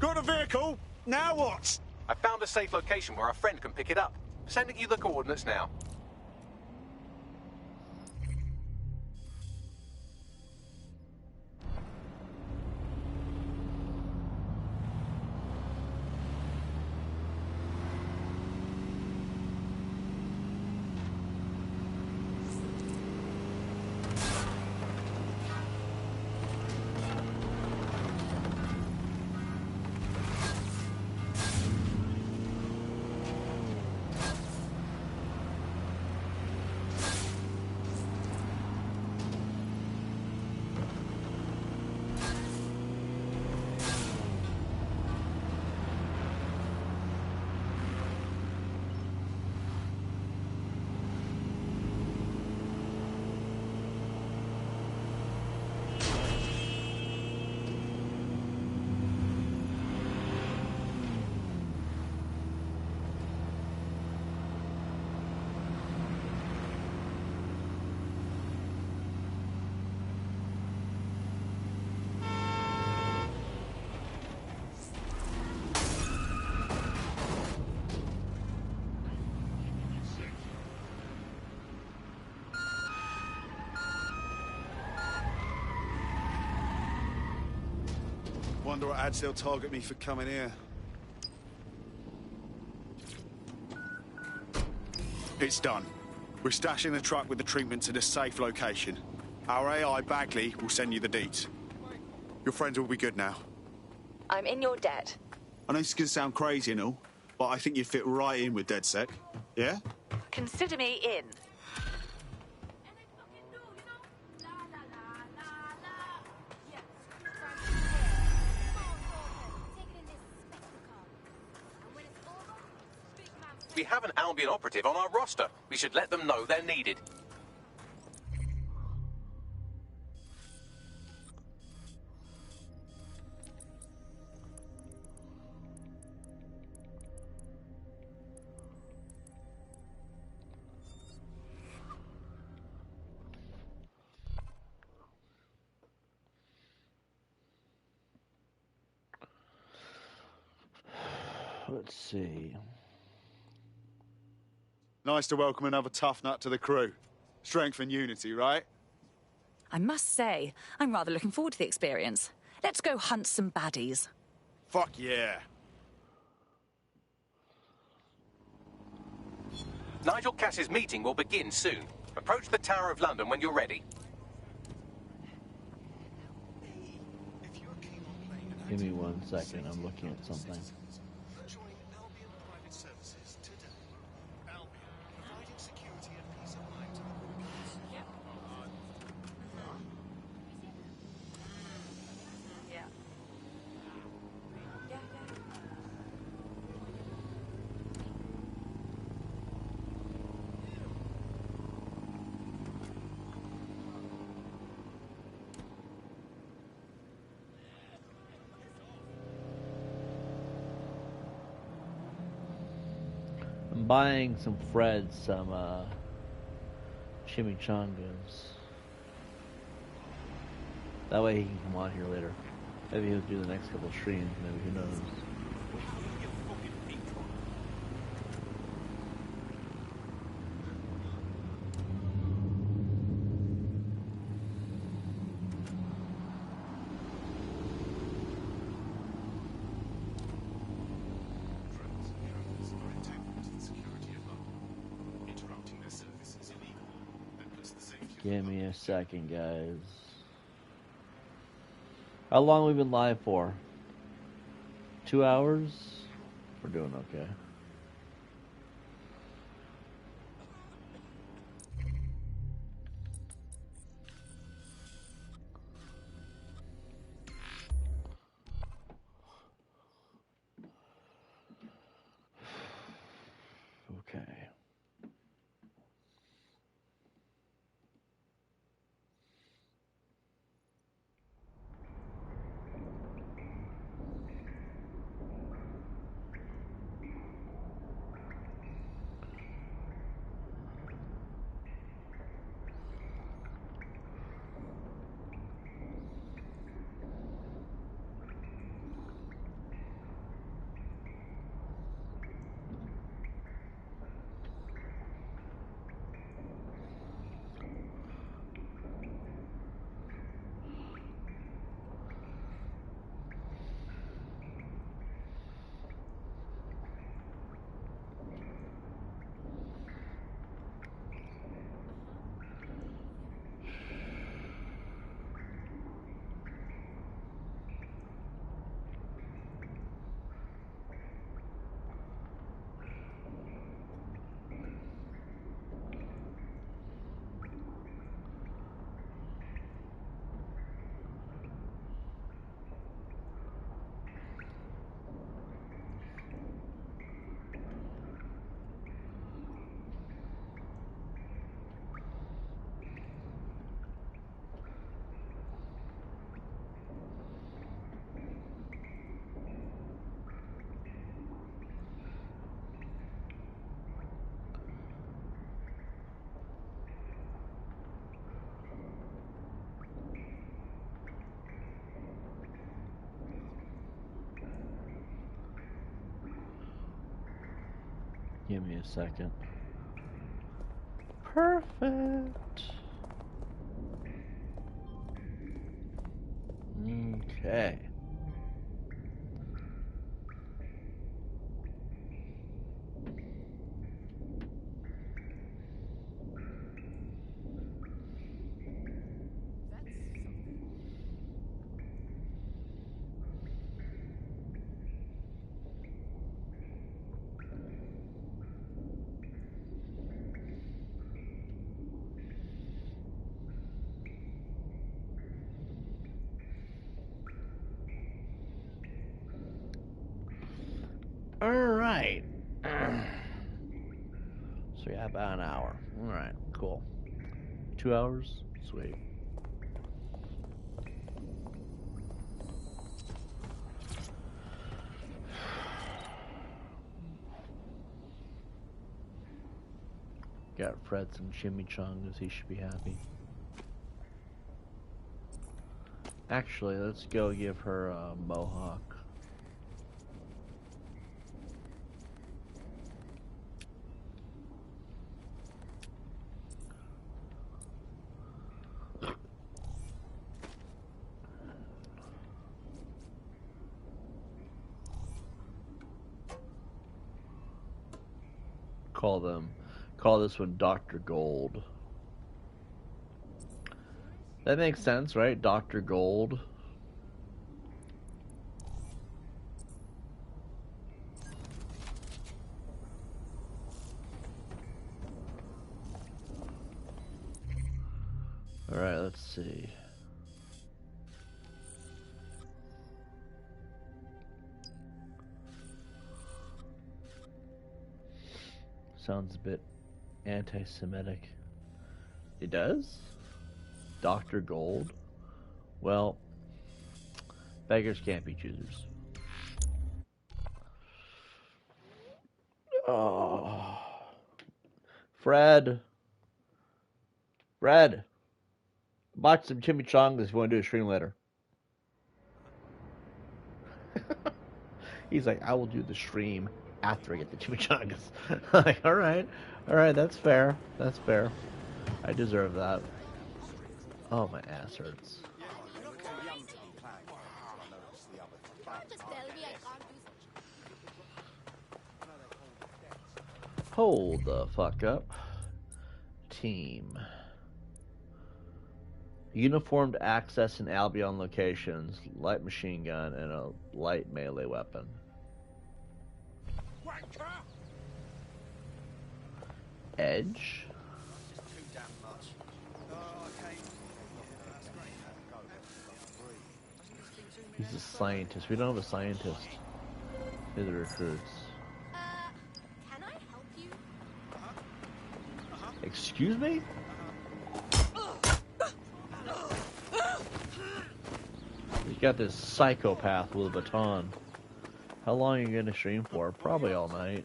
Got a vehicle. Now what? I found a safe location where a friend can pick it up. Sending you the coordinates now. Wonder what ads they'll target me for coming here. It's done. We're stashing the truck with the treatments at a safe location. Our AI Bagley will send you the deets. Your friends will be good now. I'm in your debt. I know this is going to sound crazy and all, but I think you'd fit right in with DedSec. Yeah? Consider me in. We have an Albion operative on our roster. We should let them know they're needed. Let's see. Nice to welcome another tough nut to the crew. Strength and unity, right? I must say, I'm rather looking forward to the experience. Let's go hunt some baddies. Fuck yeah. Nigel Cass's meeting will begin soon. Approach the Tower of London when you're ready. Give me 1 second. I'm looking at something. Join Albion Private Services today. Albion, providing security and peace of mind to the workers. Yep. Yeah. Yeah, I'm buying some Fred some chimichangas. That way he can come on here later. Maybe he'll do the next couple of streams. Maybe, who knows. Give me a second, guys. How long have we been live for? 2 hours? We're doing okay. Okay. Give me a second. Perfect. Okay. Alright. So we have about an hour. Alright, cool. 2 hours? Sweet. Got Fred some chimichangas, he should be happy. Actually, let's go give her a mohawk. Call this one Dr. Gold. That makes sense, right? Dr. Gold. Alright, let's see. Sounds a bit anti-Semitic. It does? Dr. Gold? Well, beggars can't be choosers. Oh. Fred, bought some chimichangas if you want to do a stream later. He's like, I will do the stream after I get the chimichangas. Like, alright, that's fair. That's fair. I deserve that. Oh, my ass hurts. Hold the fuck up. Team. Uniformed access in Albion locations, light machine gun, and a light melee weapon. Edge? He's a scientist. We don't have a scientist in the recruits. Can I help you? Excuse me? You got this psychopath with a baton. How long are you going to stream for? Probably all night.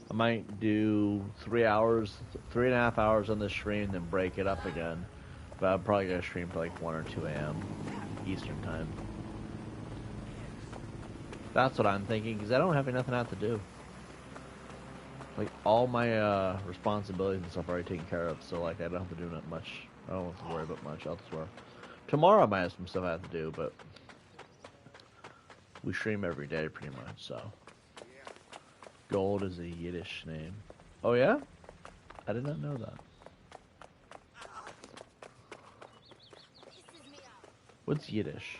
I might do 3 hours, 3.5 hours on the stream, then break it up again. But I'm probably going to stream for like 1 or 2 a.m. Eastern time. That's what I'm thinking, because I don't have nothing else to do. Like, all my responsibilities and stuff are already taken care of, so like, I don't have to do that much. I don't have to worry about much elsewhere. Tomorrow I might have some stuff I have to do, but we stream every day pretty much, so. Gold is a Yiddish name. Oh yeah? I did not know that. What's Yiddish?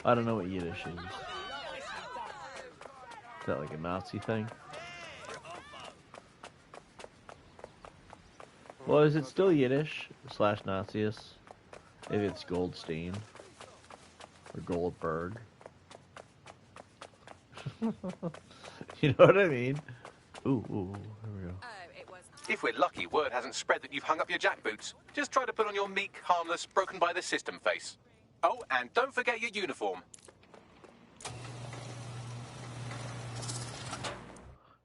I don't know what Yiddish is. Is that like a Nazi thing? Well, is it still Yiddish / Naziist? Maybe it's Goldstein or Goldberg. You know what I mean? Ooh, here we go. If we're lucky, word hasn't spread that you've hung up your jackboots. Just try to put on your meek, harmless, broken by the system face. Oh, and don't forget your uniform.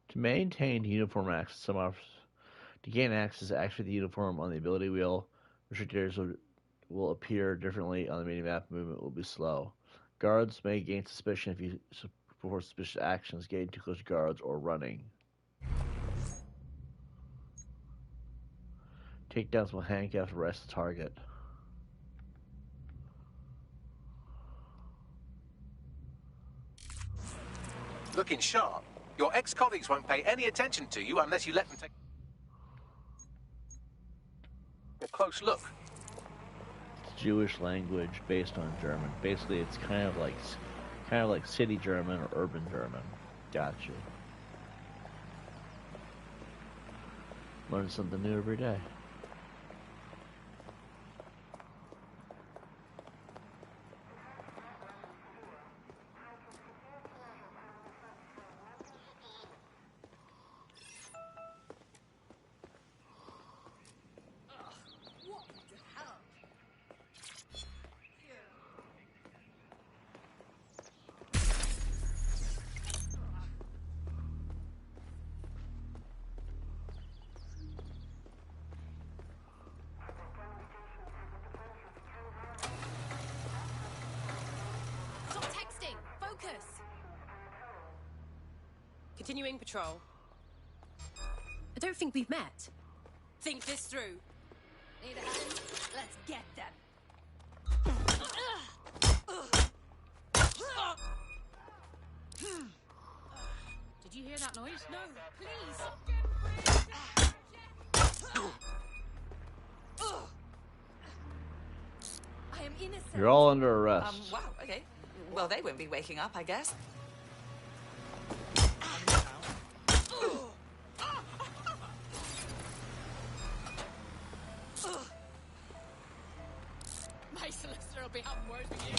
To maintain uniform access, to gain access to the uniform on the ability wheel, restricted areas will appear differently on the minimap. Movement will be slow. Guards may gain suspicion if you perform suspicious actions, getting too close to guards, or running. Takedowns will handcuff and arrest the target. Looking sharp. Your ex-colleagues won't pay any attention to you unless you let them take a close look. It's Jewish language based on German. Basically, it's kind of like city German or urban German. Gotcha. Learn something new every day. Continuing patrol. I don't think we've met. Think this through. Need a hand? Let's get them. Did you hear that noise? No, please. I am innocent. You're all under arrest. Wow, okay. Well, they won't be waking up, I guess. My solicitor will be having words with you.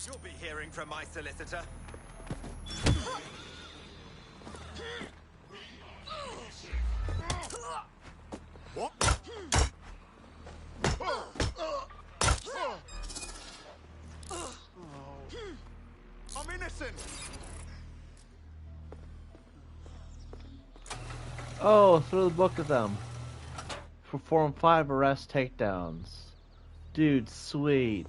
You'll be hearing from my solicitor. What? I'm innocent. Oh, throw the book at them. Perform 5 arrest takedowns. Dude, sweet.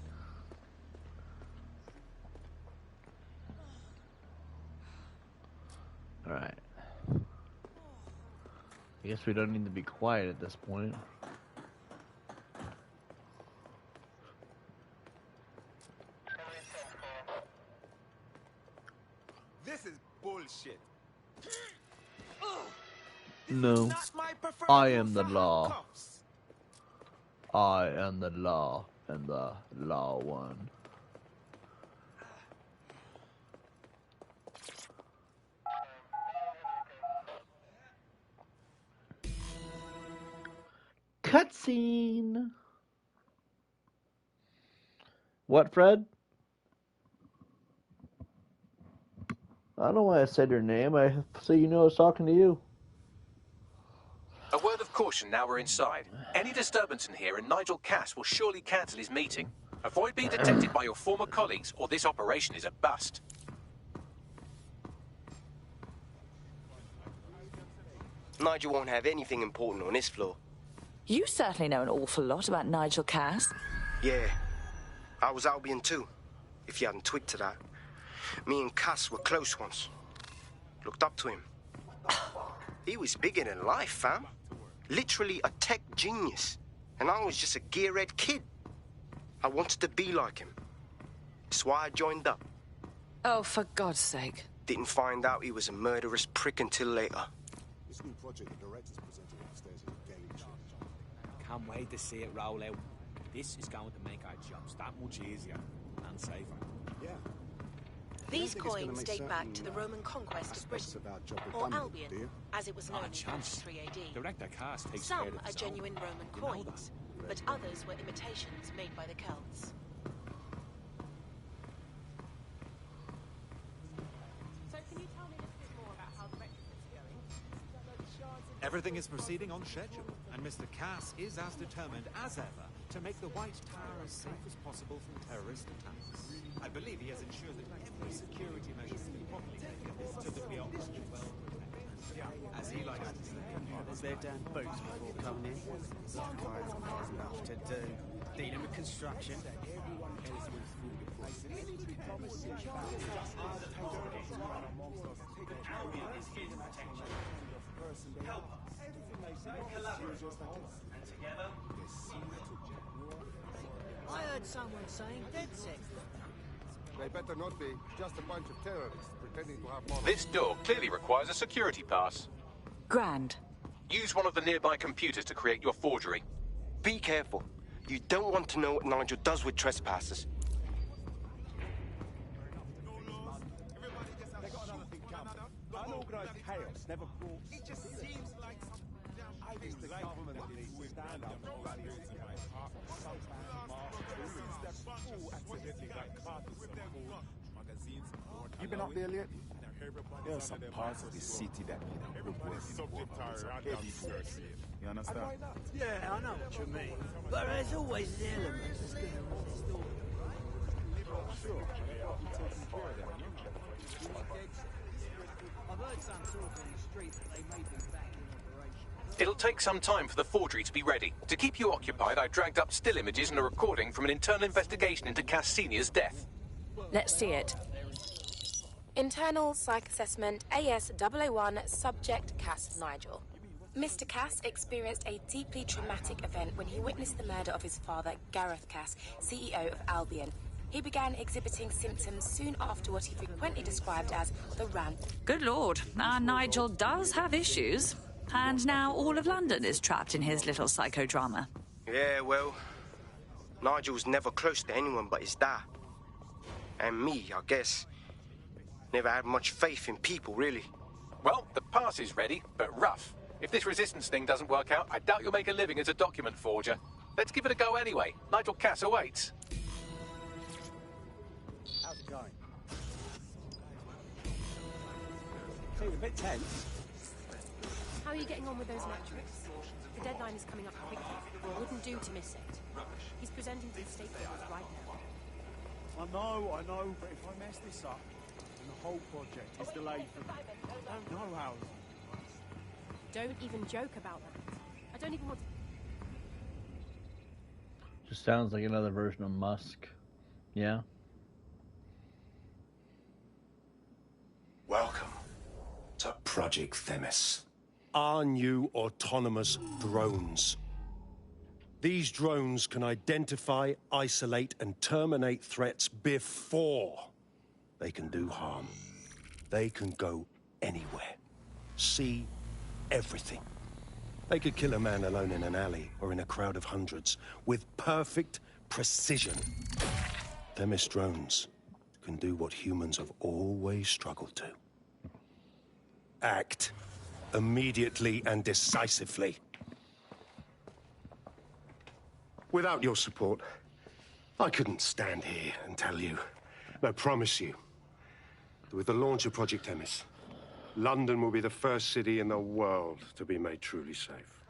Alright. I guess we don't need to be quiet at this point. This is bullshit. No. I am the law. I am the law, and the law won. Cutscene. What, Fred? I don't know why I said your name. So you know I was talking to you. A word of caution now we're inside. Any disturbance in here and Nigel Cass will surely cancel his meeting. Avoid being detected by your former colleagues or this operation is a bust. Nigel won't have anything important on this floor. You certainly know an awful lot about Nigel Cass. Yeah, I was Albion too, if you hadn't twigged to that. Me and Cass were close once. Looked up to him. He was bigger than life, fam. Literally a tech genius. And I was just a gearhead kid. I wanted to be like him. That's why I joined up. Oh, for God's sake. Didn't find out he was a murderous prick until later. This new project the director's presenting upstairs is a game changer. Can't wait to see it roll out. This is going to make our jobs that much easier and safer. Yeah. These coins date back to the Roman conquest of Britain, or Albion, as it was known in 93 AD. Director Cass takes Some care of are himself. genuine Roman coins, but others were imitations made by the Celts. So can you tell me a little bit more about how the retrofit's going? Everything is proceeding on schedule, and Mr. Cass is as determined as ever to make the White Tower as safe as possible from terrorist attacks. I believe he has ensured that every security measure has been properly taken so that we are all well protected. As he likes to say, There's their damn boots before coming in. Enough to do. Dealing with construction. I heard someone saying DedSec. They better not be. Just a bunch of terrorists pretending to have more. This door clearly requires a security pass. Grand. Use one of the nearby computers to create your forgery. Be careful. You don't want to know what Nigel does with trespassers. Unorganized chaos never brought. It just seems like I think the government needs to stand up for values. You been up there yet? There are some parts of the city that need a good work. You understand? Yeah, I know what you mean. But there's always an element that's going to run this door. Sure. I've heard some talk on the street that they may be back in operation. It'll take some time for the forgery to be ready. To keep you occupied, I dragged up still images and a recording from an internal investigation into Cass Senior's death. Let's see it. Internal Psych Assessment AS001 Subject Cass Nigel. Mr. Cass experienced a deeply traumatic event when he witnessed the murder of his father, Gareth Cass, CEO of Albion. He began exhibiting symptoms soon after what he frequently described as the rant. Good Lord, our Nigel does have issues. And now all of London is trapped in his little psychodrama. Yeah, well, Nigel's never close to anyone but his dad. And me, I guess. Never had much faith in people, really. Well, the pass is ready, but rough. If this resistance thing doesn't work out, I doubt you'll make a living as a document forger. Let's give it a go anyway. Nigel Cass awaits. How's it going? Seems a bit tense. How are you getting on with those metrics? The deadline is coming up quickly. Wouldn't do to miss it. He's presenting to the stakeholders right now. I know, but if I mess this up, then the whole project is delayed for me. I don't know how. Don't even joke about that. I don't even want to... Just sounds like another version of Musk. Yeah? Welcome to Project Themis. Our new autonomous drones. These drones can identify, isolate, and terminate threats before they can do harm. They can go anywhere, see everything. They could kill a man alone in an alley or in a crowd of hundreds with perfect precision. Themis drones can do what humans have always struggled to. Act immediately and decisively. Without your support, I couldn't stand here and tell you, no, promise you, that with the launch of Project Themis, London will be the first city in the world to be made truly safe.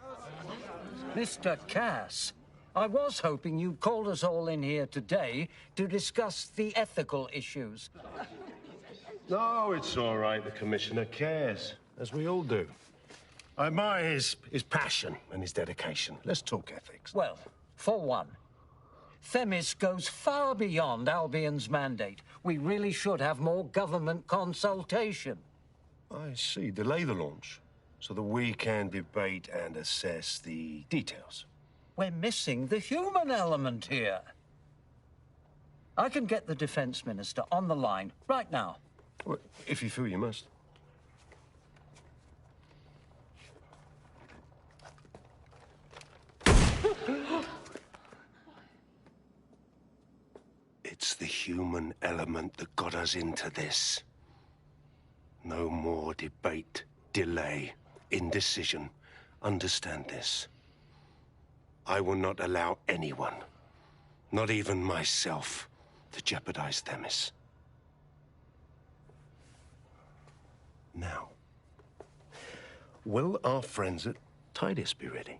Mr. Cass, I was hoping you'd called us all in here today to discuss the ethical issues. No, it's all right. The Commissioner cares, as we all do. I admire his passion and his dedication. Let's talk ethics. Well, for one, Themis goes far beyond Albion's mandate. We really should have more government consultation. I see. Delay the launch so that we can debate and assess the details. We're missing the human element here. I can get the Defense Minister on the line right now. Well, if you feel you must. It's the human element that got us into this. No more debate, delay, indecision. Understand this. I will not allow anyone, not even myself, to jeopardize Themis. Now, will our friends at TiBBz be ready?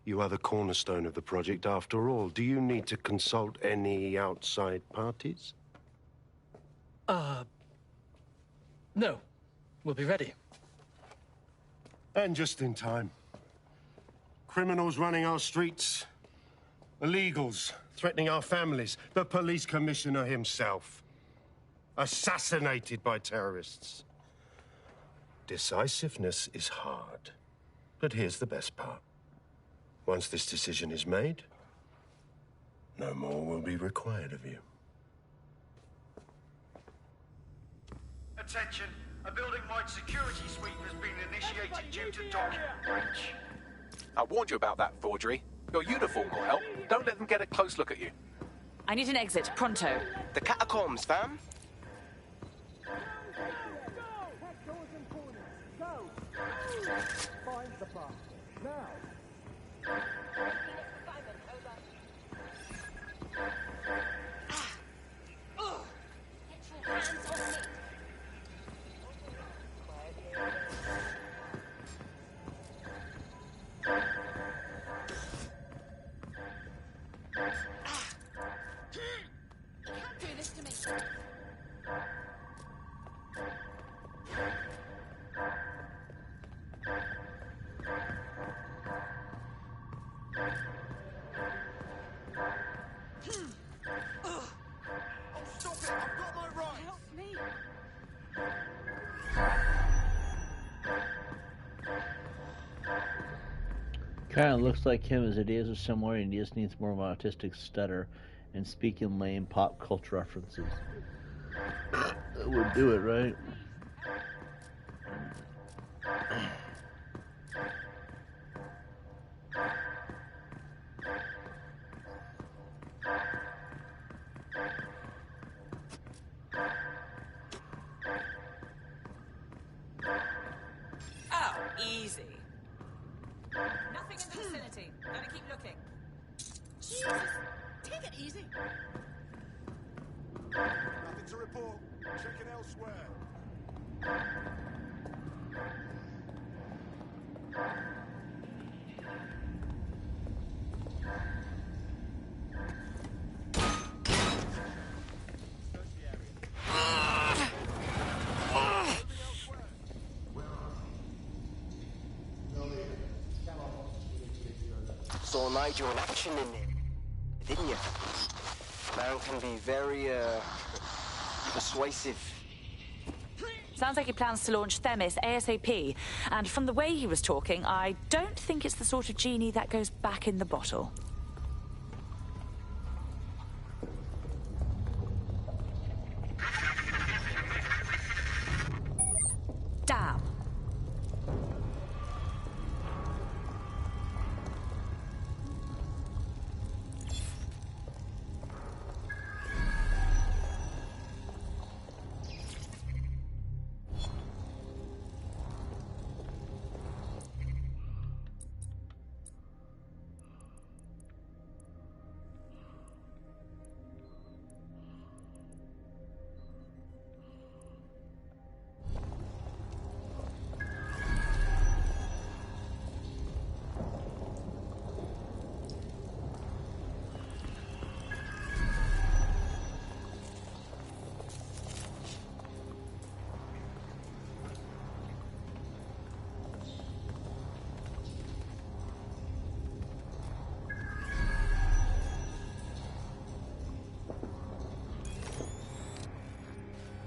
You are the cornerstone of the project after all. Do you need to consult any outside parties? No. We'll be ready. And just in time. Criminals running our streets. Illegals threatening our families. The police commissioner himself. Assassinated by terrorists. Decisiveness is hard. But here's the best part. Once this decision is made, no more will be required of you. Attention, a building-wide security sweep has been initiated due to document breach. I warned you about that forgery. Your uniform will help. Don't let them get a close look at you. I need an exit, pronto. The catacombs, fam. Find the bus. Now. Do this to me. Kind of looks like him. His ideas are similar, and he just needs more of an autistic stutter and speaking lame pop culture references. That would do it, right? Oh, easy. Nothing in the vicinity. Gotta keep looking. Jesus, take it easy. Nothing to report. Checking elsewhere. Saw Nigel in action in there, didn't you? Man can be very, persuasive. Sounds like he plans to launch Themis ASAP. And from the way he was talking, I don't think it's the sort of genie that goes back in the bottle. Damn.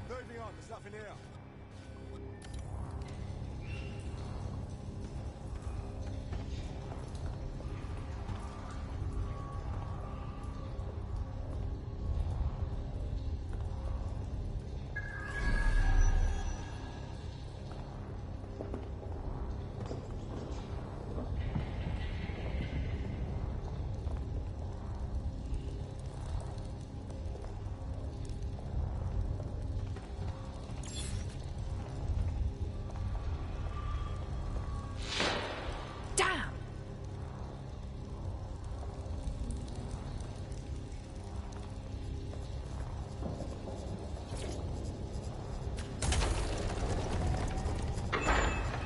Moving on, there's nothing here. Damn!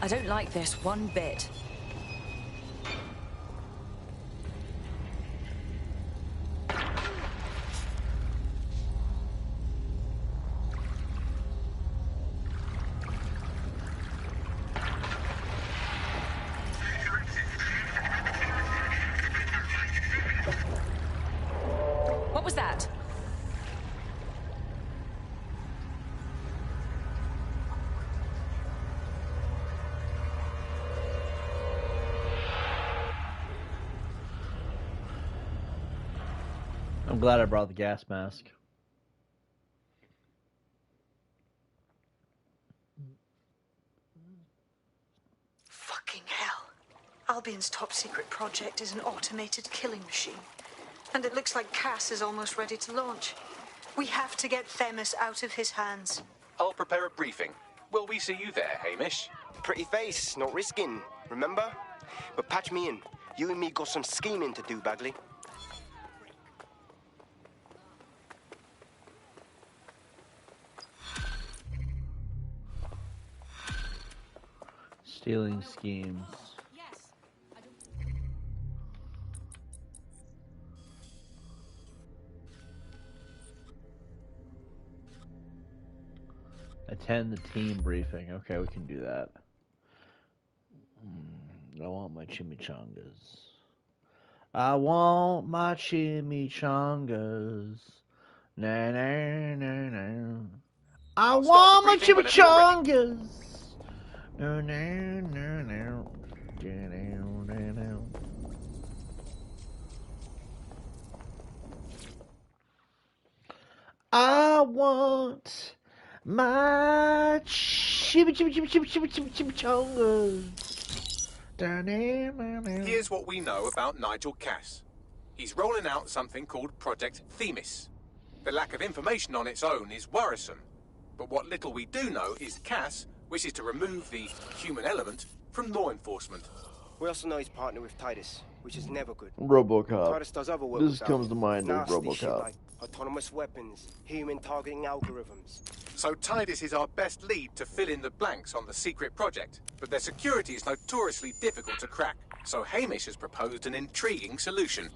I don't like this one bit. What was that? I'm glad I brought the gas mask. Fucking hell. Albion's top secret project is an automated killing machine. And it looks like Cass is almost ready to launch. We have to get Themis out of his hands. I'll prepare a briefing. Will we see you there, Hamish? Pretty face, not risking, remember? But patch me in. You and me got some scheming to do, Bagley. Stealing schemes. Attend the team briefing. Okay, we can do that. I want my chimichangas. I want my chimichangas. Na na na na. I want my chimichangas. No no no no. want my chimichanga. Here's what we know about Nigel Cass. He's rolling out something called Project Themis. The lack of information on its own is worrisome. But what little we do know is Cass wishes to remove the human element from law enforcement. We also know he's partnered with TiBBz, which is never good. RoboCop. TiBBz does other work This with comes to mind as nasty shit RoboCop. like autonomous weapons, human targeting algorithms. So TiBBz is our best lead to fill in the blanks on the secret project, but their security is notoriously difficult to crack. So Hamish has proposed an intriguing solution.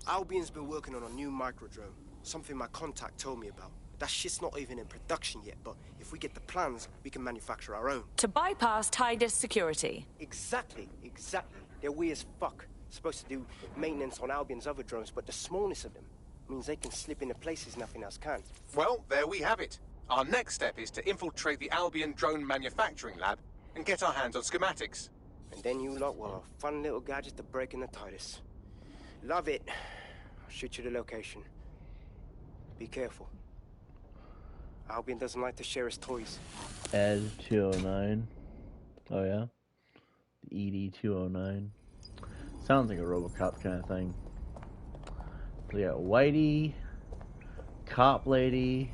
Albion's been working on a new microdrone, something my contact told me about. That shit's not even in production yet, but if we get the plans, we can manufacture our own. To bypass TiBBz security. Exactly. They're weird as fuck. Supposed to do maintenance on Albion's other drones, but the smallness of them means they can slip into places nothing else can. Well, there we have it. Our next step is to infiltrate the Albion drone manufacturing lab and get our hands on schematics. And then you lot will have a fun little gadget to break in the TiBBz. Love it. I'll shoot you the location. Be careful. Albion doesn't like to share his toys. Ed 209. Oh yeah? The ED 209. Sounds like a RoboCop kind of thing. We got Whitey, Cop Lady,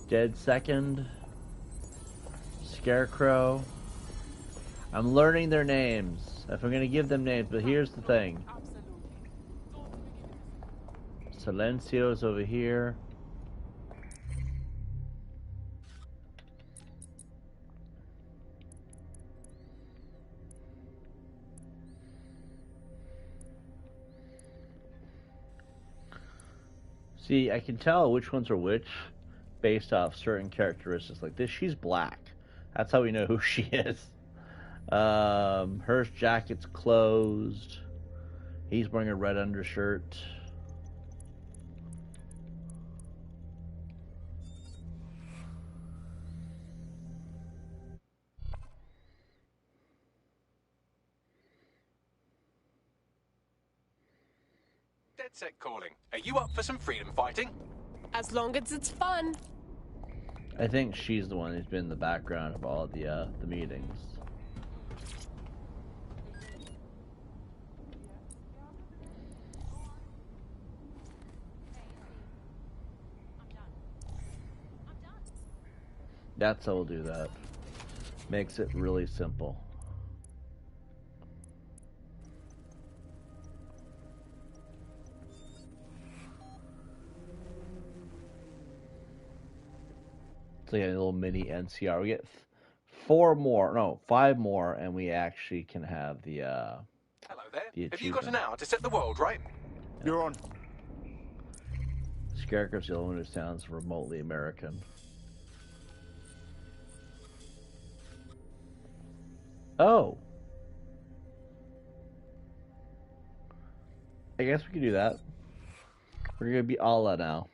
Dead Second, Scarecrow. I'm learning their names, if I'm gonna give them names, but here's the thing. Silencio's over here. See, I can tell which ones are which based off certain characteristics. Like this, she's black. That's how we know who she is. Her jacket's closed. He's wearing a red undershirt. Dead Set calling. Are you up for some freedom fighting? As long as it's fun. I think she's the one who's been in the background of all the meetings. That's how we'll do that. Makes it really simple. It's like a little mini NCR. We get 5 more, and we actually can have the Hello there. the Have you got an achievement. hour to set the world right? You're on. Scarecrow's the only one who sounds remotely American. Oh. I guess we could do that. We're gonna be Allah now.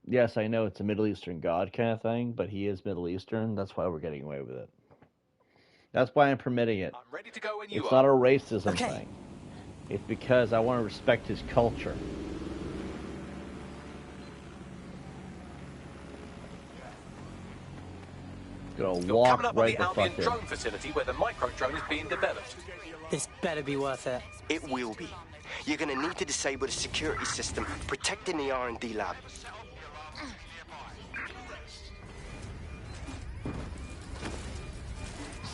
Yes, I know it's a Middle Eastern god kind of thing, but he is Middle Eastern. That's why we're getting away with it. That's why I'm permitting it. I'm ready to go when you It's are. not a racism thing. It's because I want to respect his culture. Gonna You're walk coming up right on the the Albion fuck in. drone facility where the micro-drone is being developed. This better be worth it. It will be. You're gonna need to disable the security system protecting the R&D lab.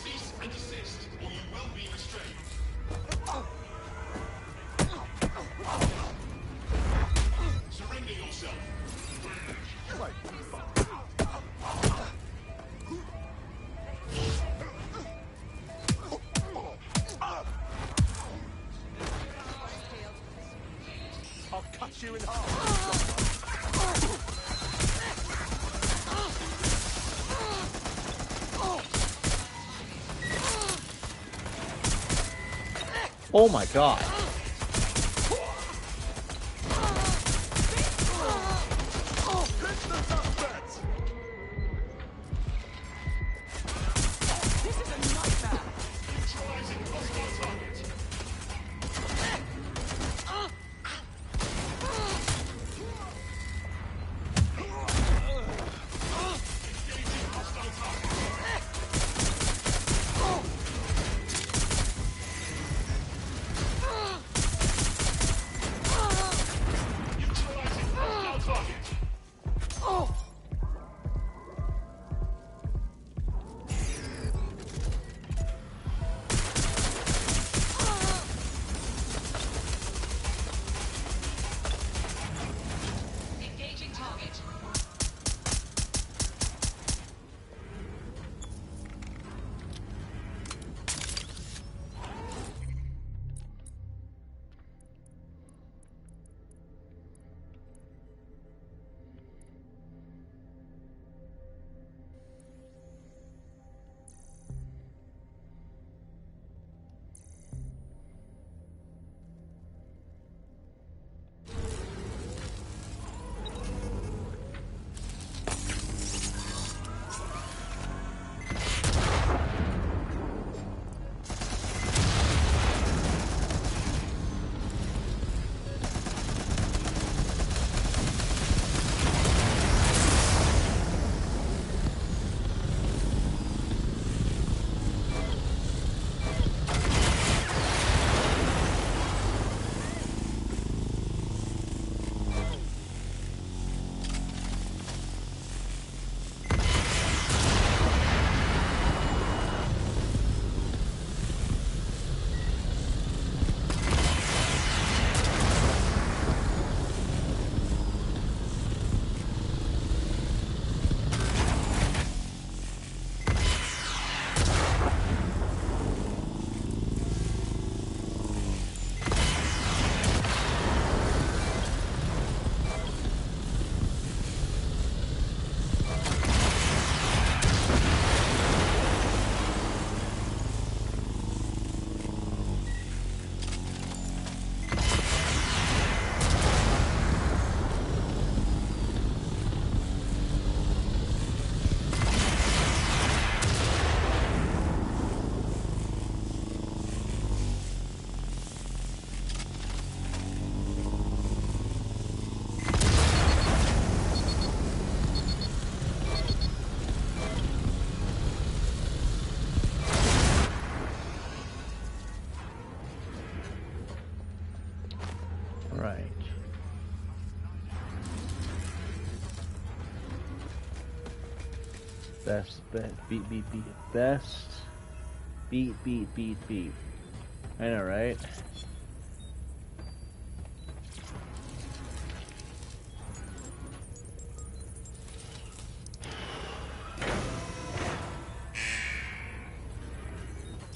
Cease and desist, or you will be restrained. Surrender yourself. I'll cut you in half. Oh my god. Neutralizing hostile target. Best, beat, best, beat. I know, right?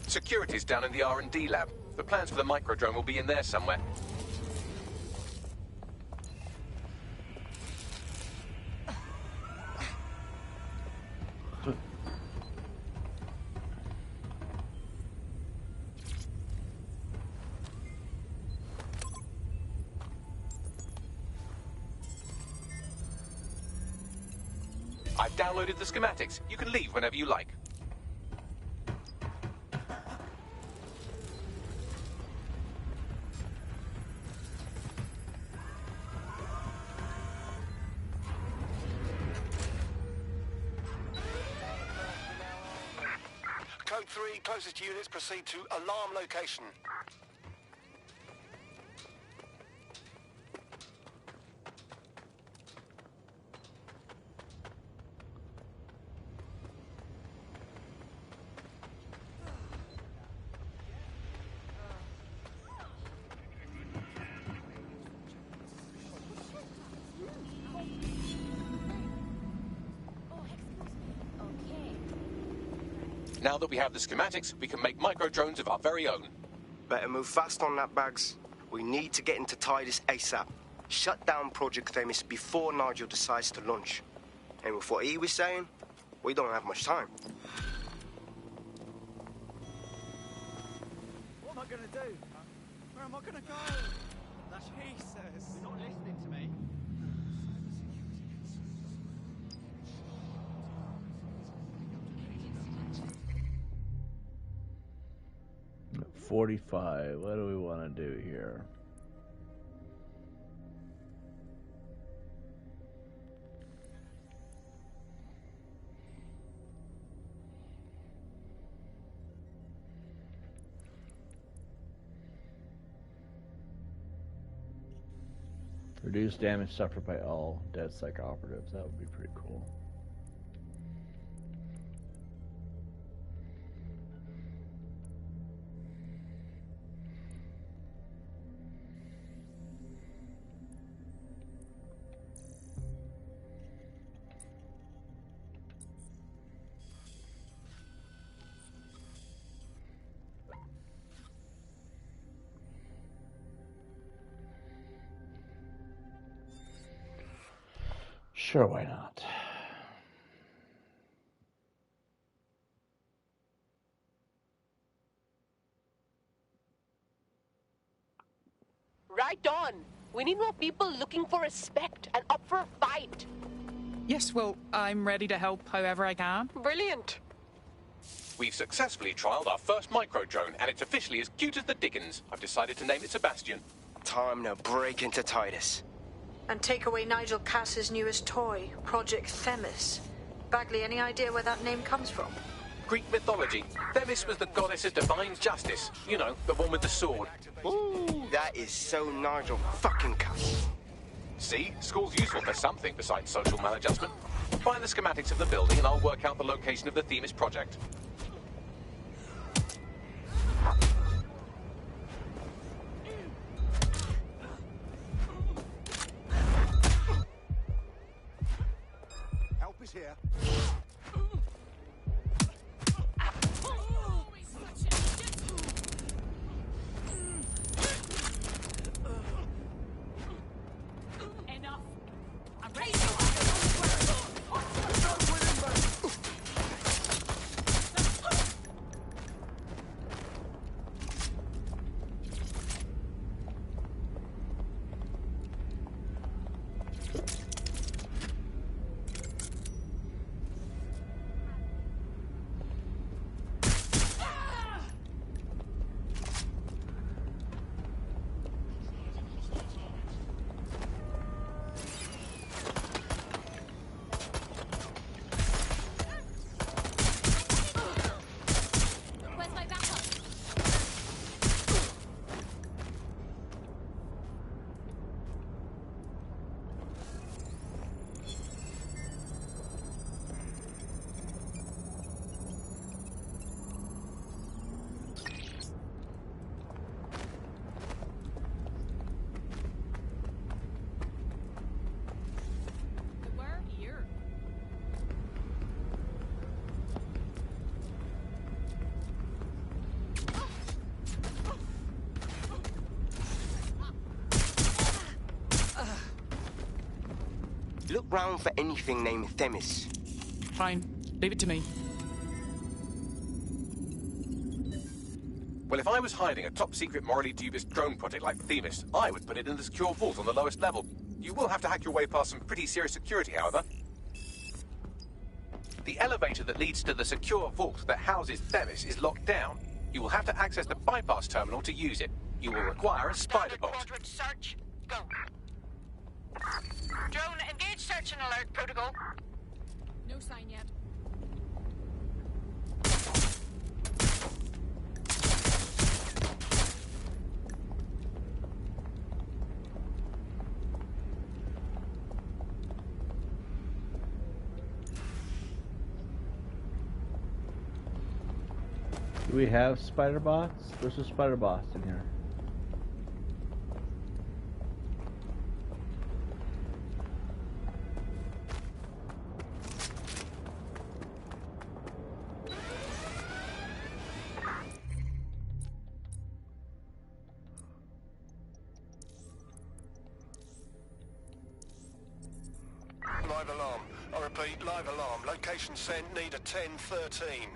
Security's down in the R&D lab. The plans for the microdrone will be in there somewhere. I've downloaded the schematics. You can leave whenever you like. Code 3, closest units proceed to alarm location. Now that we have the schematics, we can make microdrones of our very own. Better move fast on that, Bags. We need to get into TiBBz ASAP. Shut down Project Themis before Nigel decides to launch. And with what he was saying, we don't have much time. What am I gonna do? Where am I gonna go? Jesus! You're not listening to me. 45. What do we want to do here? Reduce damage suffered by all dead psych operatives. That would be pretty cool. Sure, why not? Right on. We need more people looking for respect and up for a fight. Yes, well, I'm ready to help however I can. Brilliant. We've successfully trialed our first microdrone, and it's officially as cute as the dickens. I've decided to name it Sebastian. Time to break into TiBBz. And take away Nigel Cass's newest toy, Project Themis. Bagley, any idea where that name comes from? Greek mythology. Themis was the goddess of divine justice. You know, the one with the sword. Ooh, that is so Nigel fucking Cass. See? School's useful for something besides social maladjustment. Find the schematics of the building and I'll work out the location of the Themis project. Help is here. Enough. I'm ready. round for anything named Themis. Fine. Leave it to me. Well, if I was hiding a top-secret, morally dubious drone project like Themis, I would put it in the secure vault on the lowest level. You will have to hack your way past some pretty serious security, however. The elevator that leads to the secure vault that houses Themis is locked down. You will have to access the bypass terminal to use it. You will require a spider bolt. Quadrant search. Go. Drone, engage search and alert protocol. No sign yet. Do we have spider bots? There's a spider bots in here. Live alarm. I repeat, live alarm. Location sent, need a 1013.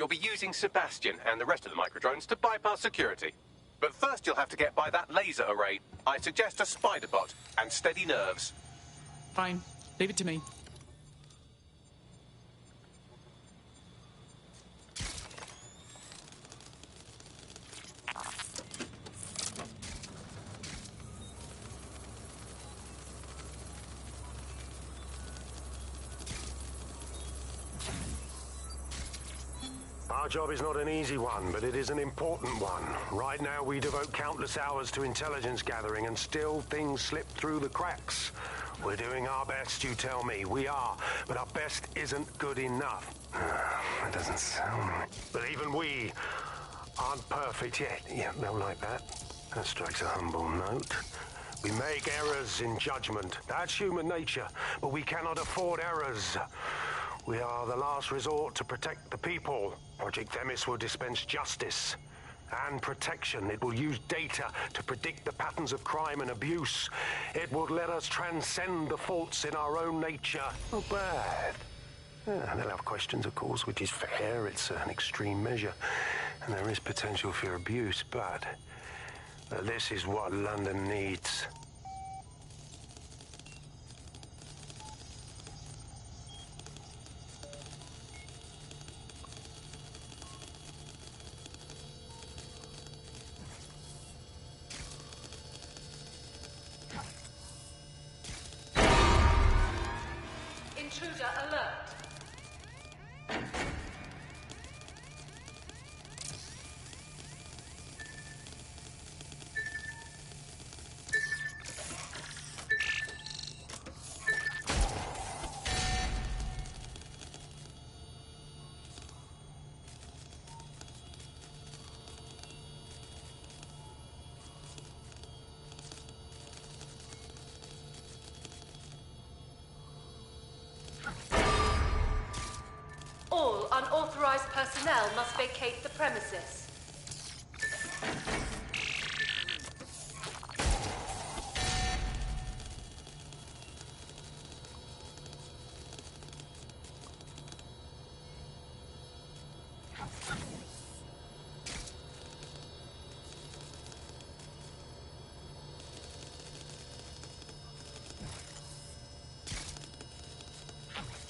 you'll be using Sebastian and the rest of the microdrones to bypass security. But first you'll have to get by that laser array. I suggest a spider bot and steady nerves. Fine. Leave it to me. Our job is not an easy one, but it is an important one. Right now, we devote countless hours to intelligence gathering, and still things slip through the cracks. We're doing our best, you tell me. We are, but our best isn't good enough. That doesn't sound right. But even we aren't perfect yet. Yeah, no, like that. That strikes a humble note. We make errors in judgment. That's human nature, but we cannot afford errors. We are the last resort to protect the people. Project Themis will dispense justice and protection. It will use data to predict the patterns of crime and abuse. It will let us transcend the faults in our own nature. Not bad. Yeah, they'll have questions, of course, which is fair. It's an extreme measure, and there is potential for abuse, but this is what London needs. Intruder alert. All unauthorized personnel must vacate the premises.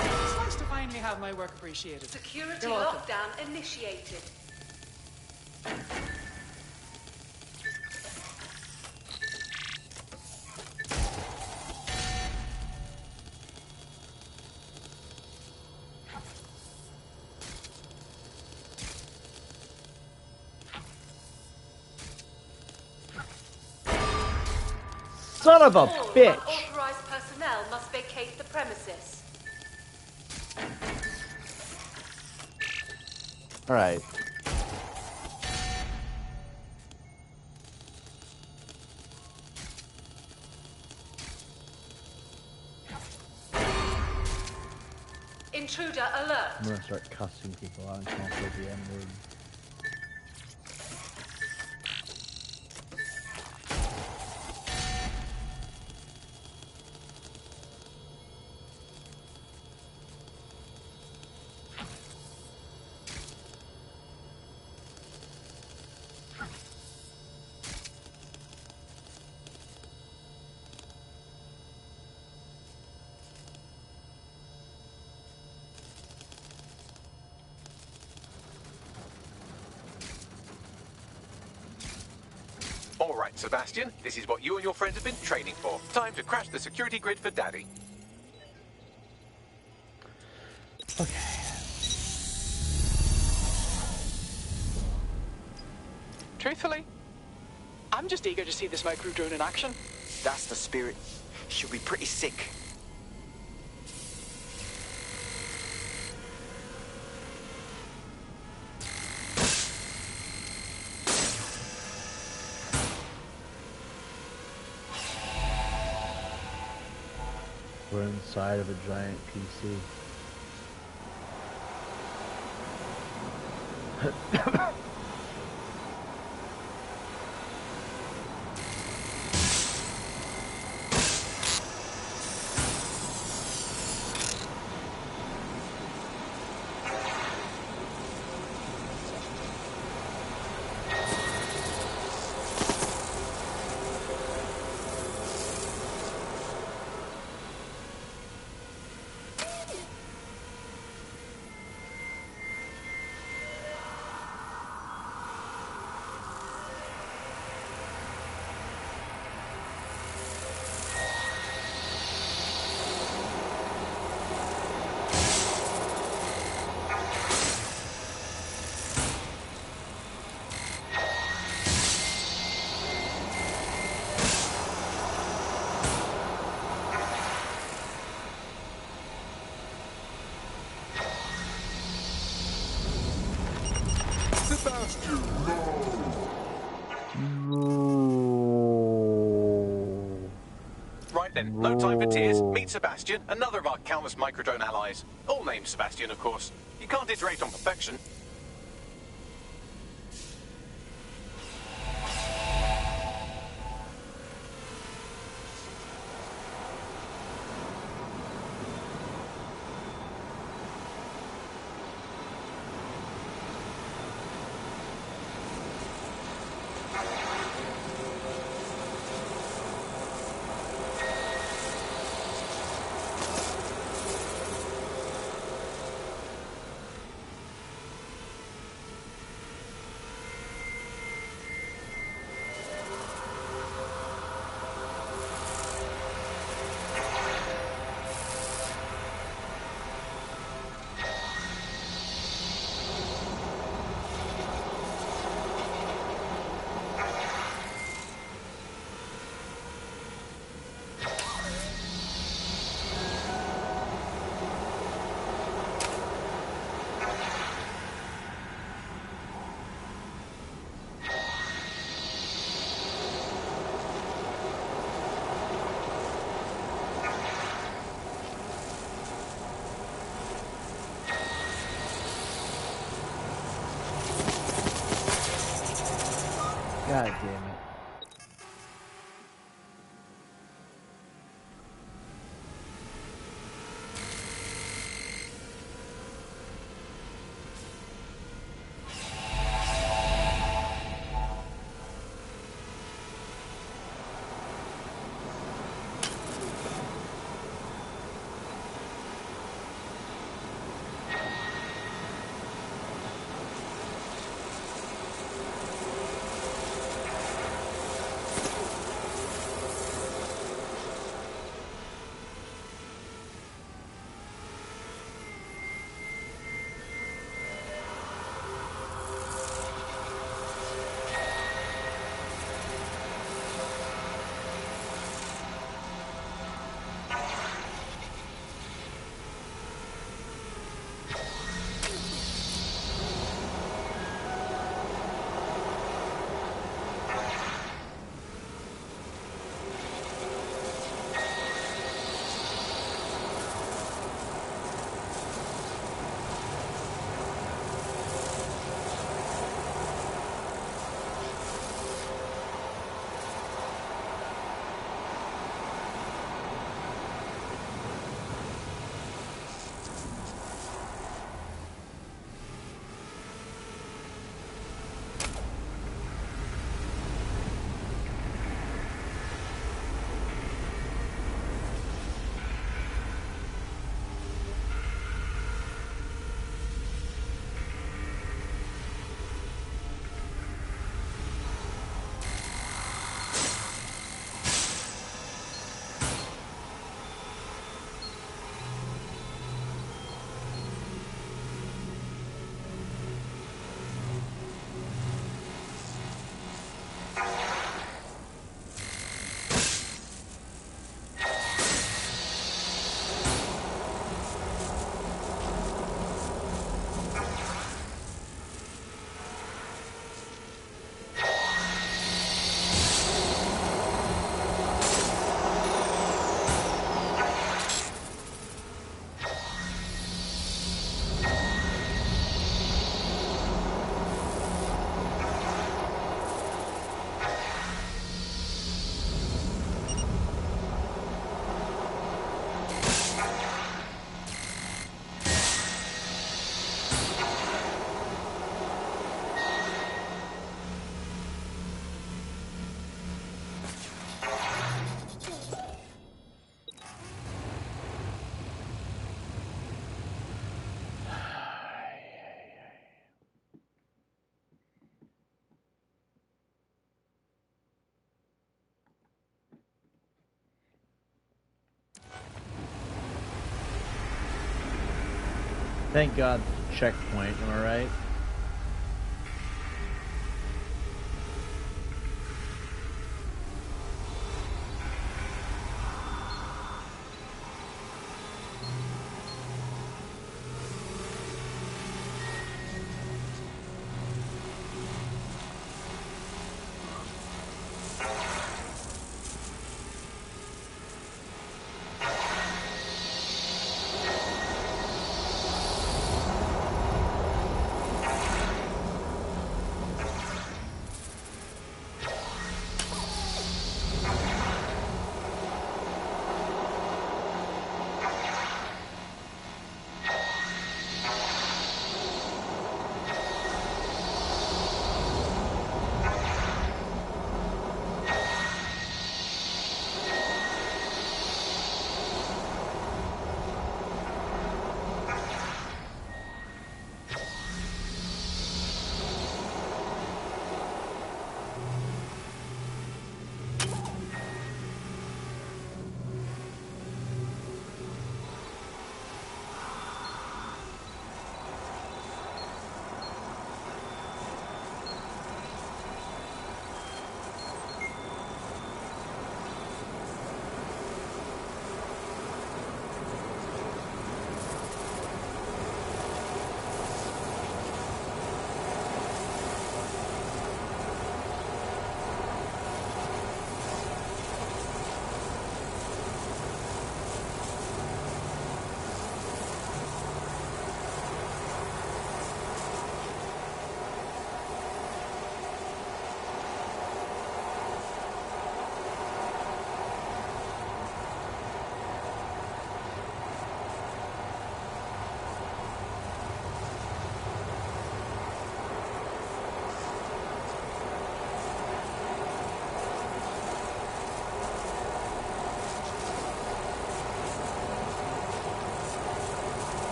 It's nice to finally have my work appreciated. Security You're welcome. lockdown initiated. Son of a All bitch! unauthorized personnel must vacate the premises. Alright. Intruder alert. I'm gonna start cussing people out and come up with the N-word. All right, Sebastian, this is what you and your friends have been training for. Time to crash the security grid for Daddy. Truthfully, I'm just eager to see this micro drone in action. That's the spirit. She'll be pretty sick. We're inside of a giant PC. Right then, no time for tears. Meet Sebastian, another of our countless microdrone allies. All named Sebastian, of course. You can't iterate on perfection. God damn it. Thank God, checkpoint, am I right?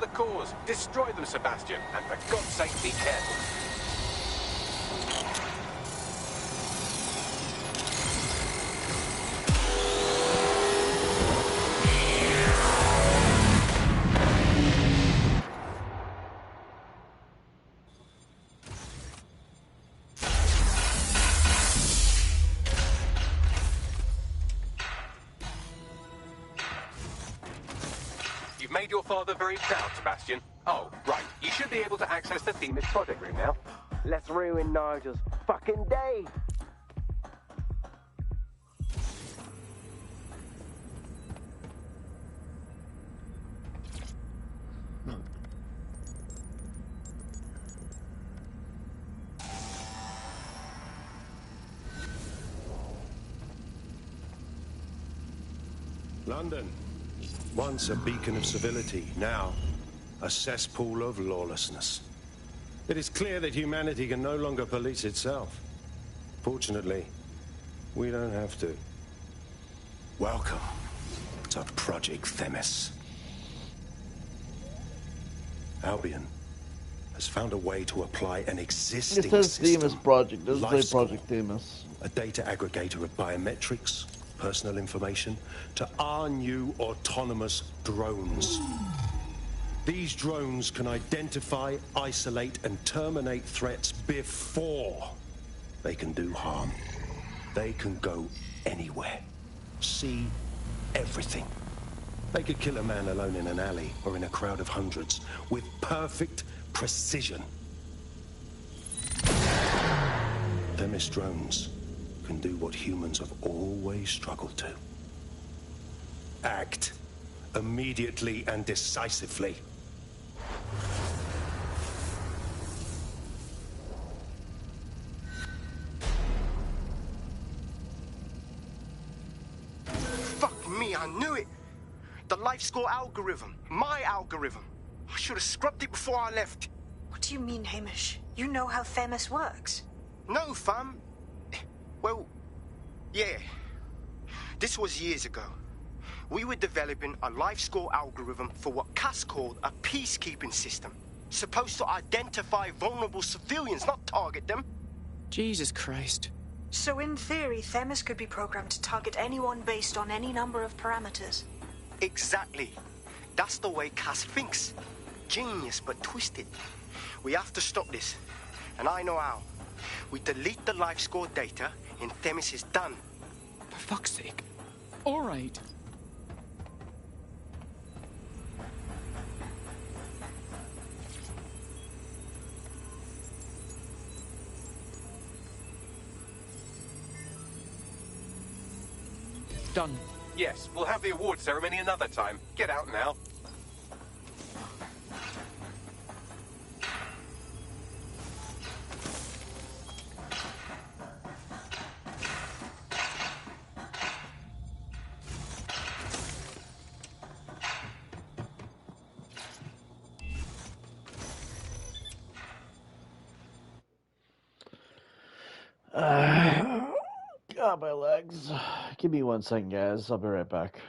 the cores. Destroy them, Sebastian. And for God's sake, be careful. You've made your father very proud, Sebastian. Oh, right. You should be able to access the TiBBz project room now. Let's ruin Nigel's fucking day. London, once a beacon of civility, now a cesspool of lawlessness. It is clear that humanity can no longer police itself. Fortunately, we don't have to. Welcome to Project TiBBz. Albion has found a way to apply an existing It says system, TiBBzTV project, doesn't say Life Project TiBBz. a data aggregator of biometrics, personal information, to our new autonomous drones. These drones can identify, isolate, and terminate threats before they can do harm. They can go anywhere, see everything. They could kill a man alone in an alley or in a crowd of hundreds with perfect precision. TiBBz drones can do what humans have always struggled to. Act immediately and decisively. Fuck me, I knew it. The life score algorithm. My algorithm. I should have scrubbed it before I left. What do you mean, Hamish? You know how TiBBz works. No, fam. Well, yeah. This was years ago. We were developing a life score algorithm for what Cass called a peacekeeping system. Supposed to identify vulnerable civilians, not target them. Jesus Christ. So in theory, TiBBz could be programmed to target anyone based on any number of parameters. Exactly. That's the way Cass thinks. Genius, but twisted. We have to stop this. And I know how. We delete the life score data and TiBBz is done. For fuck's sake. All right. Done. Yes, we'll have the award ceremony another time. Get out now. God, my legs. Give me 1 second, guys. I'll be right back.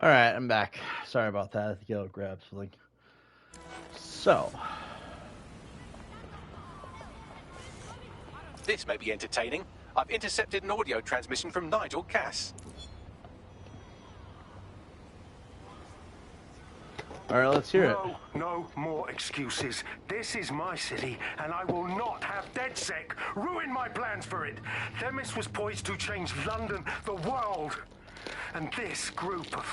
Alright, I'm back. Sorry about that. I think I'll grab something. So. This may be entertaining. I've intercepted an audio transmission from Nigel Cass. Alright, let's hear it. No more excuses. This is my city, and I will not have DedSec ruin my plans for it. Themis was poised to change London, the world. And this group of...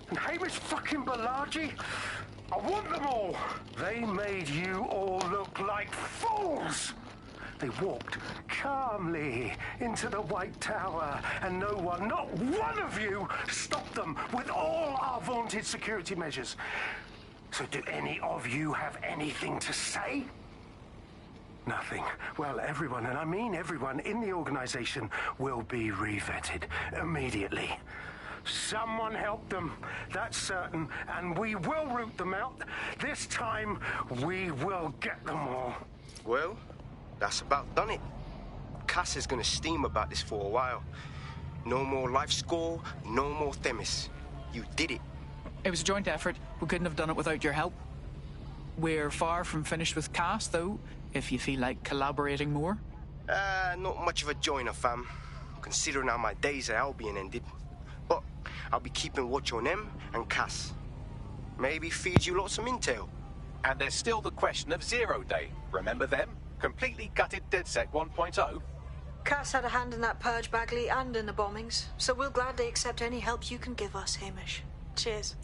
And Hamish fucking Balaji? I want them all. They made you all look like fools. They walked calmly into the White Tower, and no one, not one of you, stopped them with all our vaunted security measures. So do any of you have anything to say? Nothing. Well, everyone, and I mean everyone in the organization, will be revetted immediately. Someone help them, that's certain, and we will root them out. This time, we will get them all. Well, that's about done it. Cass is gonna steam about this for a while. No more life score, no more Themis. You did it. It was a joint effort. We couldn't have done it without your help. We're far from finished with Cass, though, if you feel like collaborating more. Not much of a joiner, fam. Considering how my days at Albion ended. But I'll be keeping watch on them and Cass. Maybe feed you lots of intel. And there's still the question of Zero Day. Remember them? Completely gutted DedSec 1.0. Cass had a hand in that purge, Bagley, and in the bombings, so we'll gladly accept any help you can give us, Hamish. Cheers.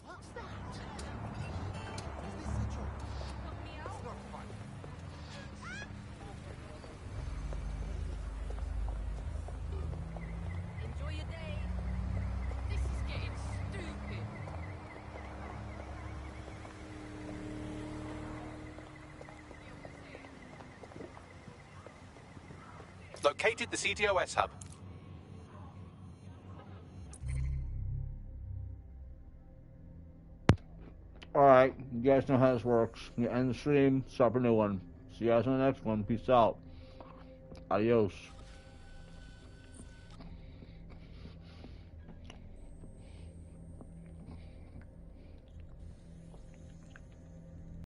What's that? Is this a joke? It's not fun. Enjoy your day. This is getting stupid. Located the CTOS hub. Alright, you guys know how this works. You end the stream, start a new one. See you guys on the next one. Peace out. Adios.